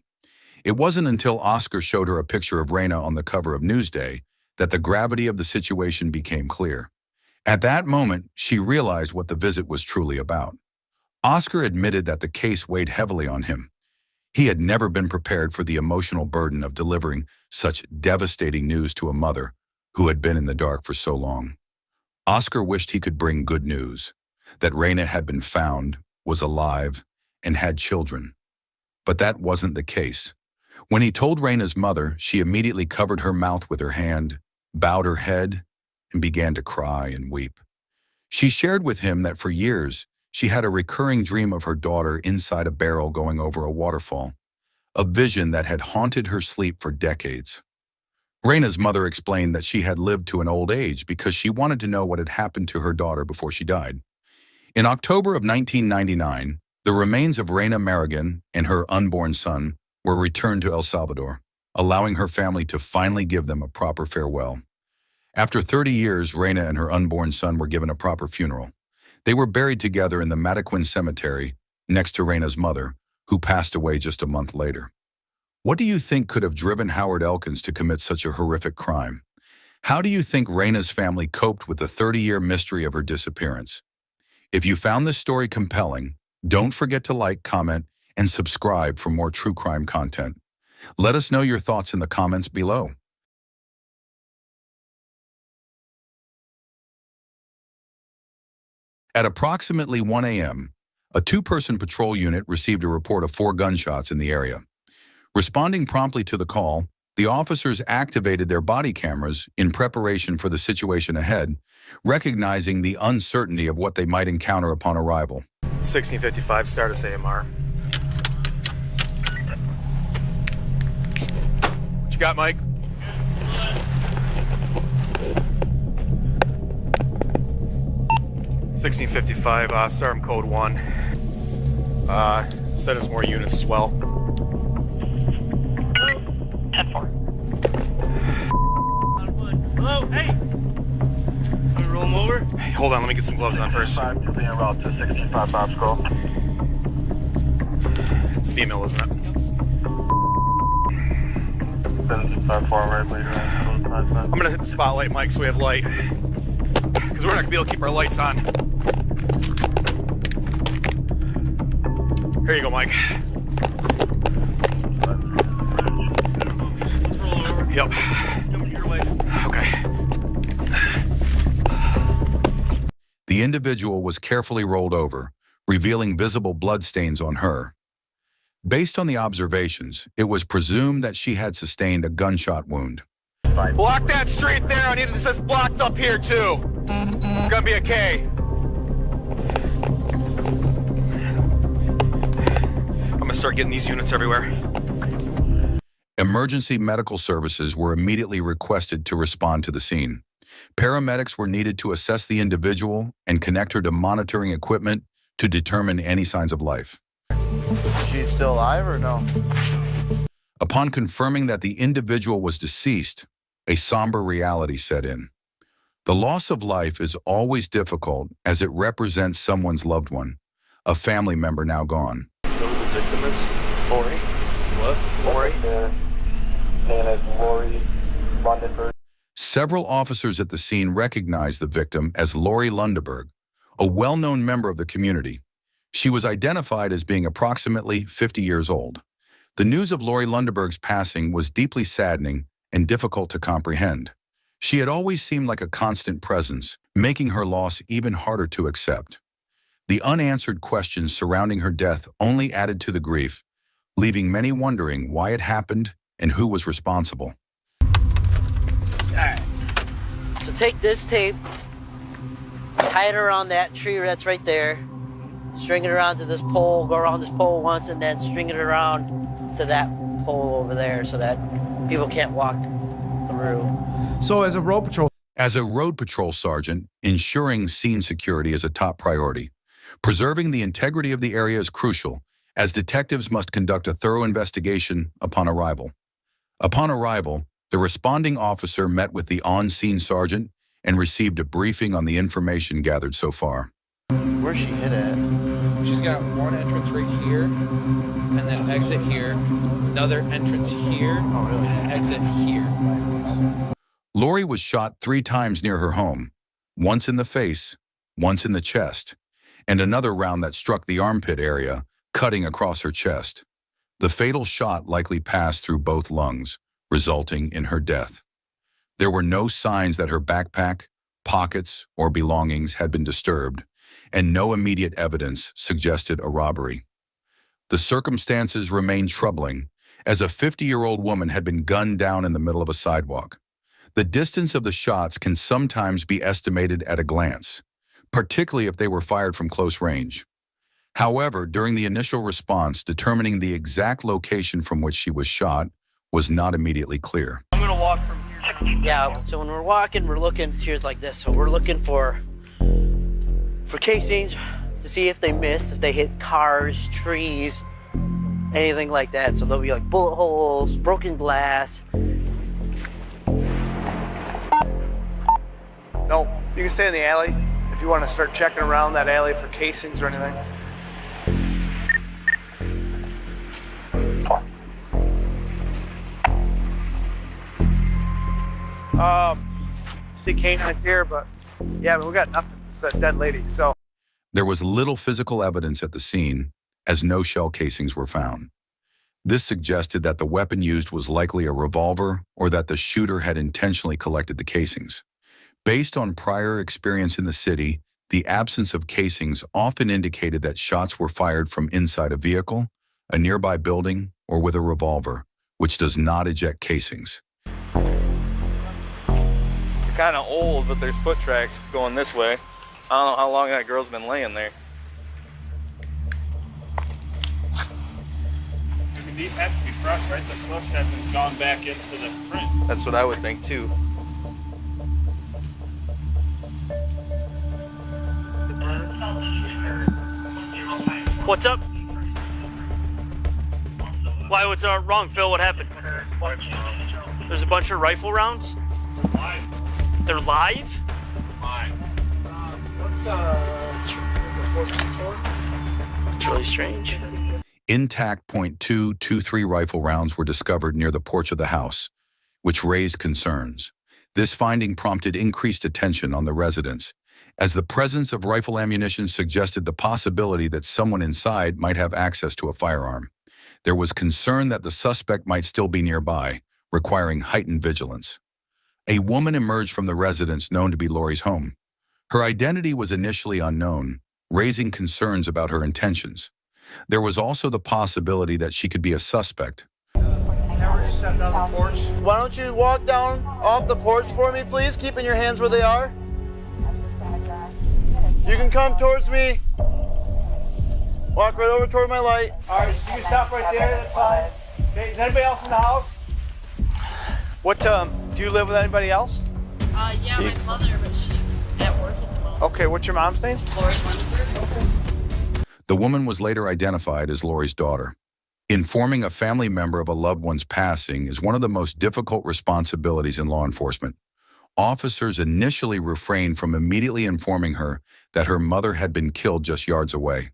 It wasn't until Oscar showed her a picture of Reyna on the cover of Newsday that the gravity of the situation became clear. At that moment, she realized what the visit was truly about. Oscar admitted that the case weighed heavily on him. He had never been prepared for the emotional burden of delivering such devastating news to a mother who had been in the dark for so long. Oscar wished he could bring good news, that Reyna had been found, was alive, and had children. But that wasn't the case. When he told Reyna's mother, she immediately covered her mouth with her hand, bowed her head, and began to cry and weep. She shared with him that for years, she had a recurring dream of her daughter inside a barrel going over a waterfall, a vision that had haunted her sleep for decades. Reyna's mother explained that she had lived to an old age because she wanted to know what had happened to her daughter before she died. In October of 1999, the remains of Reyna Marroguin and her unborn son were returned to El Salvador, allowing her family to finally give them a proper farewell. After 30 years, Reyna and her unborn son were given a proper funeral. They were buried together in the Madison Cemetery next to Reyna's mother, who passed away just a month later. What do you think could have driven Howard Elkins to commit such a horrific crime? How do you think Reyna's family coped with the 30-year mystery of her disappearance? If you found this story compelling, don't forget to like, comment, and subscribe for more true crime content. Let us know your thoughts in the comments below. At approximately 1 a.m., a two-person patrol unit received a report of 4 gunshots in the area. Responding promptly to the call, the officers activated their body cameras in preparation for the situation ahead, recognizing the uncertainty of what they might encounter upon arrival. 1655, status AMR. What you got, Mike? $1655, SARM code 1. Send us more units as well. 10-4. Hello, hey! Can we roll him over? Hey, hold on, let me get some gloves on first. 5 to being route to 1655 Bob's call. It's female, isn't it? 754, right, later. I'm gonna hit the spotlight, Mike, so we have light. Because we're not gonna be able to keep our lights on. Here you go, Mike. Yep. Okay. The individual was carefully rolled over, revealing visible bloodstains on her. Based on the observations, it was presumed that she had sustained a gunshot wound. Block that street there. I need this blocked up here, too. It's gonna be a K. I'm gonna start getting these units everywhere. Emergency medical services were immediately requested to respond to the scene. Paramedics were needed to assess the individual and connect her to monitoring equipment to determine any signs of life. She's still alive or no? Upon confirming that the individual was deceased, a somber reality set in. The loss of life is always difficult as it represents someone's loved one, a family member now gone. You know who the victim is? Lori. What? Lori? Name is Lori Lundberg. Several officers at the scene recognized the victim as Lori Lundberg, a well-known member of the community. She was identified as being approximately 50 years old. The news of Lori Lundberg's passing was deeply saddening and difficult to comprehend. She had always seemed like a constant presence, making her loss even harder to accept. The unanswered questions surrounding her death only added to the grief, leaving many wondering why it happened and who was responsible. Alright. So take this tape, tie it around that tree that's right there, string it around to this pole, go around this pole once, and then string it around to that pole over there so that people can't walk through. So as a road patrol sergeant, ensuring scene security is a top priority. Preserving the integrity of the area is crucial, as detectives must conduct a thorough investigation upon arrival. Upon arrival, the responding officer met with the on-scene sergeant and received a briefing on the information gathered so far. Where's she hit at? She's got one entrance right here, and then exit here, another entrance here, and an exit here. Lori was shot 3 times near her home, once in the face, once in the chest, and another round that struck the armpit area, cutting across her chest. The fatal shot likely passed through both lungs, resulting in her death. There were no signs that her backpack, pockets, or belongings had been disturbed, and no immediate evidence suggested a robbery. The circumstances remained troubling, as a 50-year-old woman had been gunned down in the middle of a sidewalk. The distance of the shots can sometimes be estimated at a glance, particularly if they were fired from close range. However, during the initial response, determining the exact location from which she was shot was not immediately clear. I'm gonna walk from here. Yeah, so when we're walking, we're looking, here's like this. So we're looking for casings to see if they missed, if they hit cars, trees, anything like that. So there'll be like bullet holes, broken glass. No, you can stay in the alley if you want to start checking around that alley for casings or anything. see canines here, but yeah, we got nothing. It's that dead lady. So There was little physical evidence at the scene, as no shell casings were found. This suggested that the weapon used was likely a revolver or that the shooter had intentionally collected the casings. Based on prior experience in the city, the absence of casings often indicated that shots were fired from inside a vehicle, a nearby building, or with a revolver, which does not eject casings. They're kind of old, but there's foot tracks going this way. I don't know how long that girl's been laying there. I mean, these have to be fresh, right? The slush hasn't gone back into the print. That's what I would think too. What's up? Why, what's wrong, Phil? What happened? There's a bunch of rifle rounds? They're live? It's really strange. Intact .223 rifle rounds were discovered near the porch of the house, which raised concerns. This finding prompted increased attention on the residence, as the presence of rifle ammunition suggested the possibility that someone inside might have access to a firearm. There was concern that the suspect might still be nearby, requiring heightened vigilance. A woman emerged from the residence known to be Lori's home. Her identity was initially unknown, raising concerns about her intentions. There was also the possibility that she could be a suspect. Why don't you walk down off the porch for me, please? Keeping your hands where they are. You can come towards me. Walk right over toward my light. all right, so you stop right there. That's fine. Okay, is anybody else in the house? What do you live with anybody else? Yeah, my mother, but she's at work at the moment. Okay, what's your mom's name? Lori Lundberg. The woman was later identified as Lori's daughter. Informing a family member of a loved one's passing is one of the most difficult responsibilities in law enforcement. Officers initially refrained from immediately informing her that her mother had been killed just yards away.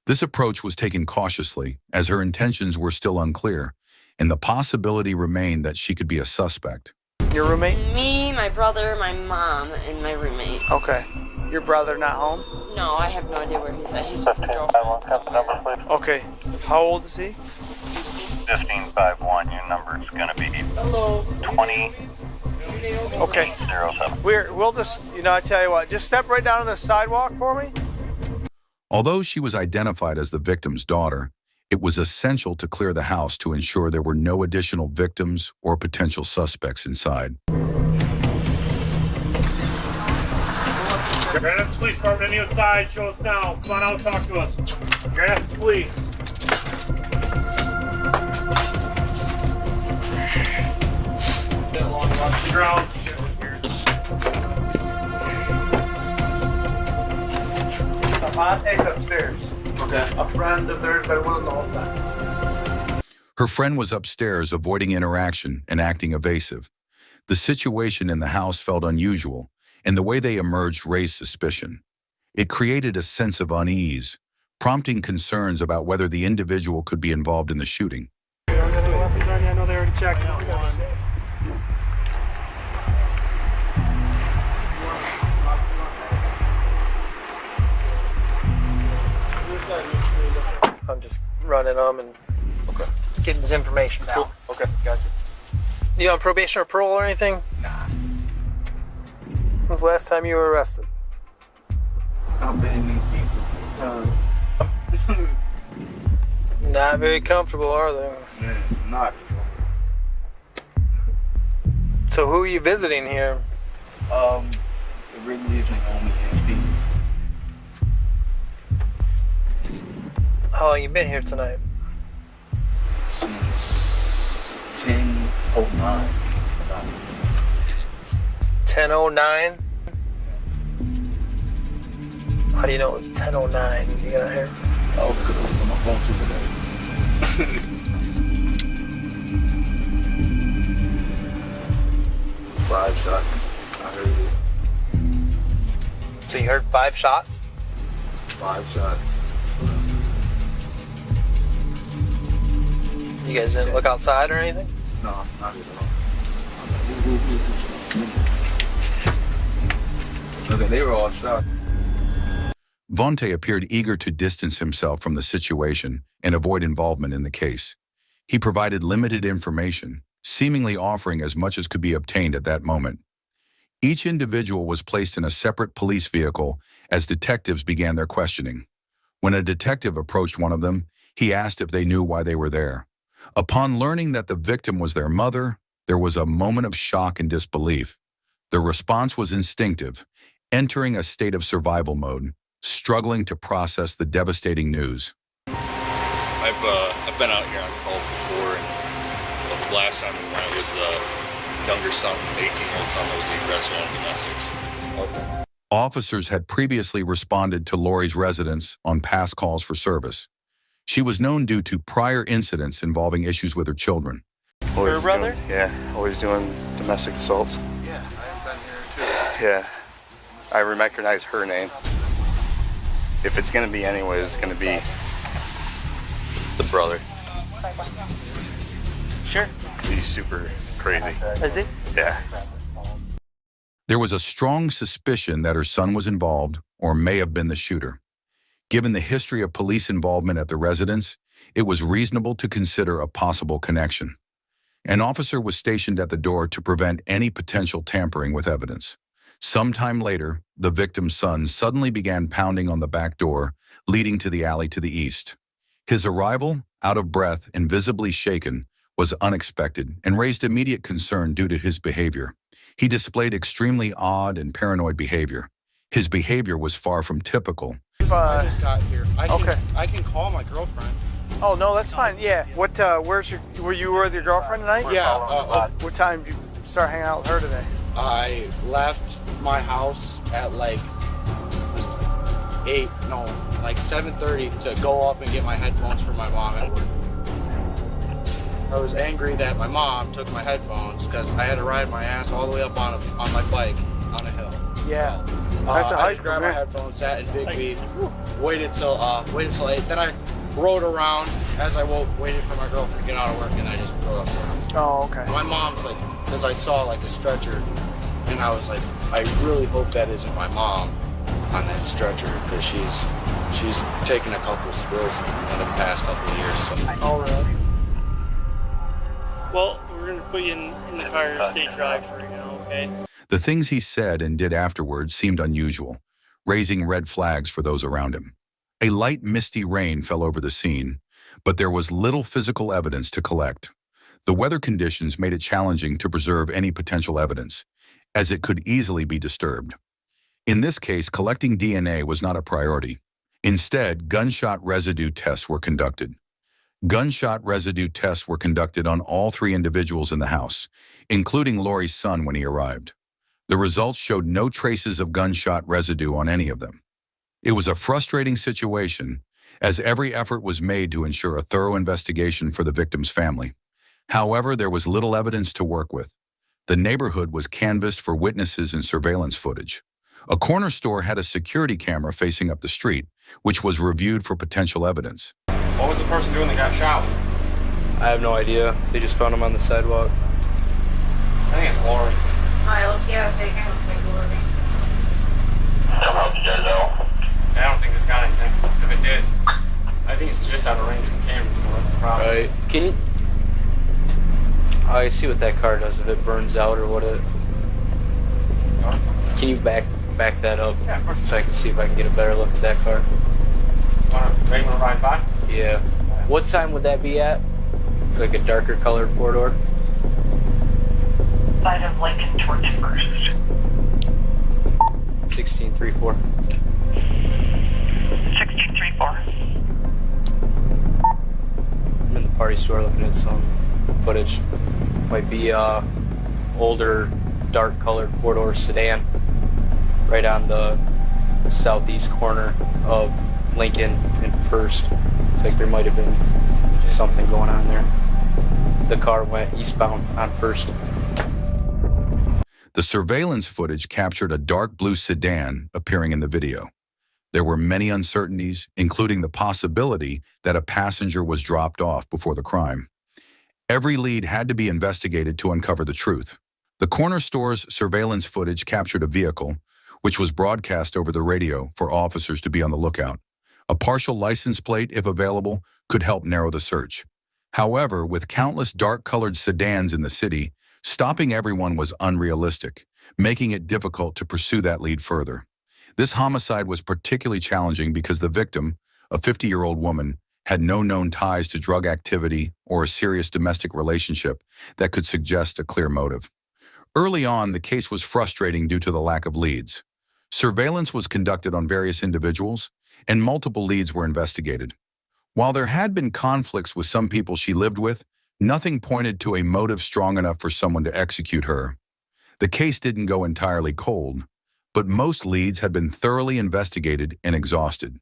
This approach was taken cautiously, as her intentions were still unclear, and the possibility remained that she could be a suspect. Your roommate? Me, my brother, my mom, and my roommate. Okay. Your brother not home? No, I have no idea where he's at. He's with a girlfriend somewhere. Okay. How old is he? 1551, your number is going to be 20. Okay. 07. We'll just, I tell you what, just step right down on the sidewalk for me. Although she was identified as the victim's daughter, it was essential to clear the house to ensure there were no additional victims or potential suspects inside. Granite Police Department, any outside, show us now. Come on out, talk to us. Granite Police. Watch the ground. Monte's upstairs. Okay. A friend of theirs been with them the whole time. Her friend was upstairs, avoiding interaction and acting evasive. The situation in the house felt unusual, and the way they emerged raised suspicion. It created a sense of unease, prompting concerns about whether the individual could be involved in the shooting. I know they already checked. I'm just running them and getting this information down. Cool. Okay, gotcha. You on probation or parole or anything? Nah. When was the last time you were arrested? I've been in these seats a few times. Not very comfortable, are they? Man, not. So who are you visiting here? Ridley's Naomi and Phoenix. How long you been here tonight? Since 10:09. 10:09? How do you know it was 10:09? You got here? Oh, because I was on my phone today. 5 shots. I heard it. So you heard 5 shots? 5 shots. You guys didn't look outside or anything? No, not at all. Okay, they were all shocked. Vontae appeared eager to distance himself from the situation and avoid involvement in the case. He provided limited information, seemingly offering as much as could be obtained at that moment. Each individual was placed in a separate police vehicle as detectives began their questioning. When a detective approached one of them, he asked if they knew why they were there. Upon learning that the victim was their mother, there was a moment of shock and disbelief. The response was instinctive, entering a state of survival mode, struggling to process the devastating news. I've been out here on call before, and the last time we went, it was the younger son, 18-year-old son, that was the aggressor on domestics. Officers had previously responded to Lori's residence on past calls for service. She was known due to prior incidents involving issues with her children. Always brother? Always doing domestic assaults. Yeah, I've been here too. Yeah, I recognize her name. If it's gonna be anyways, it's gonna be the brother. Sure. He's super crazy. Is he? Yeah. There was a strong suspicion that her son was involved or may have been the shooter. Given the history of police involvement at the residence, it was reasonable to consider a possible connection. An officer was stationed at the door to prevent any potential tampering with evidence. Sometime later, the victim's son suddenly began pounding on the back door, leading to the alley to the east. His arrival, out of breath and visibly shaken, was unexpected and raised immediate concern due to his behavior. He displayed extremely odd and paranoid behavior. His behavior was far from typical. I just got here. I can call my girlfriend. Oh no, that's fine. Yeah. What? Were you with your girlfriend tonight? Yeah. What time did you start hanging out with her today? I left my house at like 7:30 to go up and get my headphones for my mom at work. I was angry that my mom took my headphones because I had to ride my ass all the way up on my bike on a hill. Yeah. That's a I hike. just grabbed my headphones, sat in Big B, waited till 8. Then I rode around as I waited for my girlfriend to get out of work, and I just rode up to her. Oh, okay. My mom's like, because I saw like a stretcher, and I was like, I really hope that isn't my mom on that stretcher, because she's taken a couple spills in the past couple of years. So. Oh, really? Well, we're going to put you in the car and stay dry for right now, okay? The things he said and did afterwards seemed unusual, raising red flags for those around him. A light, misty rain fell over the scene, but there was little physical evidence to collect. The weather conditions made it challenging to preserve any potential evidence, as it could easily be disturbed. In this case, collecting DNA was not a priority. Instead, gunshot residue tests were conducted. Gunshot residue tests were conducted on all 3 individuals in the house, including Lori's son when he arrived. The results showed no traces of gunshot residue on any of them. It was a frustrating situation, as every effort was made to ensure a thorough investigation for the victim's family. However, there was little evidence to work with. The neighborhood was canvassed for witnesses and surveillance footage. A corner store had a security camera facing up the street, which was reviewed for potential evidence. What was the person doing that got shot? I have no idea. They just found him on the sidewalk. I think it's Lori. Alright, let's see how big it looks like Lori. Somehow did you guys know? I don't think it's got anything. If it did, I think it's just out of range of the camera, so that's the problem. Right. Can you... I see what that car does if it burns out or what it... Can you back that up? Yeah, of course. So I can see if I can get a better look at that car. Maybe want to ride by? Yeah. What time would that be at? Like a darker colored 4-door? Side of Lincoln towards First. 1634. 1634. I'm in the party store looking at some footage. Might be older, dark colored 4-door sedan right on the southeast corner of Lincoln and First. I think there might have been something going on there. The car went eastbound on First. The surveillance footage captured a dark blue sedan appearing in the video. There were many uncertainties, including the possibility that a passenger was dropped off before the crime. Every lead had to be investigated to uncover the truth. The corner store's surveillance footage captured a vehicle, which was broadcast over the radio for officers to be on the lookout. A partial license plate, if available, could help narrow the search. However, with countless dark-colored sedans in the city, stopping everyone was unrealistic, making it difficult to pursue that lead further. This homicide was particularly challenging because the victim, a 50-year-old woman, had no known ties to drug activity or a serious domestic relationship that could suggest a clear motive. Early on, the case was frustrating due to the lack of leads. Surveillance was conducted on various individuals, and multiple leads were investigated. While there had been conflicts with some people she lived with, nothing pointed to a motive strong enough for someone to execute her. The case didn't go entirely cold, but most leads had been thoroughly investigated and exhausted.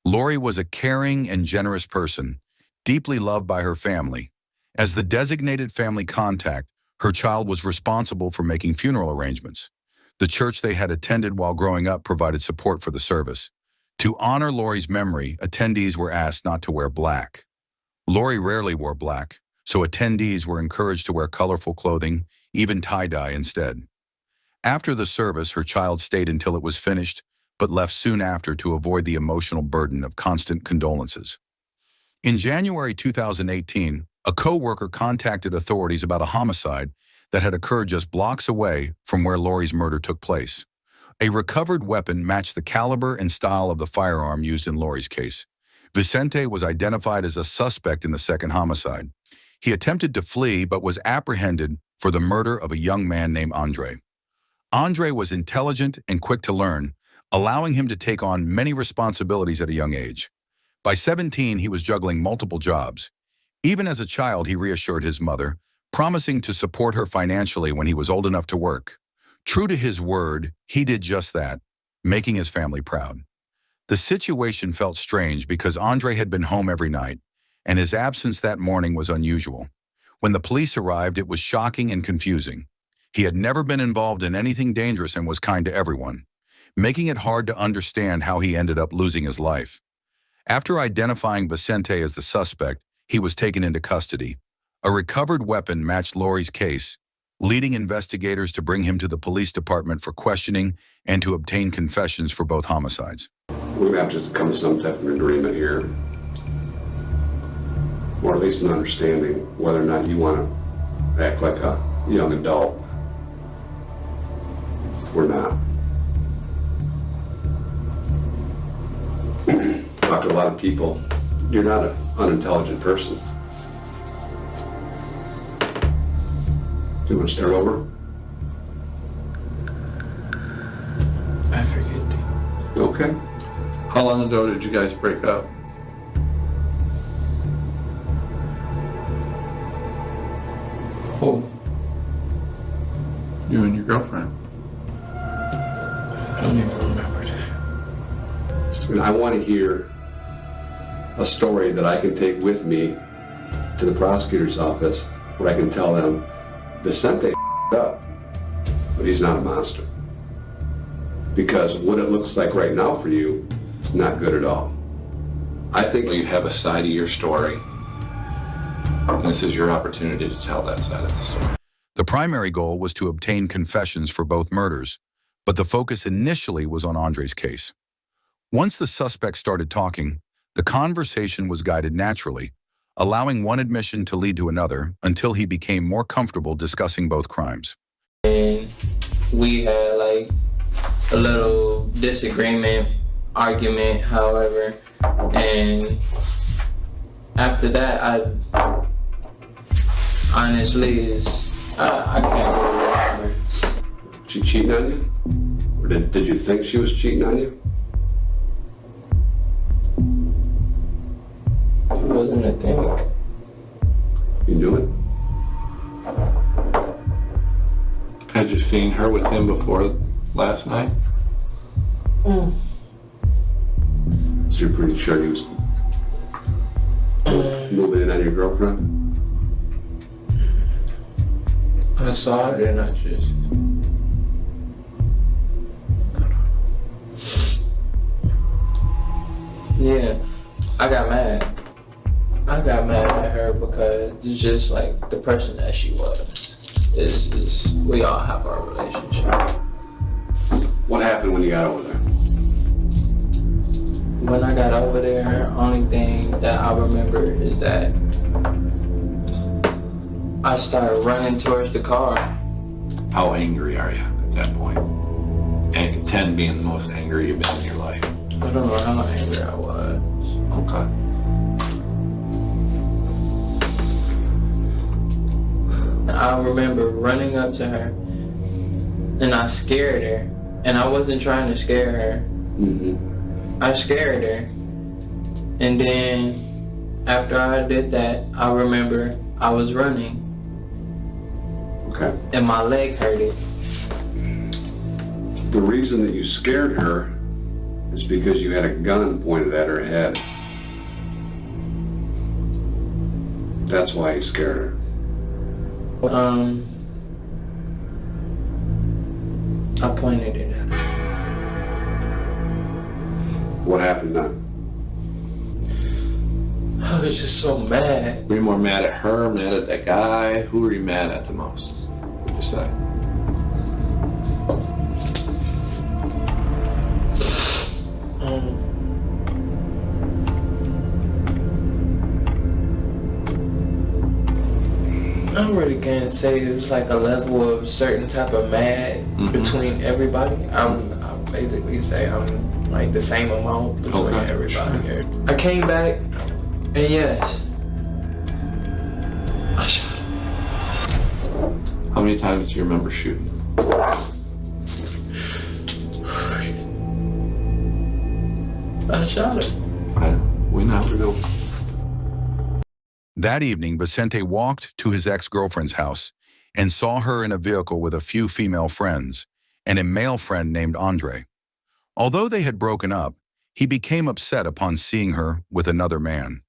Lori was a caring and generous person, deeply loved by her family. As the designated family contact, her child was responsible for making funeral arrangements. The church they had attended while growing up provided support for the service. To honor Lori's memory, attendees were asked not to wear black. Lori rarely wore black, so attendees were encouraged to wear colorful clothing, even tie-dye instead. After the service, her child stayed until it was finished, but left soon after to avoid the emotional burden of constant condolences. In January 2018, a co-worker contacted authorities about a homicide that had occurred just blocks away from where Lori's murder took place. A recovered weapon matched the caliber and style of the firearm used in Lori's case. Vicente was identified as a suspect in the second homicide. He attempted to flee but was apprehended for the murder of a young man named Andre. Andre was intelligent and quick to learn, allowing him to take on many responsibilities at a young age. By 17, he was juggling multiple jobs. Even as a child, he reassured his mother, promising to support her financially when he was old enough to work. True to his word, he did just that, making his family proud. The situation felt strange because Andre had been home every night, and his absence that morning was unusual. When the police arrived, it was shocking and confusing. He had never been involved in anything dangerous and was kind to everyone, making it hard to understand how he ended up losing his life. After identifying Vicente as the suspect, he was taken into custody. A recovered weapon matched Lori's case, leading investigators to bring him to the police department for questioning and to obtain confessions for both homicides. We have to come to some type of agreement here, or at least an understanding whether or not you want to act like a young adult or not. Talk to a lot of people. You're not an unintelligent person. You want to start over? I forget. Okay. How long ago did you guys break up? Oh. You and your girlfriend? I don't even remember that. And I want to hear a story that I can take with me to the prosecutor's office where I can tell them, Vicente up, but he's not a monster. Because what it looks like right now for you is not good at all. I think you have a side of your story, and this is your opportunity to tell that side of the story. The primary goal was to obtain confessions for both murders, but the focus initially was on Andre's case. Once the suspect started talking, the conversation was guided naturally, allowing one admission to lead to another until he became more comfortable discussing both crimes. And we had like a little disagreement, argument, however, and after that, I honestly I can't really remember. She cheating on you? Or did you think she was cheating on you? It wasn't a thing. You knew it? Had you seen her with him before last night? So you're pretty sure he was moving in on your girlfriend? I saw it and I just... Yeah, I got mad. I got mad at her because it's just like the person that she was. We all have our relationship. What happened when you got over there? When I got over there, only thing that I remember is that I started running towards the car. How angry are you at that point? And 10 being the most angry you've been in your life. I don't know how angry I was. Okay. I remember running up to her, and I scared her, and I wasn't trying to scare her. I scared her, and then after I did that, I remember I was running, and my leg hurted. The reason that you scared her is because you had a gun pointed at her head. That's why you scared her. I pointed it at her. What happened then? I was just so mad. Were you more mad at her, mad at that guy? Who were you mad at the most? What would you say? I really can't say it was like a level of certain type of mad between everybody. I'll basically say I'm like the same amount between everybody here. I came back, and yes, I shot him. How many times do you remember shooting? I shot him. We never know. That evening, Vicente walked to his ex-girlfriend's house and saw her in a vehicle with a few female friends and a male friend named Andre. Although they had broken up, he became upset upon seeing her with another man.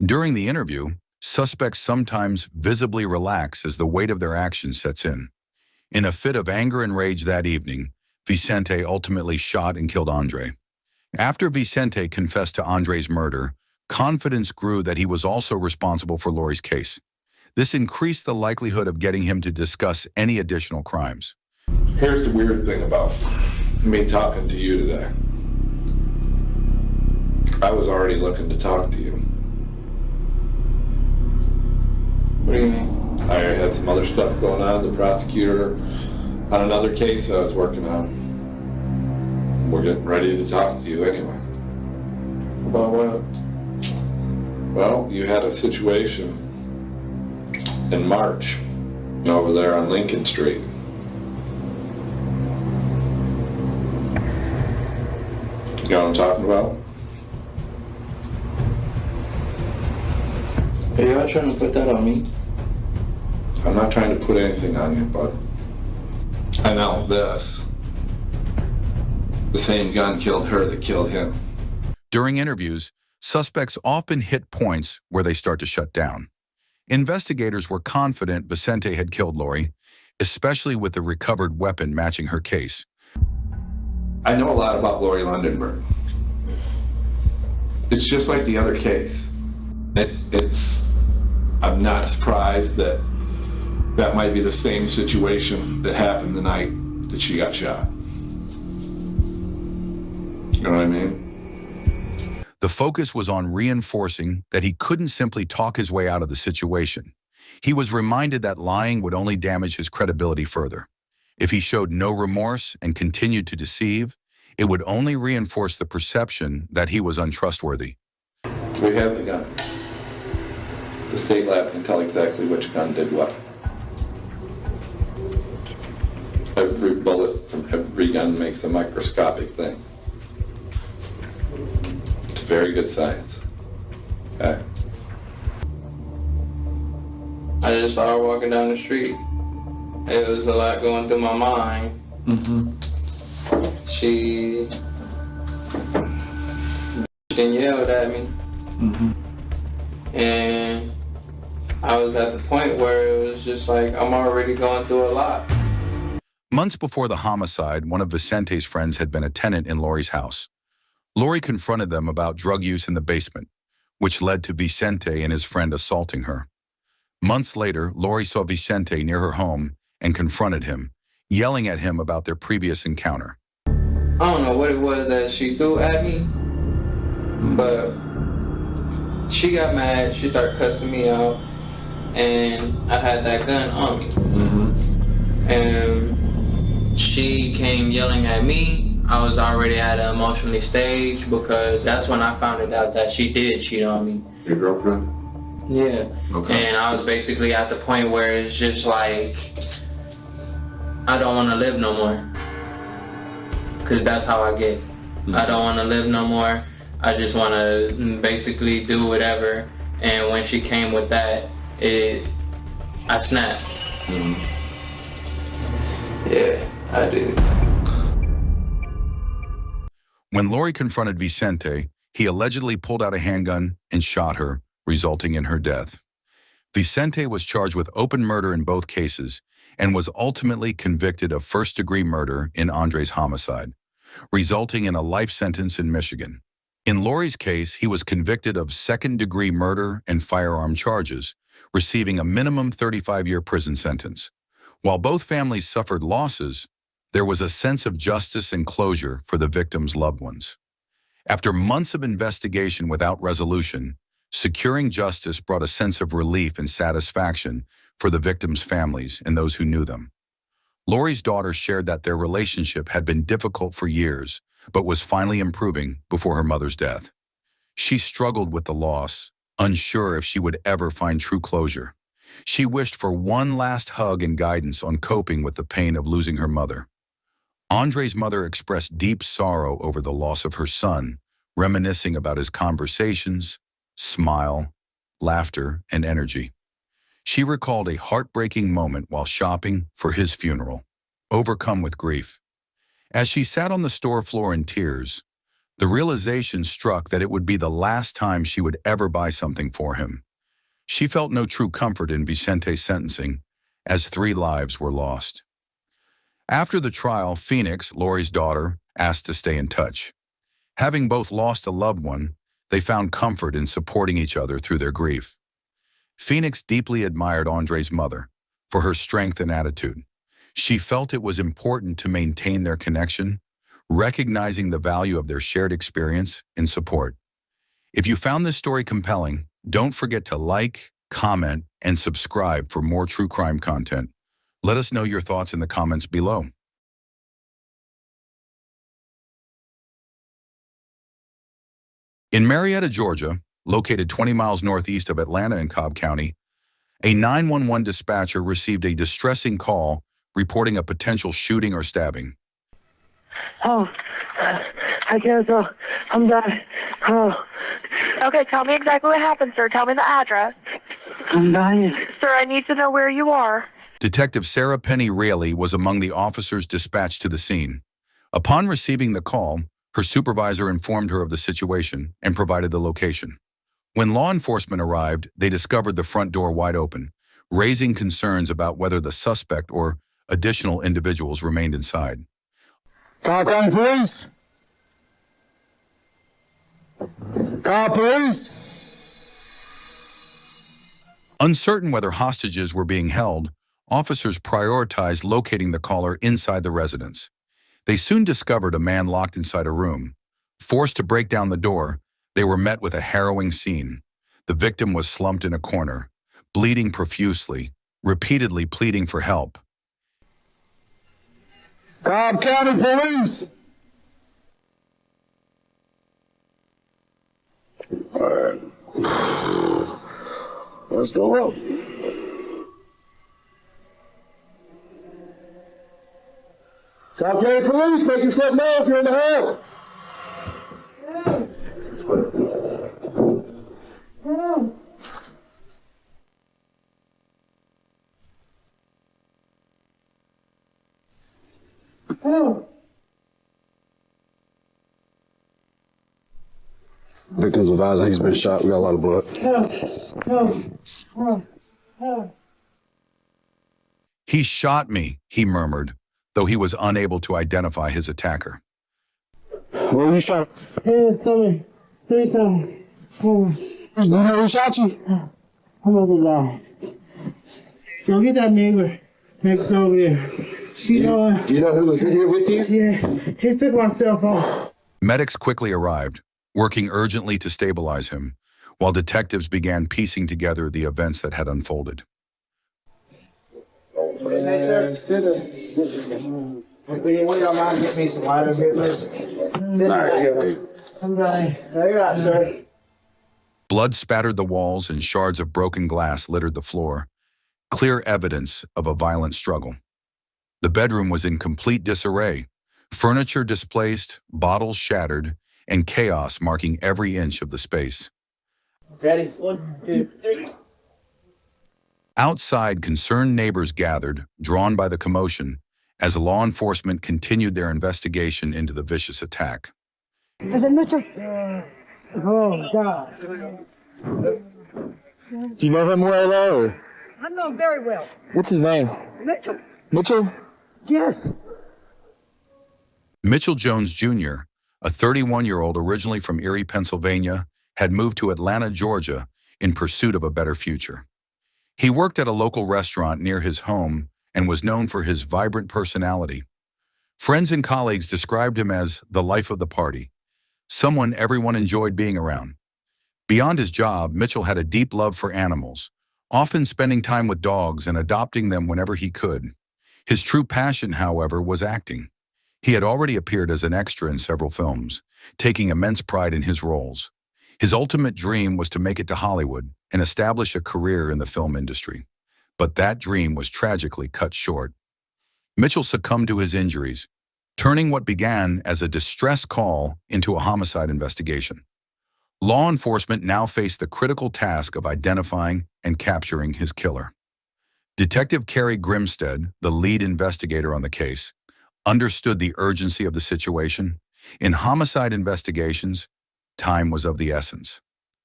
During the interview, suspects sometimes visibly relax as the weight of their actions sets in. In a fit of anger and rage that evening, Vicente ultimately shot and killed Andre. After Vicente confessed to Andre's murder, confidence grew that he was also responsible for Lori's case. This increased the likelihood of getting him to discuss any additional crimes. Here's the weird thing about me talking to you today. I was already looking to talk to you. What do you mean? I had some other stuff going on. The prosecutor on another case I was working on. We're getting ready to talk to you anyway. About what? Well, you had a situation in March over there on Lincoln Street. You know what I'm talking about? Are y'all trying to put that on me? I'm not trying to put anything on you, bud. I know this. The same gun killed her that killed him. During interviews, suspects often hit points where they start to shut down. Investigators were confident Vicente had killed Lori, especially with the recovered weapon matching her case. I know a lot about Lori Lundberg. It's just like the other case. I'm not surprised that that might be the same situation that happened the night that she got shot. You know what I mean? The focus was on reinforcing that he couldn't simply talk his way out of the situation. He was reminded that lying would only damage his credibility further. If he showed no remorse and continued to deceive, it would only reinforce the perception that he was untrustworthy. We have the gun. The state lab can tell exactly which gun did what. Every bullet from every gun makes a microscopic thing. It's very good science. Okay? I just started walking down the street. It was a lot going through my mind. She yelled at me. And I was at the point where it was just like, I'm already going through a lot. Months before the homicide, one of Vicente's friends had been a tenant in Lori's house. Lori confronted them about drug use in the basement, which led to Vicente and his friend assaulting her. Months later, Lori saw Vicente near her home and confronted him, yelling at him about their previous encounter. I don't know what it was that she threw at me, but she got mad. She started cussing me out, and I had that gun on me. And she came yelling at me. I was already at an emotionally stage because that's when I found out that she did cheat on me. Your girlfriend? Yeah. Okay. And I was basically at the point where it's just like, I don't want to live no more. Because that's how I get. I don't want to live no more. I just want to basically do whatever. And when she came with that, I snapped. Yeah, I did. When Lori confronted Vicente, he allegedly pulled out a handgun and shot her, resulting in her death. Vicente was charged with open murder in both cases and was ultimately convicted of first-degree murder in Andre's homicide, resulting in a life sentence in Michigan. In Lori's case, he was convicted of second-degree murder and firearm charges, receiving a minimum 35-year prison sentence. While both families suffered losses, there was a sense of justice and closure for the victims' loved ones. After months of investigation without resolution, securing justice brought a sense of relief and satisfaction for the victims' families and those who knew them. Lori's daughter shared that their relationship had been difficult for years, but was finally improving before her mother's death. She struggled with the loss, unsure if she would ever find true closure. She wished for one last hug and guidance on coping with the pain of losing her mother. Andre's mother expressed deep sorrow over the loss of her son, reminiscing about his conversations, smile, laughter, and energy. She recalled a heartbreaking moment while shopping for his funeral, overcome with grief. As she sat on the store floor in tears, the realization struck that it would be the last time she would ever buy something for him. She felt no true comfort in Vicente's sentencing, as 3 lives were lost. After the trial, Phoenix, Lori's daughter, asked to stay in touch. Having both lost a loved one, they found comfort in supporting each other through their grief. Phoenix deeply admired Andre's mother for her strength and attitude. She felt it was important to maintain their connection, recognizing the value of their shared experience and support. If you found this story compelling, don't forget to like, comment, and subscribe for more true crime content. Let us know your thoughts in the comments below. In Marietta, Georgia, located 20 miles northeast of Atlanta in Cobb County, a 911 dispatcher received a distressing call reporting a potential shooting or stabbing. Oh, I guess I'm dying. Oh. Okay, tell me exactly what happened, sir. Tell me the address. I'm dying. Sir, I need to know where you are. Detective Sarah Penny Raley was among the officers dispatched to the scene. Upon receiving the call, her supervisor informed her of the situation and provided the location. When law enforcement arrived, they discovered the front door wide open, raising concerns about whether the suspect or additional individuals remained inside. Cobb County Police. Cobb Police. Uncertain whether hostages were being held, officers prioritized locating the caller inside the residence. They soon discovered a man locked inside a room. Forced to break down the door, they were met with a harrowing scene. The victim was slumped in a corner, bleeding profusely, repeatedly pleading for help. Cobb County Police. All right. Let's go up. Cobb County Police, make yourself known if you're in the house. Victims advising he's been shot. We got a lot of blood. He shot me, he murmured, though he was unable to identify his attacker. Where you shot? Hey, stomach. 3 times. You know who shot you? I'm about to die. Go get that neighbor next over there. Do you know who was in here with you? Yeah, he took my cell phone. Medics quickly arrived, working urgently to stabilize him, while detectives began piecing together the events that had unfolded. Hey, sir. Sit us. Would y'all mind getting me some lighter here, please? Sit right here. I'm dying. No, you're not, sir. Blood spattered the walls and shards of broken glass littered the floor, clear evidence of a violent struggle. The bedroom was in complete disarray, furniture displaced, bottles shattered, and chaos marking every inch of the space. Ready? 1, 2, 3. Outside, concerned neighbors gathered, drawn by the commotion, as law enforcement continued their investigation into the vicious attack. Is it Mitchell? Oh, God. Do you know him well, or? I know him very well. What's his name? Mitchell. Mitchell? Yes. Mitchell Jones Jr., a 31-year-old originally from Erie, Pennsylvania, had moved to Atlanta, Georgia, in pursuit of a better future. He worked at a local restaurant near his home and was known for his vibrant personality. Friends and colleagues described him as the life of the party, someone everyone enjoyed being around. Beyond his job, Mitchell had a deep love for animals, often spending time with dogs and adopting them whenever he could. His true passion, however, was acting. He had already appeared as an extra in several films, taking immense pride in his roles. His ultimate dream was to make it to Hollywood and establish a career in the film industry. But that dream was tragically cut short. Mitchell succumbed to his injuries, turning what began as a distress call into a homicide investigation. Law enforcement now faced the critical task of identifying and capturing his killer. Detective Carrie Grimstead, the lead investigator on the case, understood the urgency of the situation. In homicide investigations, time was of the essence.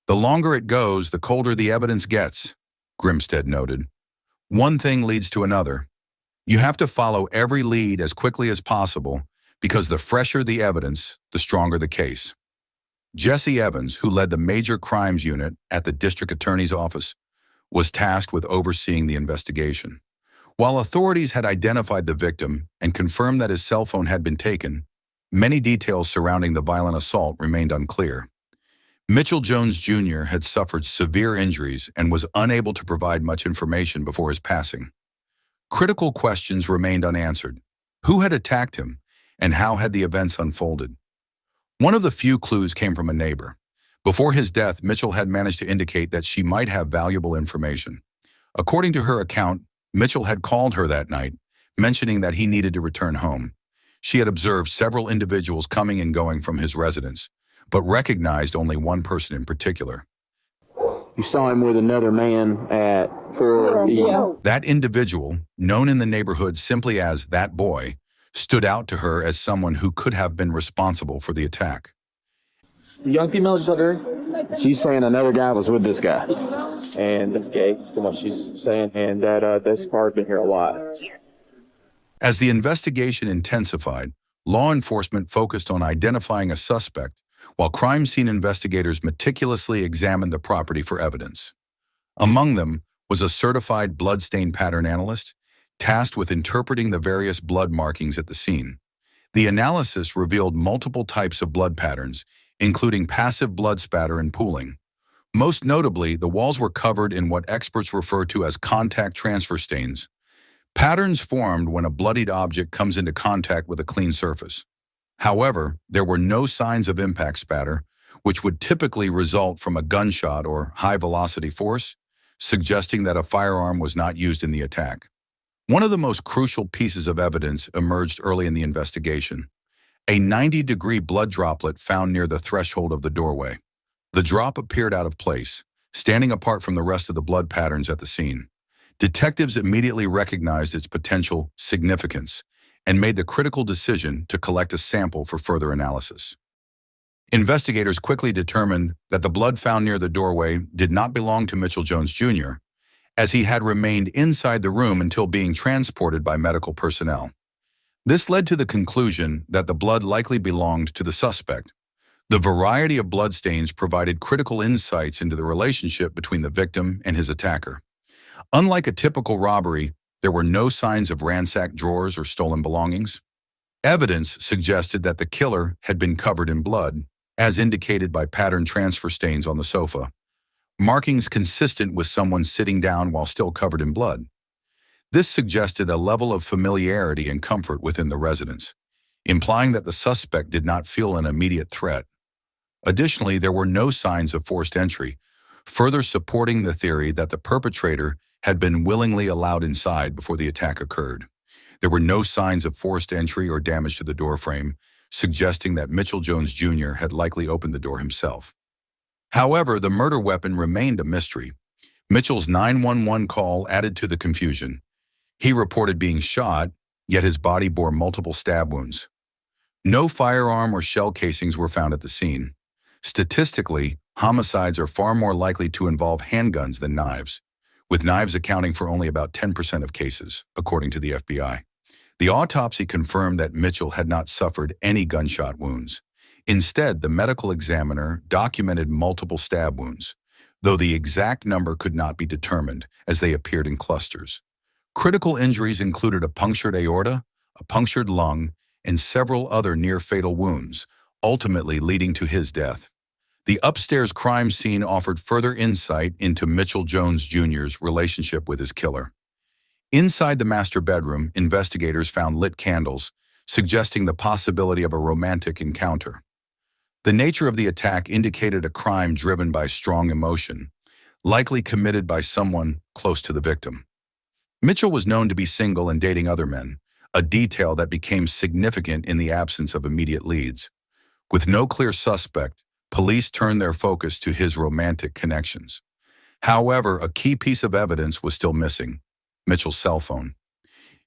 The longer it goes, the colder the evidence gets, Grimstead noted. One thing leads to another. You have to follow every lead as quickly as possible because the fresher the evidence, the stronger the case. Jesse Evans, who led the Major Crimes Unit at the District Attorney's Office, was tasked with overseeing the investigation. While authorities had identified the victim and confirmed that his cell phone had been taken, many details surrounding the violent assault remained unclear. Mitchell Jones Jr. had suffered severe injuries and was unable to provide much information before his passing. Critical questions remained unanswered. Who had attacked him, and how had the events unfolded? One of the few clues came from a neighbor. Before his death, Mitchell had managed to indicate that she might have valuable information. According to her account, Mitchell had called her that night, mentioning that he needed to return home. She had observed several individuals coming and going from his residence, but recognized only one person in particular. You saw him with another man at 4 That individual, known in the neighborhood simply as that boy, stood out to her as someone who could have been responsible for the attack. The young female just under her? She's saying another guy was with this guy. And that's gay, from what she's saying, and that this car's been here a lot. As the investigation intensified, law enforcement focused on identifying a suspect, while crime scene investigators meticulously examined the property for evidence. Among them was a certified blood stain pattern analyst, tasked with interpreting the various blood markings at the scene. The analysis revealed multiple types of blood patterns, including passive blood spatter and pooling. Most notably, the walls were covered in what experts refer to as contact transfer stains, patterns formed when a bloodied object comes into contact with a clean surface. However, there were no signs of impact spatter, which would typically result from a gunshot or high-velocity force, suggesting that a firearm was not used in the attack. One of the most crucial pieces of evidence emerged early in the investigation: a 90-degree blood droplet found near the threshold of the doorway. The drop appeared out of place, standing apart from the rest of the blood patterns at the scene. Detectives immediately recognized its potential significance and made the critical decision to collect a sample for further analysis. Investigators quickly determined that the blood found near the doorway did not belong to Mitchell Jones Jr., as he had remained inside the room until being transported by medical personnel. This led to the conclusion that the blood likely belonged to the suspect. The variety of bloodstains provided critical insights into the relationship between the victim and his attacker. Unlike a typical robbery, There were no signs of ransacked drawers or stolen belongings. Evidence suggested that the killer had been covered in blood, as indicated by patterned transfer stains on the sofa, markings consistent with someone sitting down while still covered in blood. This suggested a level of familiarity and comfort within the residence, implying that the suspect did not feel an immediate threat. Additionally, there were no signs of forced entry, further supporting the theory that the perpetrator had been willingly allowed inside before the attack occurred. There were no signs of forced entry or damage to the doorframe, suggesting that Mitchell Jones Jr. had likely opened the door himself. However, the murder weapon remained a mystery. Mitchell's 911 call added to the confusion. He reported being shot, yet his body bore multiple stab wounds. No firearm or shell casings were found at the scene. Statistically, homicides are far more likely to involve handguns than knives, with knives accounting for only about 10% of cases, according to the FBI. The autopsy confirmed that Mitchell had not suffered any gunshot wounds. Instead, the medical examiner documented multiple stab wounds, though the exact number could not be determined as they appeared in clusters. Critical injuries included a punctured aorta, a punctured lung, and several other near-fatal wounds, ultimately leading to his death. The upstairs crime scene offered further insight into Mitchell Jones Jr.'s relationship with his killer. Inside the master bedroom, investigators found lit candles, suggesting the possibility of a romantic encounter. The nature of the attack indicated a crime driven by strong emotion, likely committed by someone close to the victim. Mitchell was known to be single and dating other men, a detail that became significant in the absence of immediate leads. With no clear suspect, police turned their focus to his romantic connections. However, a key piece of evidence was still missing: Mitchell's cell phone.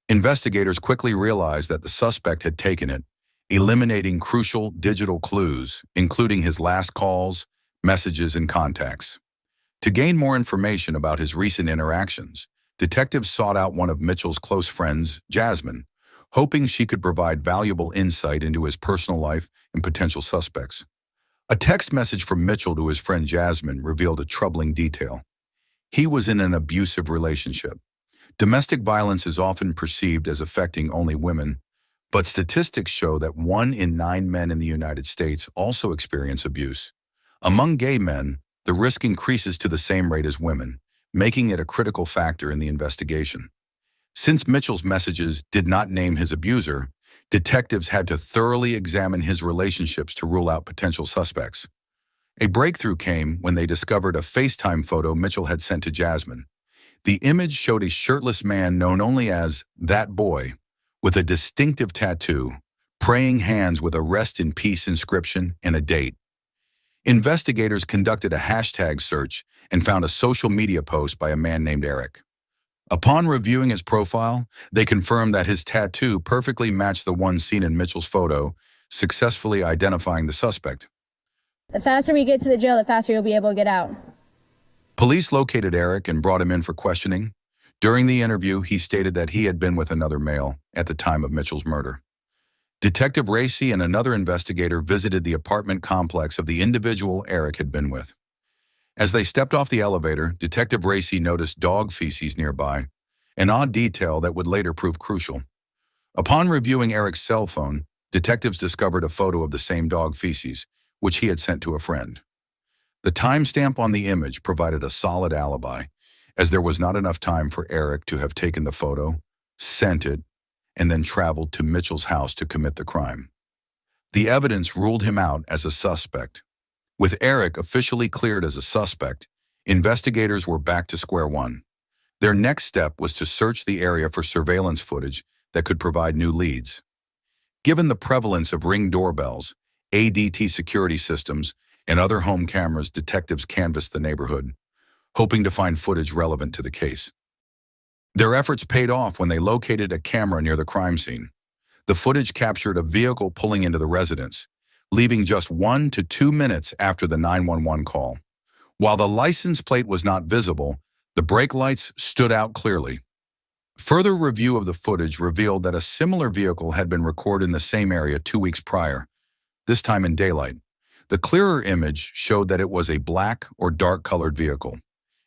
Investigators quickly realized that the suspect had taken it, eliminating crucial digital clues, including his last calls, messages, and contacts. To gain more information about his recent interactions, detectives sought out one of Mitchell's close friends, Jasmine, hoping she could provide valuable insight into his personal life and potential suspects. A text message from Mitchell to his friend Jasmine revealed a troubling detail. He was in an abusive relationship. Domestic violence is often perceived as affecting only women, but statistics show that 1 in 9 men in the United States also experience abuse. Among gay men, the risk increases to the same rate as women, making it a critical factor in the investigation. Since Mitchell's messages did not name his abuser, detectives had to thoroughly examine his relationships to rule out potential suspects. A breakthrough came when they discovered a FaceTime photo Mitchell had sent to Jasmine. The image showed a shirtless man known only as That Boy, with a distinctive tattoo, praying hands with a rest in peace inscription and a date. Investigators conducted a hashtag search and found a social media post by a man named Eric. Upon reviewing his profile, they confirmed that his tattoo perfectly matched the one seen in Mitchell's photo, successfully identifying the suspect. The faster we get to the jail, the faster you'll be able to get out. Police located Eric and brought him in for questioning. During the interview, he stated that he had been with another male at the time of Mitchell's murder. Detective Racy and another investigator visited the apartment complex of the individual Eric had been with. As they stepped off the elevator, Detective Racy noticed dog feces nearby, an odd detail that would later prove crucial. Upon reviewing Eric's cell phone, detectives discovered a photo of the same dog feces, which he had sent to a friend. The timestamp on the image provided a solid alibi, as there was not enough time for Eric to have taken the photo, sent it, and then traveled to Mitchell's house to commit the crime. The evidence ruled him out as a suspect. With Eric officially cleared as a suspect, investigators were back to square one. Their next step was to search the area for surveillance footage that could provide new leads. Given the prevalence of Ring doorbells, ADT security systems, and other home cameras, detectives canvassed the neighborhood, hoping to find footage relevant to the case. Their efforts paid off when they located a camera near the crime scene. The footage captured a vehicle pulling into the residence, leaving just 1 to 2 minutes after the 911 call. While the license plate was not visible, the brake lights stood out clearly. Further review of the footage revealed that a similar vehicle had been recorded in the same area 2 weeks prior, this time in daylight. The clearer image showed that it was a black or dark-colored vehicle.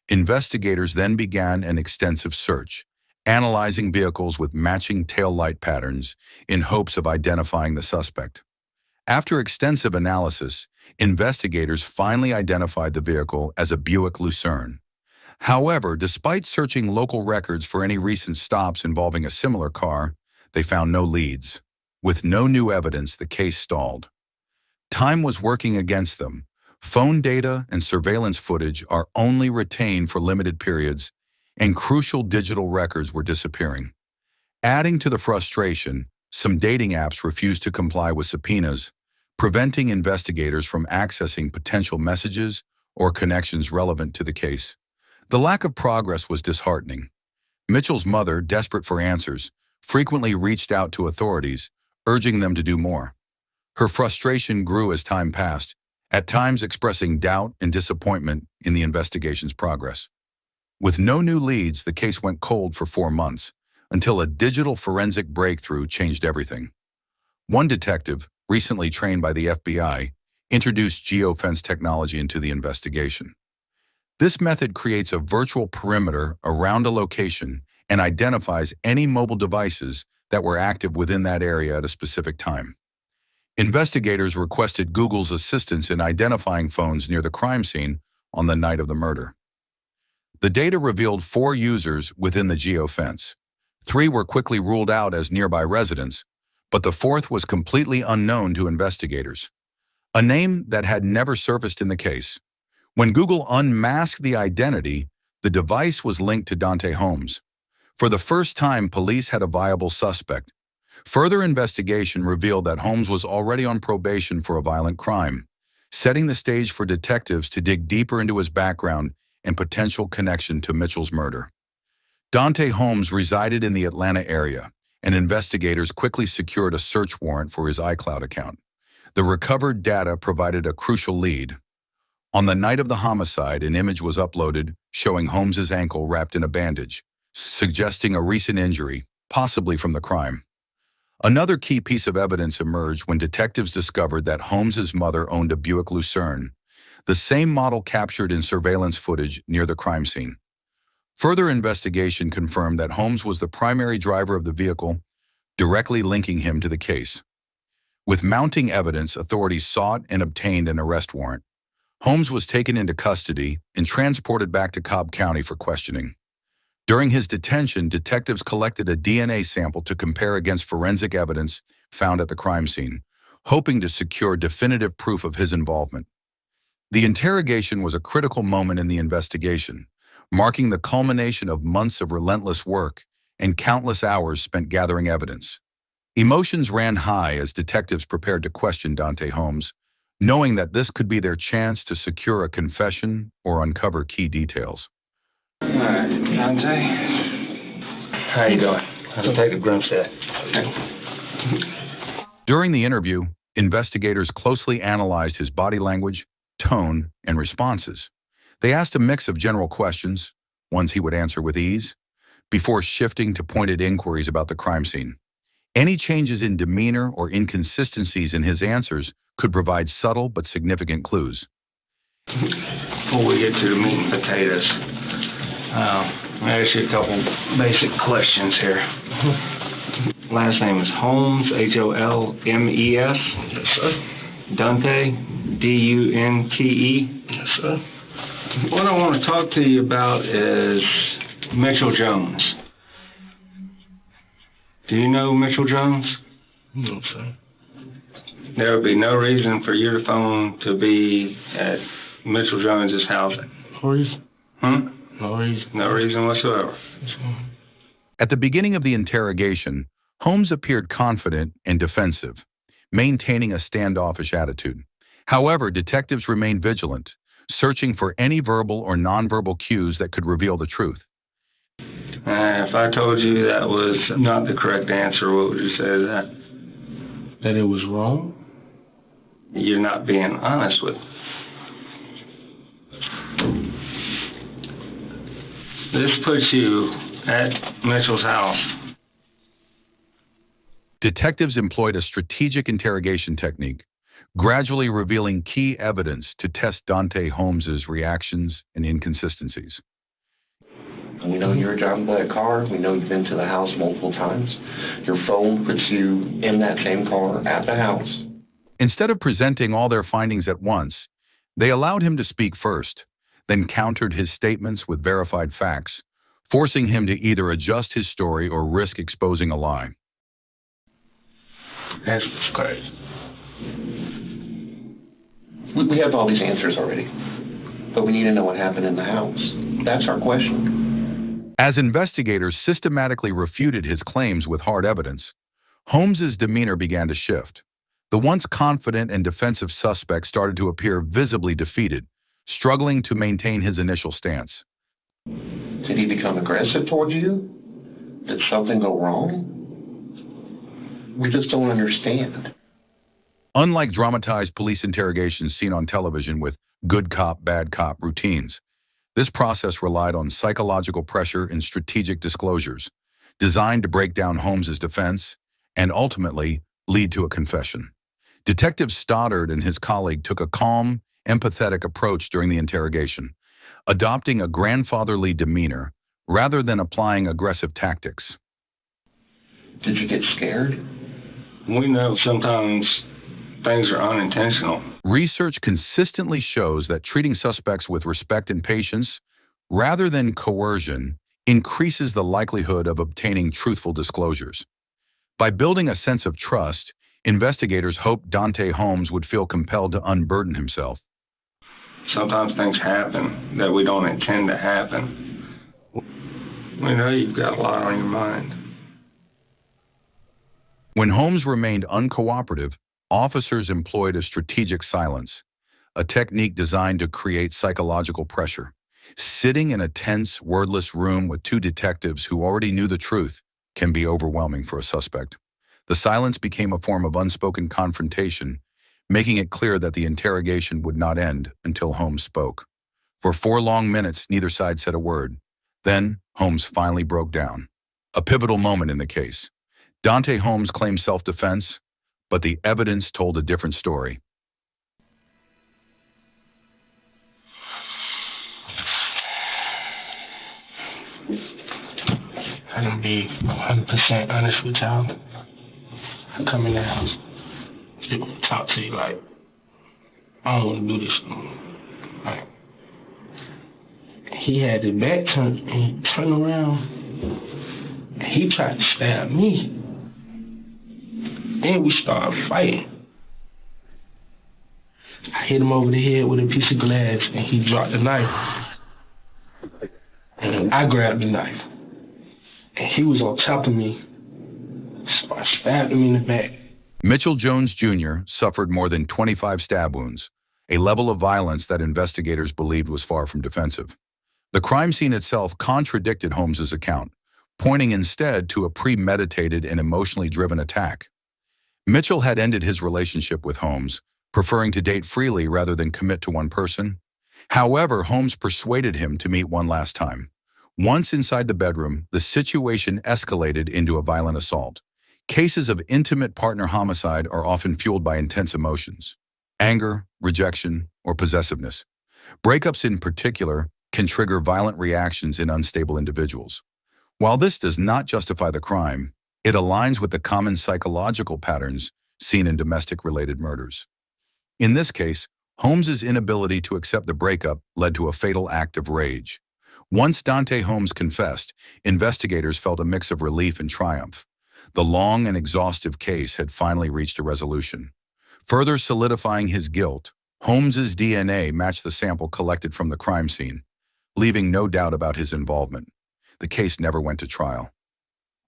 Investigators then began an extensive search, analyzing vehicles with matching tail light patterns in hopes of identifying the suspect. After extensive analysis, investigators finally identified the vehicle as a Buick Lucerne. However, despite searching local records for any recent stops involving a similar car, they found no leads. With no new evidence, the case stalled. Time was working against them. Phone data and surveillance footage are only retained for limited periods, and crucial digital records were disappearing. Adding to the frustration, some dating apps refused to comply with subpoenas, preventing investigators from accessing potential messages or connections relevant to the case. The lack of progress was disheartening. Mitchell's mother, desperate for answers, frequently reached out to authorities, urging them to do more. Her frustration grew as time passed, at times expressing doubt and disappointment in the investigation's progress. With no new leads, the case went cold for 4 months, until a digital forensic breakthrough changed everything. One detective, recently trained by the FBI, introduced geofence technology into the investigation. This method creates a virtual perimeter around a location and identifies any mobile devices that were active within that area at a specific time. Investigators requested Google's assistance in identifying phones near the crime scene on the night of the murder. The data revealed 4 users within the geofence. 3 were quickly ruled out as nearby residents, but the 4th was completely unknown to investigators, a name that had never surfaced in the case. When Google unmasked the identity, the device was linked to Dante Holmes. For the first time, police had a viable suspect. Further investigation revealed that Holmes was already on probation for a violent crime, setting the stage for detectives to dig deeper into his background and potential connection to Mitchell's murder. Dante Holmes resided in the Atlanta area, and investigators quickly secured a search warrant for his iCloud account. The recovered data provided a crucial lead. On the night of the homicide, an image was uploaded showing Holmes's ankle wrapped in a bandage, suggesting a recent injury, possibly from the crime. Another key piece of evidence emerged when detectives discovered that Holmes's mother owned a Buick Lucerne, the same model captured in surveillance footage near the crime scene. Further investigation confirmed that Holmes was the primary driver of the vehicle, directly linking him to the case. With mounting evidence, authorities sought and obtained an arrest warrant. Holmes was taken into custody and transported back to Cobb County for questioning. During his detention, detectives collected a DNA sample to compare against forensic evidence found at the crime scene, hoping to secure definitive proof of his involvement. The interrogation was a critical moment in the investigation, marking the culmination of months of relentless work and countless hours spent gathering evidence. Emotions ran high as detectives prepared to question Dante Holmes, knowing that this could be their chance to secure a confession or uncover key details. All right, Dante. How you doing? Detective Grimstead. During the interview, investigators closely analyzed his body language, tone, and responses. They asked a mix of general questions, ones he would answer with ease, before shifting to pointed inquiries about the crime scene. Any changes in demeanor or inconsistencies in his answers could provide subtle but significant clues. Before we get to the meat and potatoes, I'll ask you a couple basic questions here. Last name is Holmes, Holmes. Yes, sir. Dante, Dante. Yes, sir. What I want to talk to you about is Mitchell Jones. Do you know Mitchell Jones? No, sir. There would be no reason for your phone to be at Mitchell Jones's house. No reason. No reason. No reason whatsoever. At the beginning of the interrogation, Holmes appeared confident and defensive, maintaining a standoffish attitude. However, detectives remained vigilant, searching for any verbal or nonverbal cues that could reveal the truth. If I told you that was not the correct answer, what would you say to that? That it was wrong? You're not being honest with me. This puts you at Mitchell's house. Detectives employed a strategic interrogation technique, gradually revealing key evidence to test Dante Holmes's reactions and inconsistencies. You know you're driving by a car. We know you've been to the house multiple times. Your phone puts you in that same car at the house. Instead of presenting all their findings at once, they allowed him to speak first, then countered his statements with verified facts, forcing him to either adjust his story or risk exposing a lie. That's crazy. We have all these answers already, but we need to know what happened in the house. That's our question. As investigators systematically refuted his claims with hard evidence, Holmes's demeanor began to shift. The once confident and defensive suspect started to appear visibly defeated, struggling to maintain his initial stance. Did he become aggressive toward you? Did something go wrong? We just don't understand. Unlike dramatized police interrogations seen on television with good cop, bad cop routines, this process relied on psychological pressure and strategic disclosures, designed to break down Holmes's defense and ultimately lead to a confession. Detective Stoddard and his colleague took a calm, empathetic approach during the interrogation, adopting a grandfatherly demeanor rather than applying aggressive tactics. Did you get scared? We know sometimes things are unintentional. Research consistently shows that treating suspects with respect and patience, rather than coercion, increases the likelihood of obtaining truthful disclosures. By building a sense of trust, investigators hoped Dante Holmes would feel compelled to unburden himself. Sometimes things happen that we don't intend to happen. We know you've got a lot on your mind. When Holmes remained uncooperative, officers employed a strategic silence, a technique designed to create psychological pressure. Sitting in a tense, wordless room with two detectives who already knew the truth can be overwhelming for a suspect. The silence became a form of unspoken confrontation, making it clear that the interrogation would not end until Holmes spoke. For 4 long minutes, neither side said a word. Then, Holmes finally broke down. A pivotal moment in the case. Dante Holmes claimed self-defense, but the evidence told a different story. I'm gonna be 100% honest with y'all. I come in the house, just want to talk to you like, I don't want to do this no more. Like, he had his back turned and he turned around and he tried to stab me. Then we started fighting. I hit him over the head with a piece of glass and he dropped the knife. And I grabbed the knife. And he was on top of me. So I stabbed him in the back. Mitchell Jones Jr. suffered more than 25 stab wounds, a level of violence that investigators believed was far from defensive. The crime scene itself contradicted Holmes's account, pointing instead to a premeditated and emotionally driven attack. Mitchell had ended his relationship with Holmes, preferring to date freely rather than commit to one person. However, Holmes persuaded him to meet one last time. Once inside the bedroom, the situation escalated into a violent assault. Cases of intimate partner homicide are often fueled by intense emotions: anger, rejection, or possessiveness. Breakups in particular can trigger violent reactions in unstable individuals. While this does not justify the crime, it aligns with the common psychological patterns seen in domestic-related murders. In this case, Holmes's inability to accept the breakup led to a fatal act of rage. Once Dante Holmes confessed, investigators felt a mix of relief and triumph. The long and exhaustive case had finally reached a resolution. Further solidifying his guilt, Holmes's DNA matched the sample collected from the crime scene, leaving no doubt about his involvement. The case never went to trial.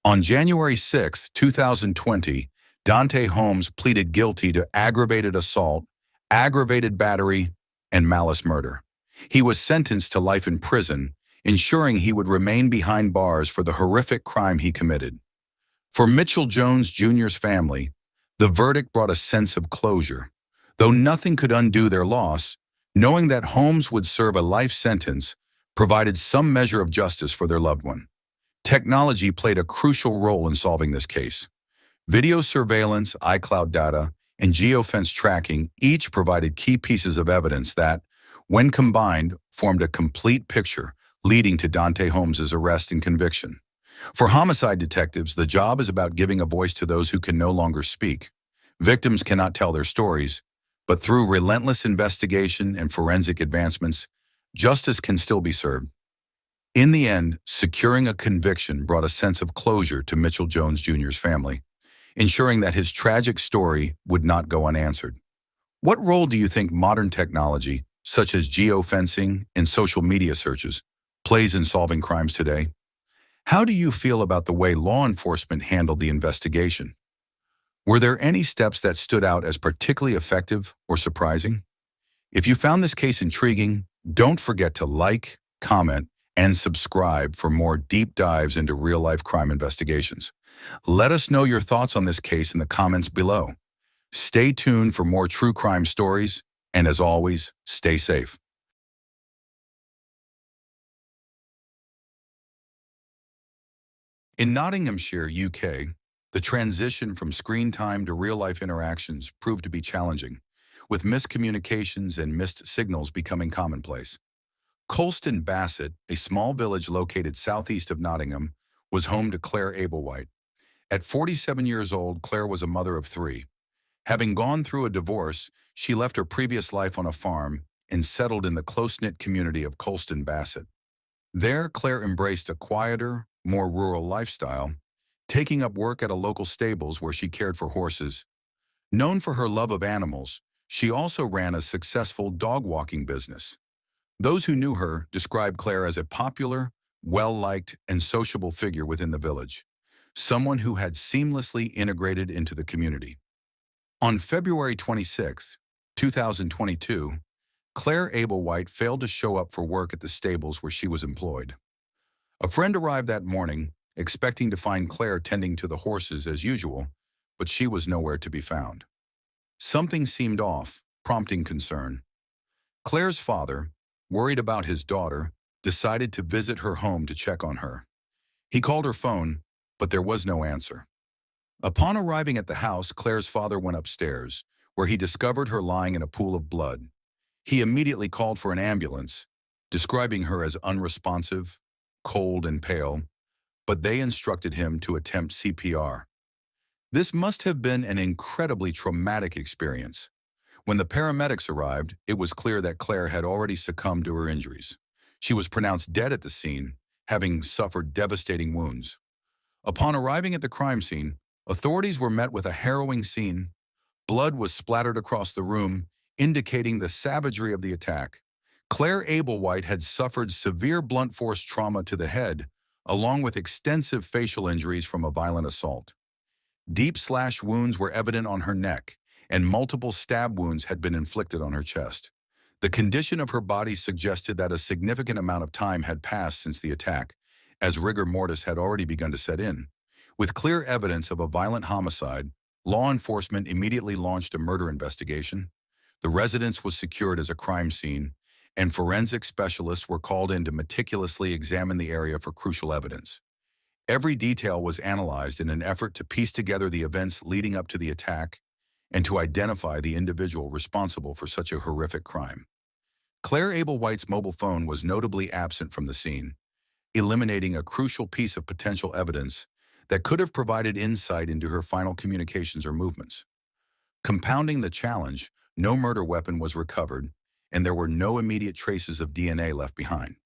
On January 6, 2020, Dante Holmes pleaded guilty to aggravated assault, aggravated battery, and malice murder. He was sentenced to life in prison, ensuring he would remain behind bars for the horrific crime he committed. For Mitchell Jones Jr.'s family, the verdict brought a sense of closure. Though nothing could undo their loss, knowing that Holmes would serve a life sentence provided some measure of justice for their loved one. Technology played a crucial role in solving this case. Video surveillance, iCloud data, and geofence tracking each provided key pieces of evidence that, when combined, formed a complete picture, leading to Dante Holmes's arrest and conviction. For homicide detectives, the job is about giving a voice to those who can no longer speak. Victims cannot tell their stories, but through relentless investigation and forensic advancements, justice can still be served. In the end, securing a conviction brought a sense of closure to Mitchell Jones Jr.'s family, ensuring that his tragic story would not go unanswered. What role do you think modern technology, such as geofencing and social media searches, plays in solving crimes today? How do you feel about the way law enforcement handled the investigation? Were there any steps that stood out as particularly effective or surprising? If you found this case intriguing, don't forget to like, comment, and subscribe for more deep dives into real-life crime investigations. Let us know your thoughts on this case in the comments below. Stay tuned for more true crime stories, and as always, stay safe. In Nottinghamshire, UK, the transition from screen time to real-life interactions proved to be challenging, with miscommunications and missed signals becoming commonplace. Colston Bassett, a small village located southeast of Nottingham, was home to Claire Abelwhite. At 47 years old, Claire was a mother of 3. Having gone through a divorce, she left her previous life on a farm and settled in the close-knit community of Colston Bassett. There, Claire embraced a quieter, more rural lifestyle, taking up work at a local stables where she cared for horses. Known for her love of animals, she also ran a successful dog-walking business. Those who knew her described Claire as a popular, well-liked, and sociable figure within the village, someone who had seamlessly integrated into the community. On February 26, 2022, Claire Abelwhite failed to show up for work at the stables where she was employed. A friend arrived that morning, expecting to find Claire tending to the horses as usual, but she was nowhere to be found. Something seemed off, prompting concern. Claire's father, worried about his daughter, decided to visit her home to check on her. He called her phone, but there was no answer. Upon arriving at the house, Claire's father went upstairs, where he discovered her lying in a pool of blood. He immediately called for an ambulance, describing her as unresponsive, cold, and pale, but they instructed him to attempt CPR. This must have been an incredibly traumatic experience. When the paramedics arrived, it was clear that Claire had already succumbed to her injuries. She was pronounced dead at the scene, having suffered devastating wounds. Upon arriving at the crime scene, authorities were met with a harrowing scene. Blood was splattered across the room, indicating the savagery of the attack. Claire Abelwhite had suffered severe blunt force trauma to the head, along with extensive facial injuries from a violent assault. Deep slash wounds were evident on her neck, and multiple stab wounds had been inflicted on her chest. The condition of her body suggested that a significant amount of time had passed since the attack, as rigor mortis had already begun to set in. With clear evidence of a violent homicide, law enforcement immediately launched a murder investigation. The residence was secured as a crime scene, and forensic specialists were called in to meticulously examine the area for crucial evidence. Every detail was analyzed in an effort to piece together the events leading up to the attack and to identify the individual responsible for such a horrific crime. Claire Abelwhite's mobile phone was notably absent from the scene, eliminating a crucial piece of potential evidence that could have provided insight into her final communications or movements. Compounding the challenge, no murder weapon was recovered, and there were no immediate traces of DNA left behind.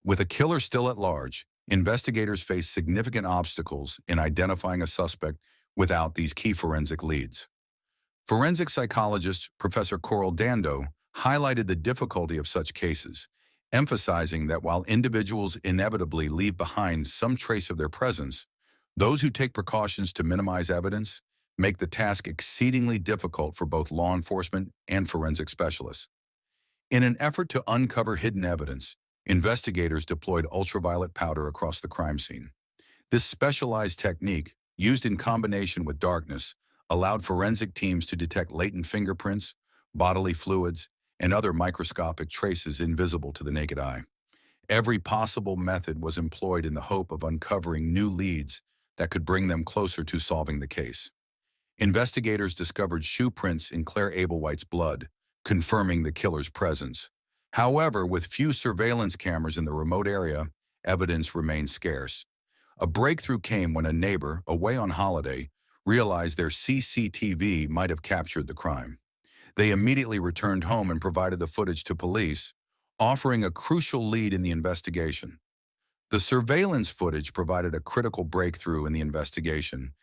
With a killer still at large, investigators faced significant obstacles in identifying a suspect without these key forensic leads. Forensic psychologist Professor Coral Dando highlighted the difficulty of such cases, emphasizing that while individuals inevitably leave behind some trace of their presence, those who take precautions to minimize evidence make the task exceedingly difficult for both law enforcement and forensic specialists. In an effort to uncover hidden evidence, investigators deployed ultraviolet powder across the crime scene. This specialized technique, used in combination with darkness, allowed forensic teams to detect latent fingerprints, bodily fluids, and other microscopic traces invisible to the naked eye. Every possible method was employed in the hope of uncovering new leads that could bring them closer to solving the case. Investigators discovered shoe prints in Claire Abelwhite's blood, confirming the killer's presence. However, with few surveillance cameras in the remote area, evidence remained scarce. A breakthrough came when a neighbor, away on holiday, realized their CCTV might have captured the crime. They immediately returned home and provided the footage to police, offering a crucial lead in the investigation. The surveillance footage provided a critical breakthrough in the investigation,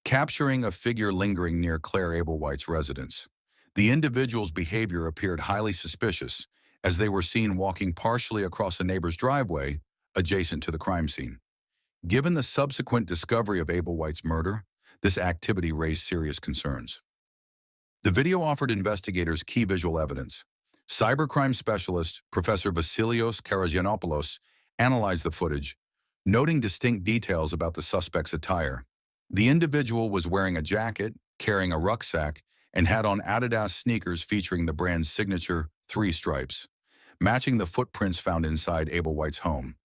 capturing a figure lingering near Claire Abelwhite's residence. The individual's behavior appeared highly suspicious, as they were seen walking partially across a neighbor's driveway adjacent to the crime scene. Given the subsequent discovery of Abelwhite's murder, this activity raised serious concerns. The video offered investigators key visual evidence. Cybercrime specialist Professor Vasilios Karagianopoulos analyzed the footage, noting distinct details about the suspect's attire. The individual was wearing a jacket, carrying a rucksack, and had on Adidas sneakers featuring the brand's signature 3 stripes, matching the footprints found inside Abelwhite's home.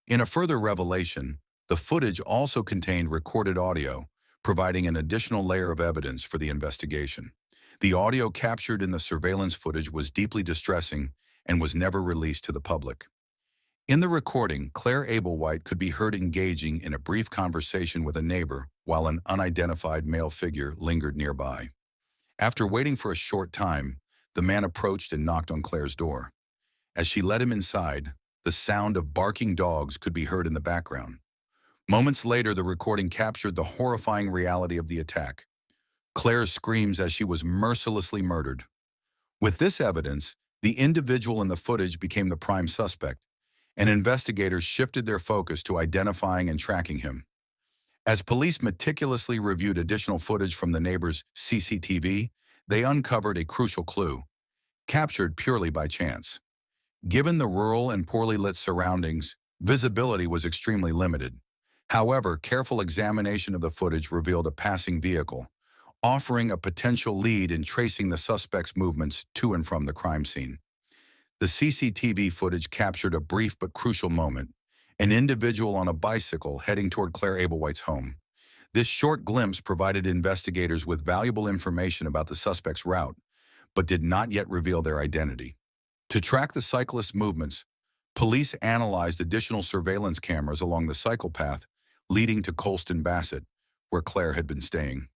In a further revelation, the footage also contained recorded audio, providing an additional layer of evidence for the investigation. The audio captured in the surveillance footage was deeply distressing and was never released to the public. In the recording, Claire Abelwhite could be heard engaging in a brief conversation with a neighbor while an unidentified male figure lingered nearby. After waiting for a short time, the man approached and knocked on Claire's door. As she let him inside, the sound of barking dogs could be heard in the background. Moments later, the recording captured the horrifying reality of the attack. Claire's screams as she was mercilessly murdered. With this evidence, the individual in the footage became the prime suspect, and investigators shifted their focus to identifying and tracking him. As police meticulously reviewed additional footage from the neighbor's CCTV, they uncovered a crucial clue, captured purely by chance. Given the rural and poorly lit surroundings, visibility was extremely limited. However, careful examination of the footage revealed a passing vehicle, offering a potential lead in tracing the suspect's movements to and from the crime scene. The CCTV footage captured a brief but crucial moment, an individual on a bicycle heading toward Claire Abelwhite's home. This short glimpse provided investigators with valuable information about the suspect's route, but did not yet reveal their identity. To track the cyclist's movements, police analyzed additional surveillance cameras along the cycle path leading to Colston Bassett, where Claire had been staying.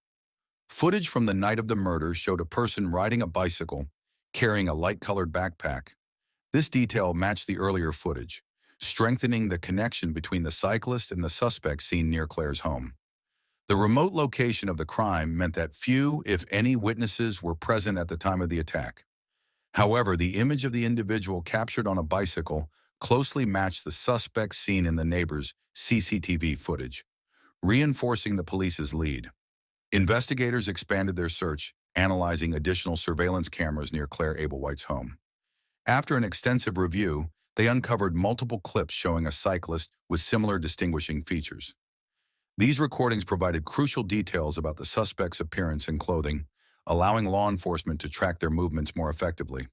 Footage from the night of the murder showed a person riding a bicycle, carrying a light-colored backpack. This detail matched the earlier footage, strengthening the connection between the cyclist and the suspect seen near Claire's home. The remote location of the crime meant that few, if any, witnesses were present at the time of the attack. However, the image of the individual captured on a bicycle closely matched the suspect seen in the neighbor's CCTV footage, reinforcing the police's lead. Investigators expanded their search, analyzing additional surveillance cameras near Claire Abelwhite's home. After an extensive review, they uncovered multiple clips showing a cyclist with similar distinguishing features. These recordings provided crucial details about the suspect's appearance and clothing, allowing law enforcement to track their movements more effectively.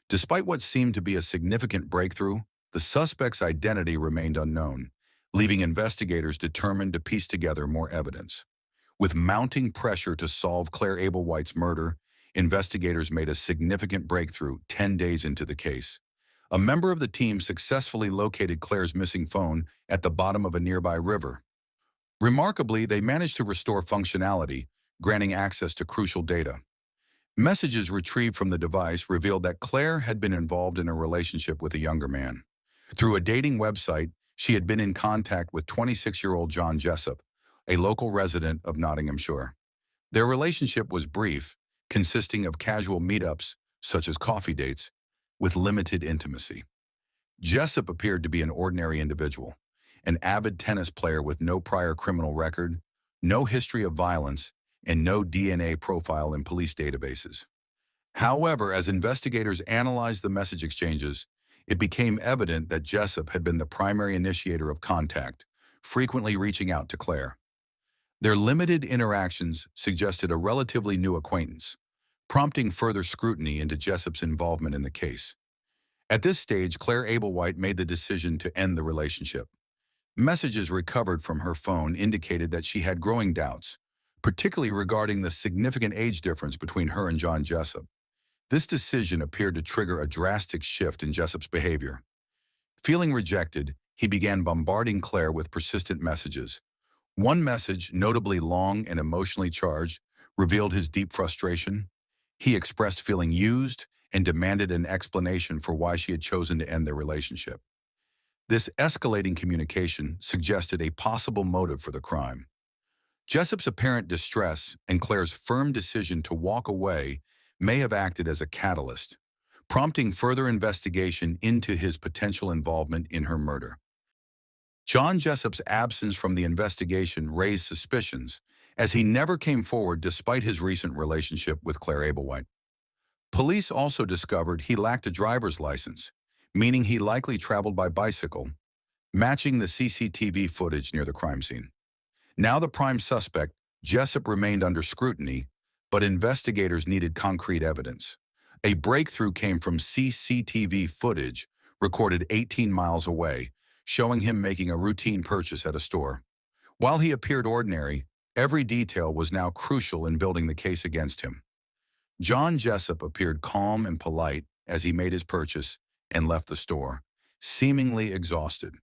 Despite what seemed to be a significant breakthrough, the suspect's identity remained unknown, leaving investigators determined to piece together more evidence. With mounting pressure to solve Claire Abelwhite's murder, investigators made a significant breakthrough 10 days into the case. A member of the team successfully located Claire's missing phone at the bottom of a nearby river. Remarkably, they managed to restore functionality, granting access to crucial data. Messages retrieved from the device revealed that Claire had been involved in a relationship with a younger man. Through a dating website, she had been in contact with 26-year-old John Jessup, a local resident of Nottinghamshire. Their relationship was brief, consisting of casual meetups, such as coffee dates, with limited intimacy. Jessup appeared to be an ordinary individual, an avid tennis player with no prior criminal record, no history of violence, and no DNA profile in police databases. However, as investigators analyzed the message exchanges, it became evident that Jessup had been the primary initiator of contact, frequently reaching out to Claire. Their limited interactions suggested a relatively new acquaintance, prompting further scrutiny into Jessup's involvement in the case. At this stage, Claire Abelwhite made the decision to end the relationship. Messages recovered from her phone indicated that she had growing doubts, particularly regarding the significant age difference between her and John Jessup. This decision appeared to trigger a drastic shift in Jessup's behavior. Feeling rejected, he began bombarding Claire with persistent messages. One message, notably long and emotionally charged, revealed his deep frustration. He expressed feeling used and demanded an explanation for why she had chosen to end their relationship. This escalating communication suggested a possible motive for the crime. Jessup's apparent distress and Claire's firm decision to walk away may have acted as a catalyst, prompting further investigation into his potential involvement in her murder. John Jessup's absence from the investigation raised suspicions, as he never came forward despite his recent relationship with Claire Abelwhite. Police also discovered he lacked a driver's license, meaning he likely traveled by bicycle, matching the CCTV footage near the crime scene. Now the prime suspect, Jessup, remained under scrutiny, but investigators needed concrete evidence. A breakthrough came from CCTV footage recorded 18 miles away, showing him making a routine purchase at a store. While he appeared ordinary, every detail was now crucial in building the case against him. John Jessup appeared calm and polite as he made his purchase and left the store, seemingly exhausted.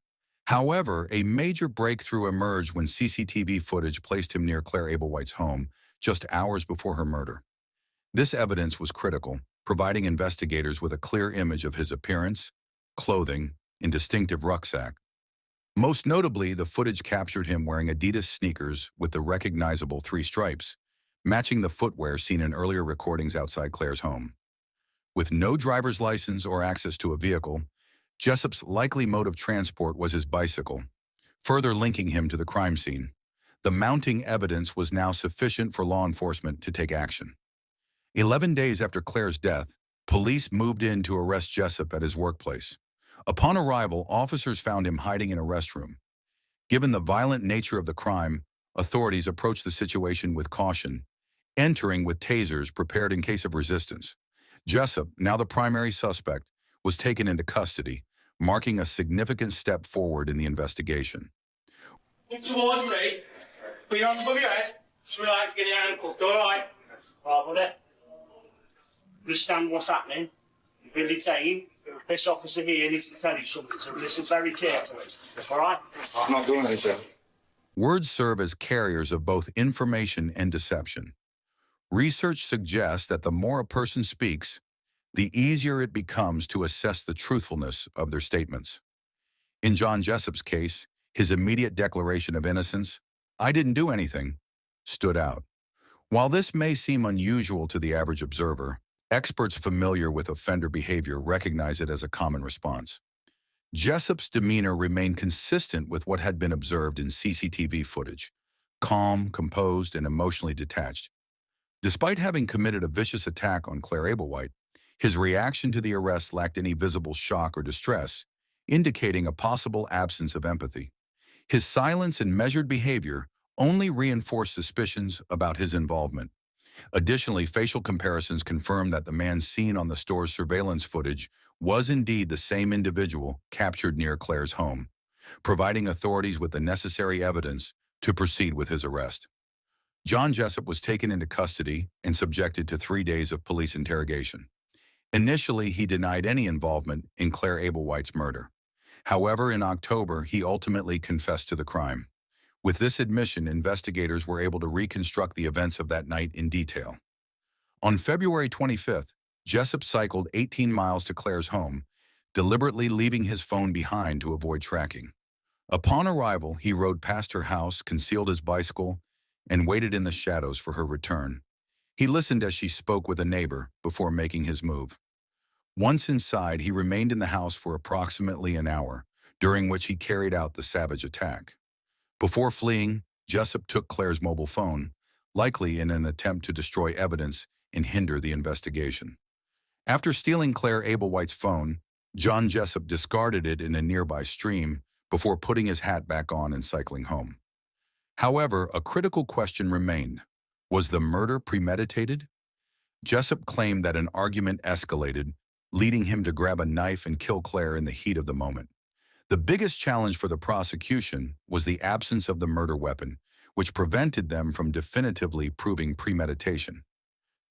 However, a major breakthrough emerged when CCTV footage placed him near Claire Abelwhite's home just hours before her murder. This evidence was critical, providing investigators with a clear image of his appearance, clothing, and distinctive rucksack. Most notably, the footage captured him wearing Adidas sneakers with the recognizable 3 stripes, matching the footwear seen in earlier recordings outside Claire's home. With no driver's license or access to a vehicle, Jessup's likely mode of transport was his bicycle, further linking him to the crime scene. The mounting evidence was now sufficient for law enforcement to take action. 11 days after Claire's death, police moved in to arrest Jessup at his workplace. Upon arrival, officers found him hiding in a restroom. Given the violent nature of the crime, authorities approached the situation with caution, entering with tasers prepared in case of resistance. Jessup, now the primary suspect, was taken into custody, marking a significant step forward in the investigation. Look towards me. Put your hands above your head. Just relax, get your ankles. All right. Right, buddy. Understand what's happening. You've been detained. This officer here needs to tell you something, so listen very carefully. All right? I'm not doing anything. Words serve as carriers of both information and deception. Research suggests that the more a person speaks, the easier it becomes to assess the truthfulness of their statements. In John Jessup's case, his immediate declaration of innocence, "I didn't do anything," stood out. While this may seem unusual to the average observer, experts familiar with offender behavior recognize it as a common response. Jessup's demeanor remained consistent with what had been observed in CCTV footage, calm, composed, and emotionally detached. Despite having committed a vicious attack on Claire Abelwhite, his reaction to the arrest lacked any visible shock or distress, indicating a possible absence of empathy. His silence and measured behavior only reinforced suspicions about his involvement. Additionally, facial comparisons confirmed that the man seen on the store's surveillance footage was indeed the same individual captured near Claire's home, providing authorities with the necessary evidence to proceed with his arrest. John Jessup was taken into custody and subjected to 3 days of police interrogation. Initially, he denied any involvement in Claire Abelwhite's murder. However, in October, he ultimately confessed to the crime. With this admission, investigators were able to reconstruct the events of that night in detail. On February 25th, Jessup cycled 18 miles to Claire's home, deliberately leaving his phone behind to avoid tracking. Upon arrival, he rode past her house, concealed his bicycle, and waited in the shadows for her return. He listened as she spoke with a neighbor before making his move. Once inside, he remained in the house for approximately an hour, during which he carried out the savage attack. Before fleeing, Jessup took Claire's mobile phone, likely in an attempt to destroy evidence and hinder the investigation. After stealing Claire Abelwhite's phone, John Jessup discarded it in a nearby stream before putting his hat back on and cycling home. However, a critical question remained. Was the murder premeditated? Jessup claimed that an argument escalated, leading him to grab a knife and kill Claire in the heat of the moment. The biggest challenge for the prosecution was the absence of the murder weapon, which prevented them from definitively proving premeditation.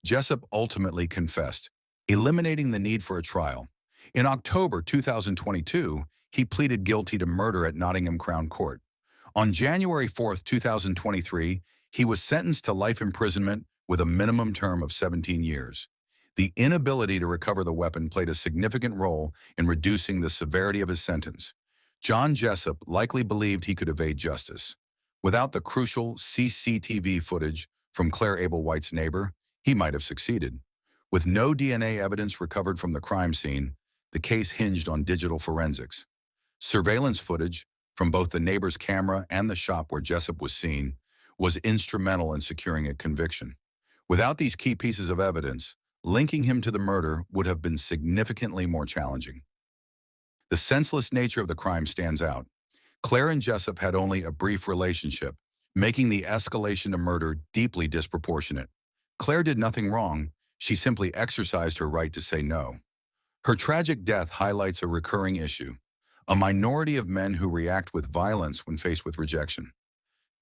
Jessup ultimately confessed, eliminating the need for a trial. In October 2022, he pleaded guilty to murder at Nottingham Crown Court. On January 4, 2023, he was sentenced to life imprisonment with a minimum term of 17 years. The inability to recover the weapon played a significant role in reducing the severity of his sentence. John Jessup likely believed he could evade justice. Without the crucial CCTV footage from Claire Abelwhite's neighbor, he might have succeeded. With no DNA evidence recovered from the crime scene, the case hinged on digital forensics. Surveillance footage from both the neighbor's camera and the shop where Jessup was seen was instrumental in securing a conviction. Without these key pieces of evidence, linking him to the murder would have been significantly more challenging. The senseless nature of the crime stands out. Claire and Jessup had only a brief relationship, making the escalation to murder deeply disproportionate. Claire did nothing wrong, she simply exercised her right to say no. Her tragic death highlights a recurring issue, a minority of men who react with violence when faced with rejection.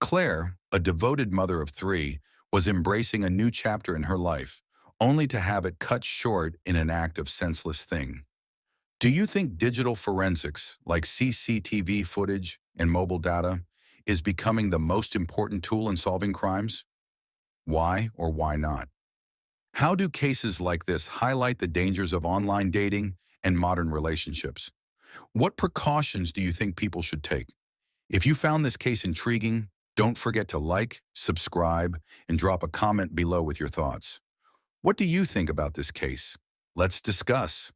Claire, a devoted mother of 3, was embracing a new chapter in her life, only to have it cut short in an act of senseless thing. Do you think digital forensics, like CCTV footage and mobile data, is becoming the most important tool in solving crimes? Why or why not? How do cases like this highlight the dangers of online dating and modern relationships? What precautions do you think people should take? If you found this case intriguing, don't forget to like, subscribe, and drop a comment below with your thoughts. What do you think about this case? Let's discuss.